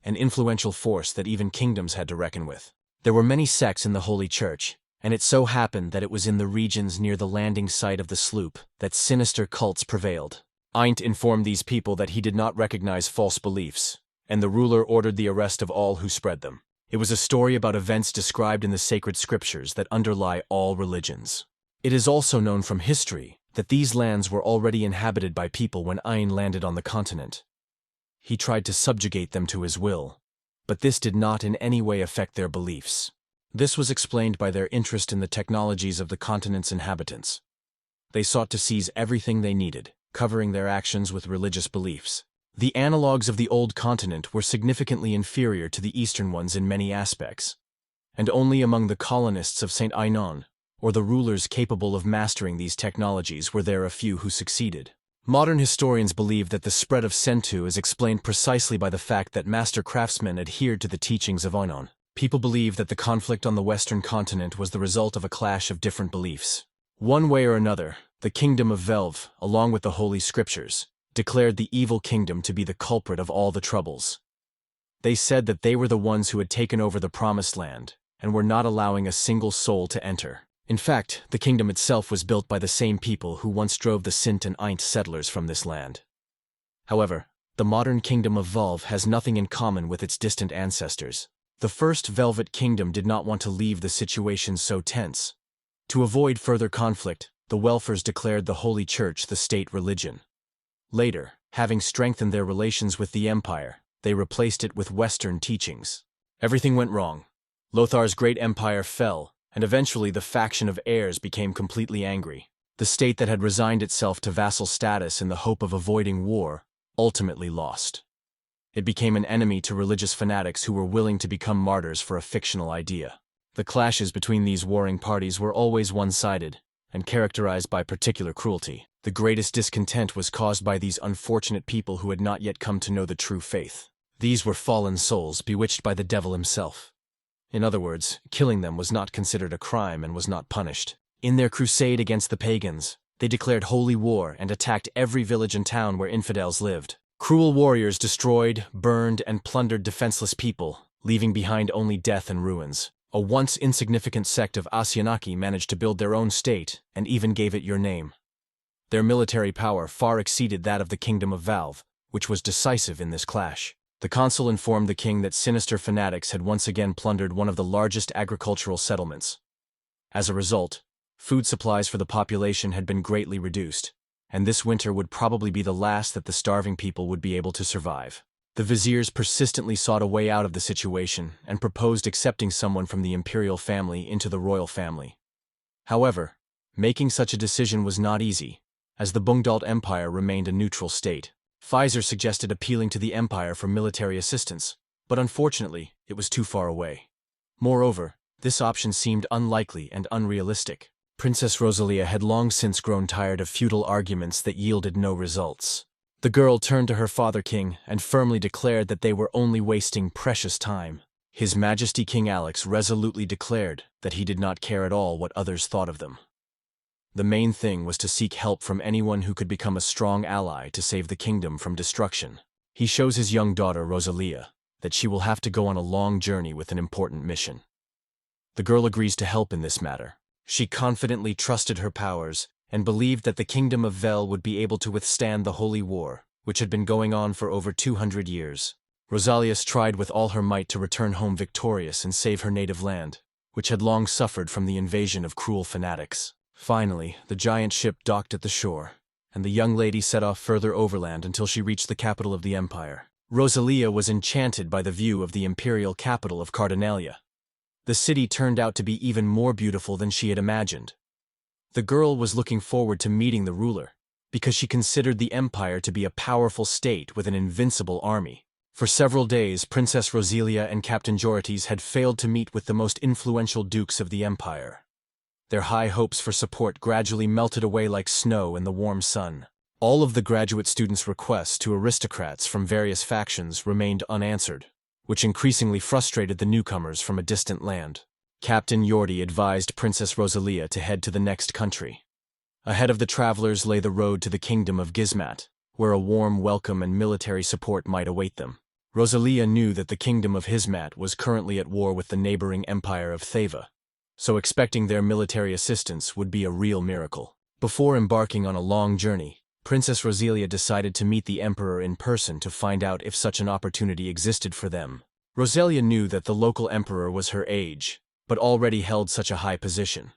an influential force that even kingdoms had to reckon with. There were many sects in the Holy Church, and it so happened that it was in the regions near the landing site of the sloop that sinister cults prevailed. Aint informed these people that he did not recognize false beliefs, and the ruler ordered the arrest of all who spread them. It was a story about events described in the sacred scriptures that underlie all religions. It is also known from history that these lands were already inhabited by people when Ain landed on the continent. He tried to subjugate them to his will, but this did not in any way affect their beliefs. This was explained by their interest in the technologies of the continent's inhabitants. They sought to seize everything they needed, covering their actions with religious beliefs. The analogues of the old continent were significantly inferior to the eastern ones in many aspects, and only among the colonists of St. Ainon, or the rulers capable of mastering these technologies, were there a few who succeeded. Modern historians believe that the spread of Sentu is explained precisely by the fact that master craftsmen adhered to the teachings of Ainon. People believe that the conflict on the western continent was the result of a clash of different beliefs. One way or another, the Kingdom of Velv, along with the Holy Scriptures, declared the evil kingdom to be the culprit of all the troubles. They said that they were the ones who had taken over the Promised Land and were not allowing a single soul to enter. In fact, the kingdom itself was built by the same people who once drove the Sint and Aint settlers from this land. However, the modern Kingdom of Velv has nothing in common with its distant ancestors. The first Velvet Kingdom did not want to leave the situation so tense. To avoid further conflict, the Welfers declared the Holy Church the state religion. Later, having strengthened their relations with the Empire, they replaced it with Western teachings. Everything went wrong. Lothar's great empire fell, and eventually the faction of heirs became completely angry. The state that had resigned itself to vassal status in the hope of avoiding war ultimately lost. It became an enemy to religious fanatics who were willing to become martyrs for a fictional idea. The clashes between these warring parties were always one-sided, and characterized by particular cruelty. The greatest discontent was caused by these unfortunate people who had not yet come to know the true faith. These were fallen souls bewitched by the devil himself. In other words, killing them was not considered a crime and was not punished. In their crusade against the pagans, they declared holy war and attacked every village and town where infidels lived. Cruel warriors destroyed, burned, and plundered defenseless people, leaving behind only death and ruins. A once insignificant sect of Asianaki managed to build their own state and even gave it your name. Their military power far exceeded that of the Kingdom of Valve, which was decisive in this clash. The consul informed the king that sinister fanatics had once again plundered one of the largest agricultural settlements. As a result, food supplies for the population had been greatly reduced, and this winter would probably be the last that the starving people would be able to survive. The viziers persistently sought a way out of the situation and proposed accepting someone from the imperial family into the royal family. However, making such a decision was not easy, as the Bungdalt Empire remained a neutral state. Pfizer suggested appealing to the empire for military assistance, but unfortunately, it was too far away. Moreover, this option seemed unlikely and unrealistic. Princess Rosalia had long since grown tired of futile arguments that yielded no results. The girl turned to her father king and firmly declared that they were only wasting precious time. His Majesty King Alex resolutely declared that he did not care at all what others thought of them. The main thing was to seek help from anyone who could become a strong ally to save the kingdom from destruction. He shows his young daughter, Rosalia, that she will have to go on a long journey with an important mission. The girl agrees to help in this matter. She confidently trusted her powers and believed that the Kingdom of Vel would be able to withstand the Holy War, which had been going on for over 200 years. Rosalia tried with all her might to return home victorious and save her native land, which had long suffered from the invasion of cruel fanatics. Finally, the giant ship docked at the shore, and the young lady set off further overland until she reached the capital of the empire. Rosalia was enchanted by the view of the imperial capital of Cardinalia. The city turned out to be even more beautiful than she had imagined. The girl was looking forward to meeting the ruler, because she considered the empire to be a powerful state with an invincible army. For several days, Princess Rosalia and Captain Jorites had failed to meet with the most influential dukes of the empire. Their high hopes for support gradually melted away like snow in the warm sun. All of the graduate students' requests to aristocrats from various factions remained unanswered, which increasingly frustrated the newcomers from a distant land. Captain Yordi advised Princess Rosalia to head to the next country. Ahead of the travelers lay the road to the kingdom of Gizmat, where a warm welcome and military support might await them. Rosalia knew that the kingdom of Gizmat was currently at war with the neighboring empire of Theva, so expecting their military assistance would be a real miracle. Before embarking on a long journey, Princess Rosalia decided to meet the emperor in person to find out if such an opportunity existed for them. Rosalia knew that the local emperor was her age, but already held such a high position.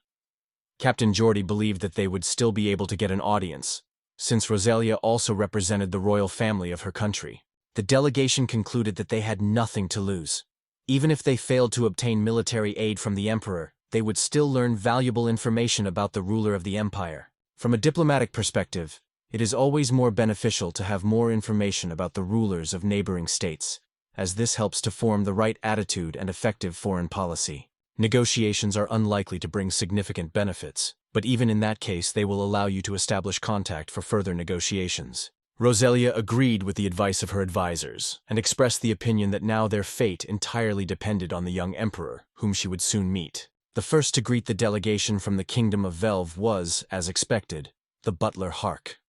Captain Jordy believed that they would still be able to get an audience, since Rosalia also represented the royal family of her country. The delegation concluded that they had nothing to lose. Even if they failed to obtain military aid from the emperor, they would still learn valuable information about the ruler of the empire. From a diplomatic perspective, it is always more beneficial to have more information about the rulers of neighboring states, as this helps to form the right attitude and effective foreign policy. Negotiations are unlikely to bring significant benefits, but even in that case they will allow you to establish contact for further negotiations. Rosalia agreed with the advice of her advisors, and expressed the opinion that now their fate entirely depended on the young emperor, whom she would soon meet. The first to greet the delegation from the Kingdom of Velv was, as expected, the butler Hark.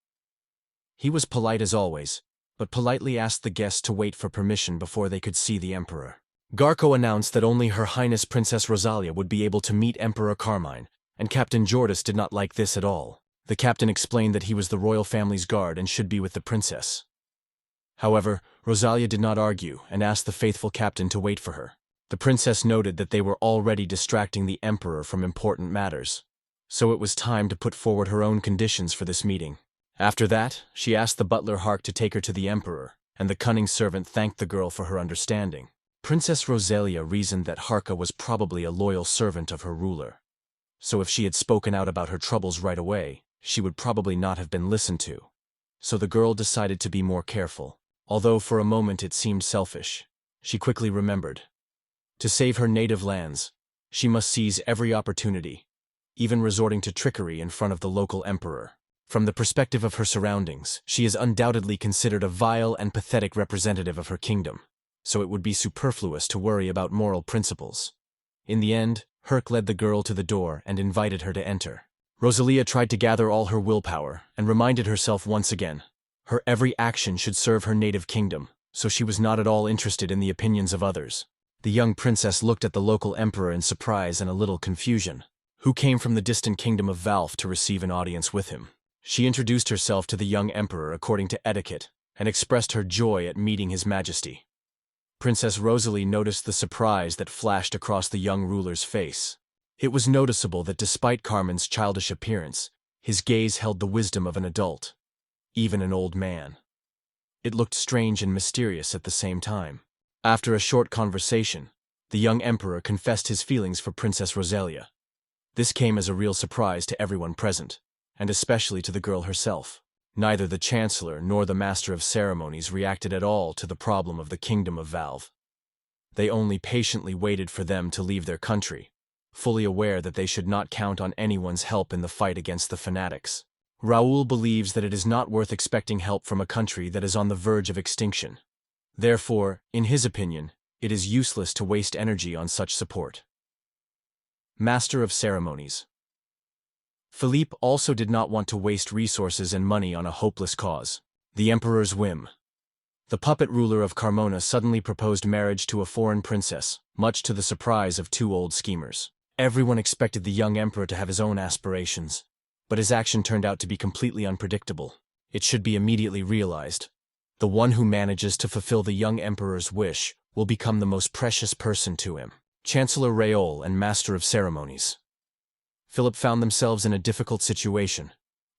He was polite as always, but politely asked the guests to wait for permission before they could see the emperor. Garco announced that only Her Highness Princess Rosalia would be able to meet Emperor Carmine, and Captain Jordis did not like this at all. The captain explained that he was the royal family's guard and should be with the princess. However, Rosalia did not argue and asked the faithful captain to wait for her. The princess noted that they were already distracting the emperor from important matters, so it was time to put forward her own conditions for this meeting. After that, she asked the butler Hark to take her to the emperor, and the cunning servant thanked the girl for her understanding. Princess Rosalia reasoned that Harka was probably a loyal servant of her ruler, so if she had spoken out about her troubles right away, she would probably not have been listened to. So the girl decided to be more careful. Although for a moment it seemed selfish, she quickly remembered. To save her native lands, she must seize every opportunity, even resorting to trickery in front of the local emperor. From the perspective of her surroundings, she is undoubtedly considered a vile and pathetic representative of her kingdom, so it would be superfluous to worry about moral principles. In the end, Herc led the girl to the door and invited her to enter. Rosalia tried to gather all her willpower and reminded herself once again, her every action should serve her native kingdom, so she was not at all interested in the opinions of others. The young princess looked at the local emperor in surprise and a little confusion, who came from the distant kingdom of Valve to receive an audience with him. She introduced herself to the young emperor according to etiquette and expressed her joy at meeting his majesty. Princess Rosalie noticed the surprise that flashed across the young ruler's face. It was noticeable that despite Carmen's childish appearance, his gaze held the wisdom of an adult, even an old man. It looked strange and mysterious at the same time. After a short conversation, the young emperor confessed his feelings for Princess Rosalia. This came as a real surprise to everyone present, and especially to the girl herself. Neither the Chancellor nor the Master of Ceremonies reacted at all to the problem of the Kingdom of Valve. They only patiently waited for them to leave their country, fully aware that they should not count on anyone's help in the fight against the fanatics. Raoul believes that it is not worth expecting help from a country that is on the verge of extinction. Therefore, in his opinion, it is useless to waste energy on such support. Master of Ceremonies. Philippe also did not want to waste resources and money on a hopeless cause. The Emperor's whim. The puppet ruler of Carmona suddenly proposed marriage to a foreign princess, much to the surprise of two old schemers. Everyone expected the young emperor to have his own aspirations, but his action turned out to be completely unpredictable. It should be immediately realized. The one who manages to fulfill the young emperor's wish will become the most precious person to him. Chancellor Raoul and Master of Ceremonies. Philip found themselves in a difficult situation,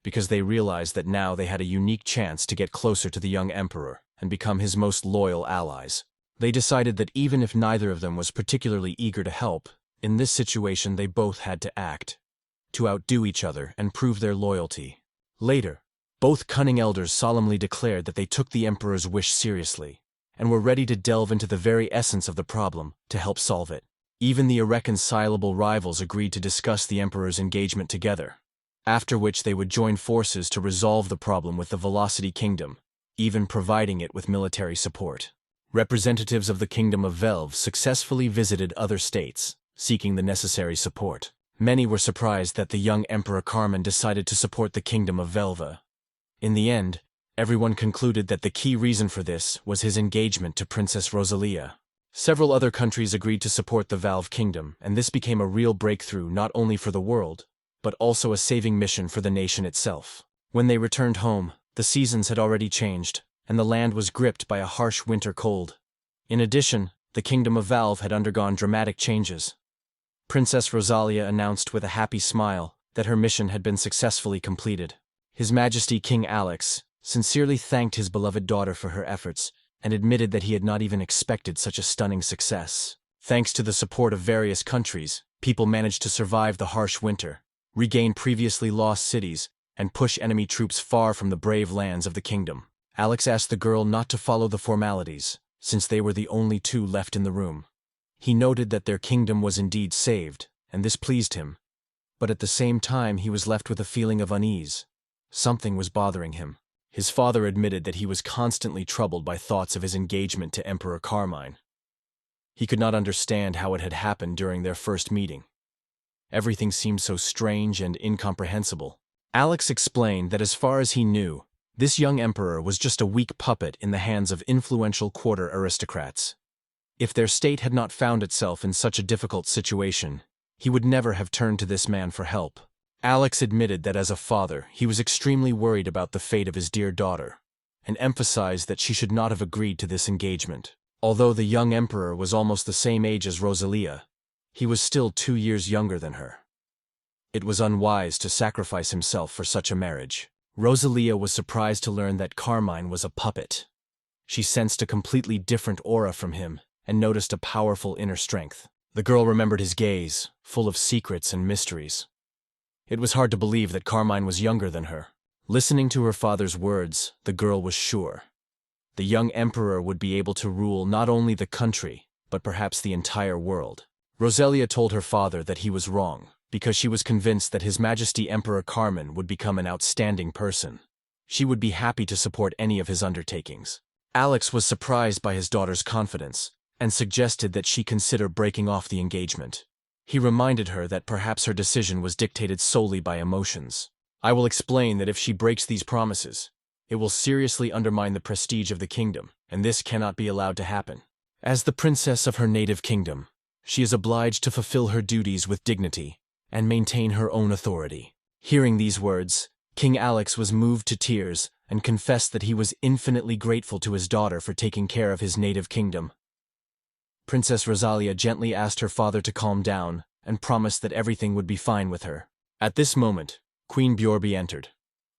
because they realized that now they had a unique chance to get closer to the young emperor and become his most loyal allies. They decided that even if neither of them was particularly eager to help, in this situation they both had to act, to outdo each other and prove their loyalty. Later, both cunning elders solemnly declared that they took the emperor's wish seriously, and were ready to delve into the very essence of the problem to help solve it. Even the irreconcilable rivals agreed to discuss the emperor's engagement together, after which they would join forces to resolve the problem with the Velocity Kingdom, even providing it with military support. Representatives of the Kingdom of Velve successfully visited other states, seeking the necessary support. Many were surprised that the young Emperor Carmen decided to support the Kingdom of Velve. In the end, everyone concluded that the key reason for this was his engagement to Princess Rosalia. Several other countries agreed to support the Valve Kingdom, and this became a real breakthrough not only for the world, but also a saving mission for the nation itself. When they returned home, the seasons had already changed, and the land was gripped by a harsh winter cold. In addition, the Kingdom of Valve had undergone dramatic changes. Princess Rosalia announced with a happy smile that her mission had been successfully completed. His Majesty King Alex sincerely thanked his beloved daughter for her efforts and admitted that he had not even expected such a stunning success. Thanks to the support of various countries, people managed to survive the harsh winter, regain previously lost cities, and push enemy troops far from the brave lands of the kingdom. Alex asked the girl not to follow the formalities, since they were the only two left in the room. He noted that their kingdom was indeed saved, and this pleased him. But at the same time he was left with a feeling of unease. Something was bothering him. His father admitted that he was constantly troubled by thoughts of his engagement to Emperor Carmine. He could not understand how it had happened during their first meeting. Everything seemed so strange and incomprehensible. Alex explained that as far as he knew, this young emperor was just a weak puppet in the hands of influential quarter aristocrats. If their state had not found itself in such a difficult situation, he would never have turned to this man for help. Alex admitted that as a father, he was extremely worried about the fate of his dear daughter, and emphasized that she should not have agreed to this engagement. Although the young emperor was almost the same age as Rosalia, he was still 2 years younger than her. It was unwise to sacrifice himself for such a marriage. Rosalia was surprised to learn that Carmine was a puppet. She sensed a completely different aura from him and noticed a powerful inner strength. The girl remembered his gaze, full of secrets and mysteries. It was hard to believe that Carmine was younger than her. Listening to her father's words, the girl was sure. The young emperor would be able to rule not only the country, but perhaps the entire world. Rosalia told her father that he was wrong. because she was convinced that His Majesty Emperor Carmen would become an outstanding person. She would be happy to support any of his undertakings. Alex was surprised by his daughter's confidence and suggested that she consider breaking off the engagement. He reminded her that perhaps her decision was dictated solely by emotions. I will explain that if she breaks these promises, it will seriously undermine the prestige of the kingdom, and this cannot be allowed to happen. As the princess of her native kingdom, she is obliged to fulfill her duties with dignity and maintain her own authority. Hearing these words, King Alex was moved to tears and confessed that he was infinitely grateful to his daughter for taking care of his native kingdom. Princess Rosalia gently asked her father to calm down and promised that everything would be fine with her. At this moment, Queen Bjorby entered.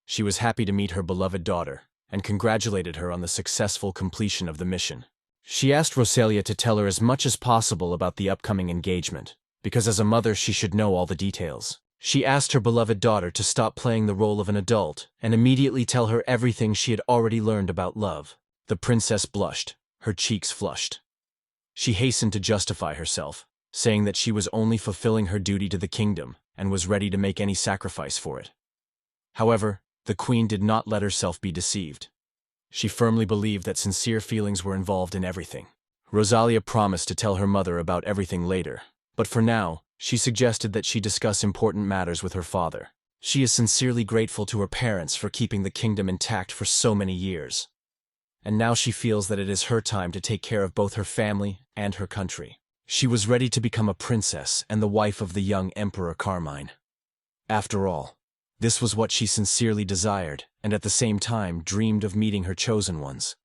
She was happy to meet her beloved daughter and congratulated her on the successful completion of the mission. She asked Rosalia to tell her as much as possible about the upcoming engagement, because as a mother she should know all the details. She asked her beloved daughter to stop playing the role of an adult and immediately tell her everything she had already learned about love. The princess blushed, her cheeks flushed. She hastened to justify herself, saying that she was only fulfilling her duty to the kingdom and was ready to make any sacrifice for it. However, the queen did not let herself be deceived. She firmly believed that sincere feelings were involved in everything. Rosalia promised to tell her mother about everything later, but for now, she suggested that she discuss important matters with her father. She is sincerely grateful to her parents for keeping the kingdom intact for so many years. And now she feels that it is her time to take care of both her family and her country. She was ready to become a princess and the wife of the young Emperor Carmine. After all, this was what she sincerely desired, and at the same time dreamed of meeting her chosen ones.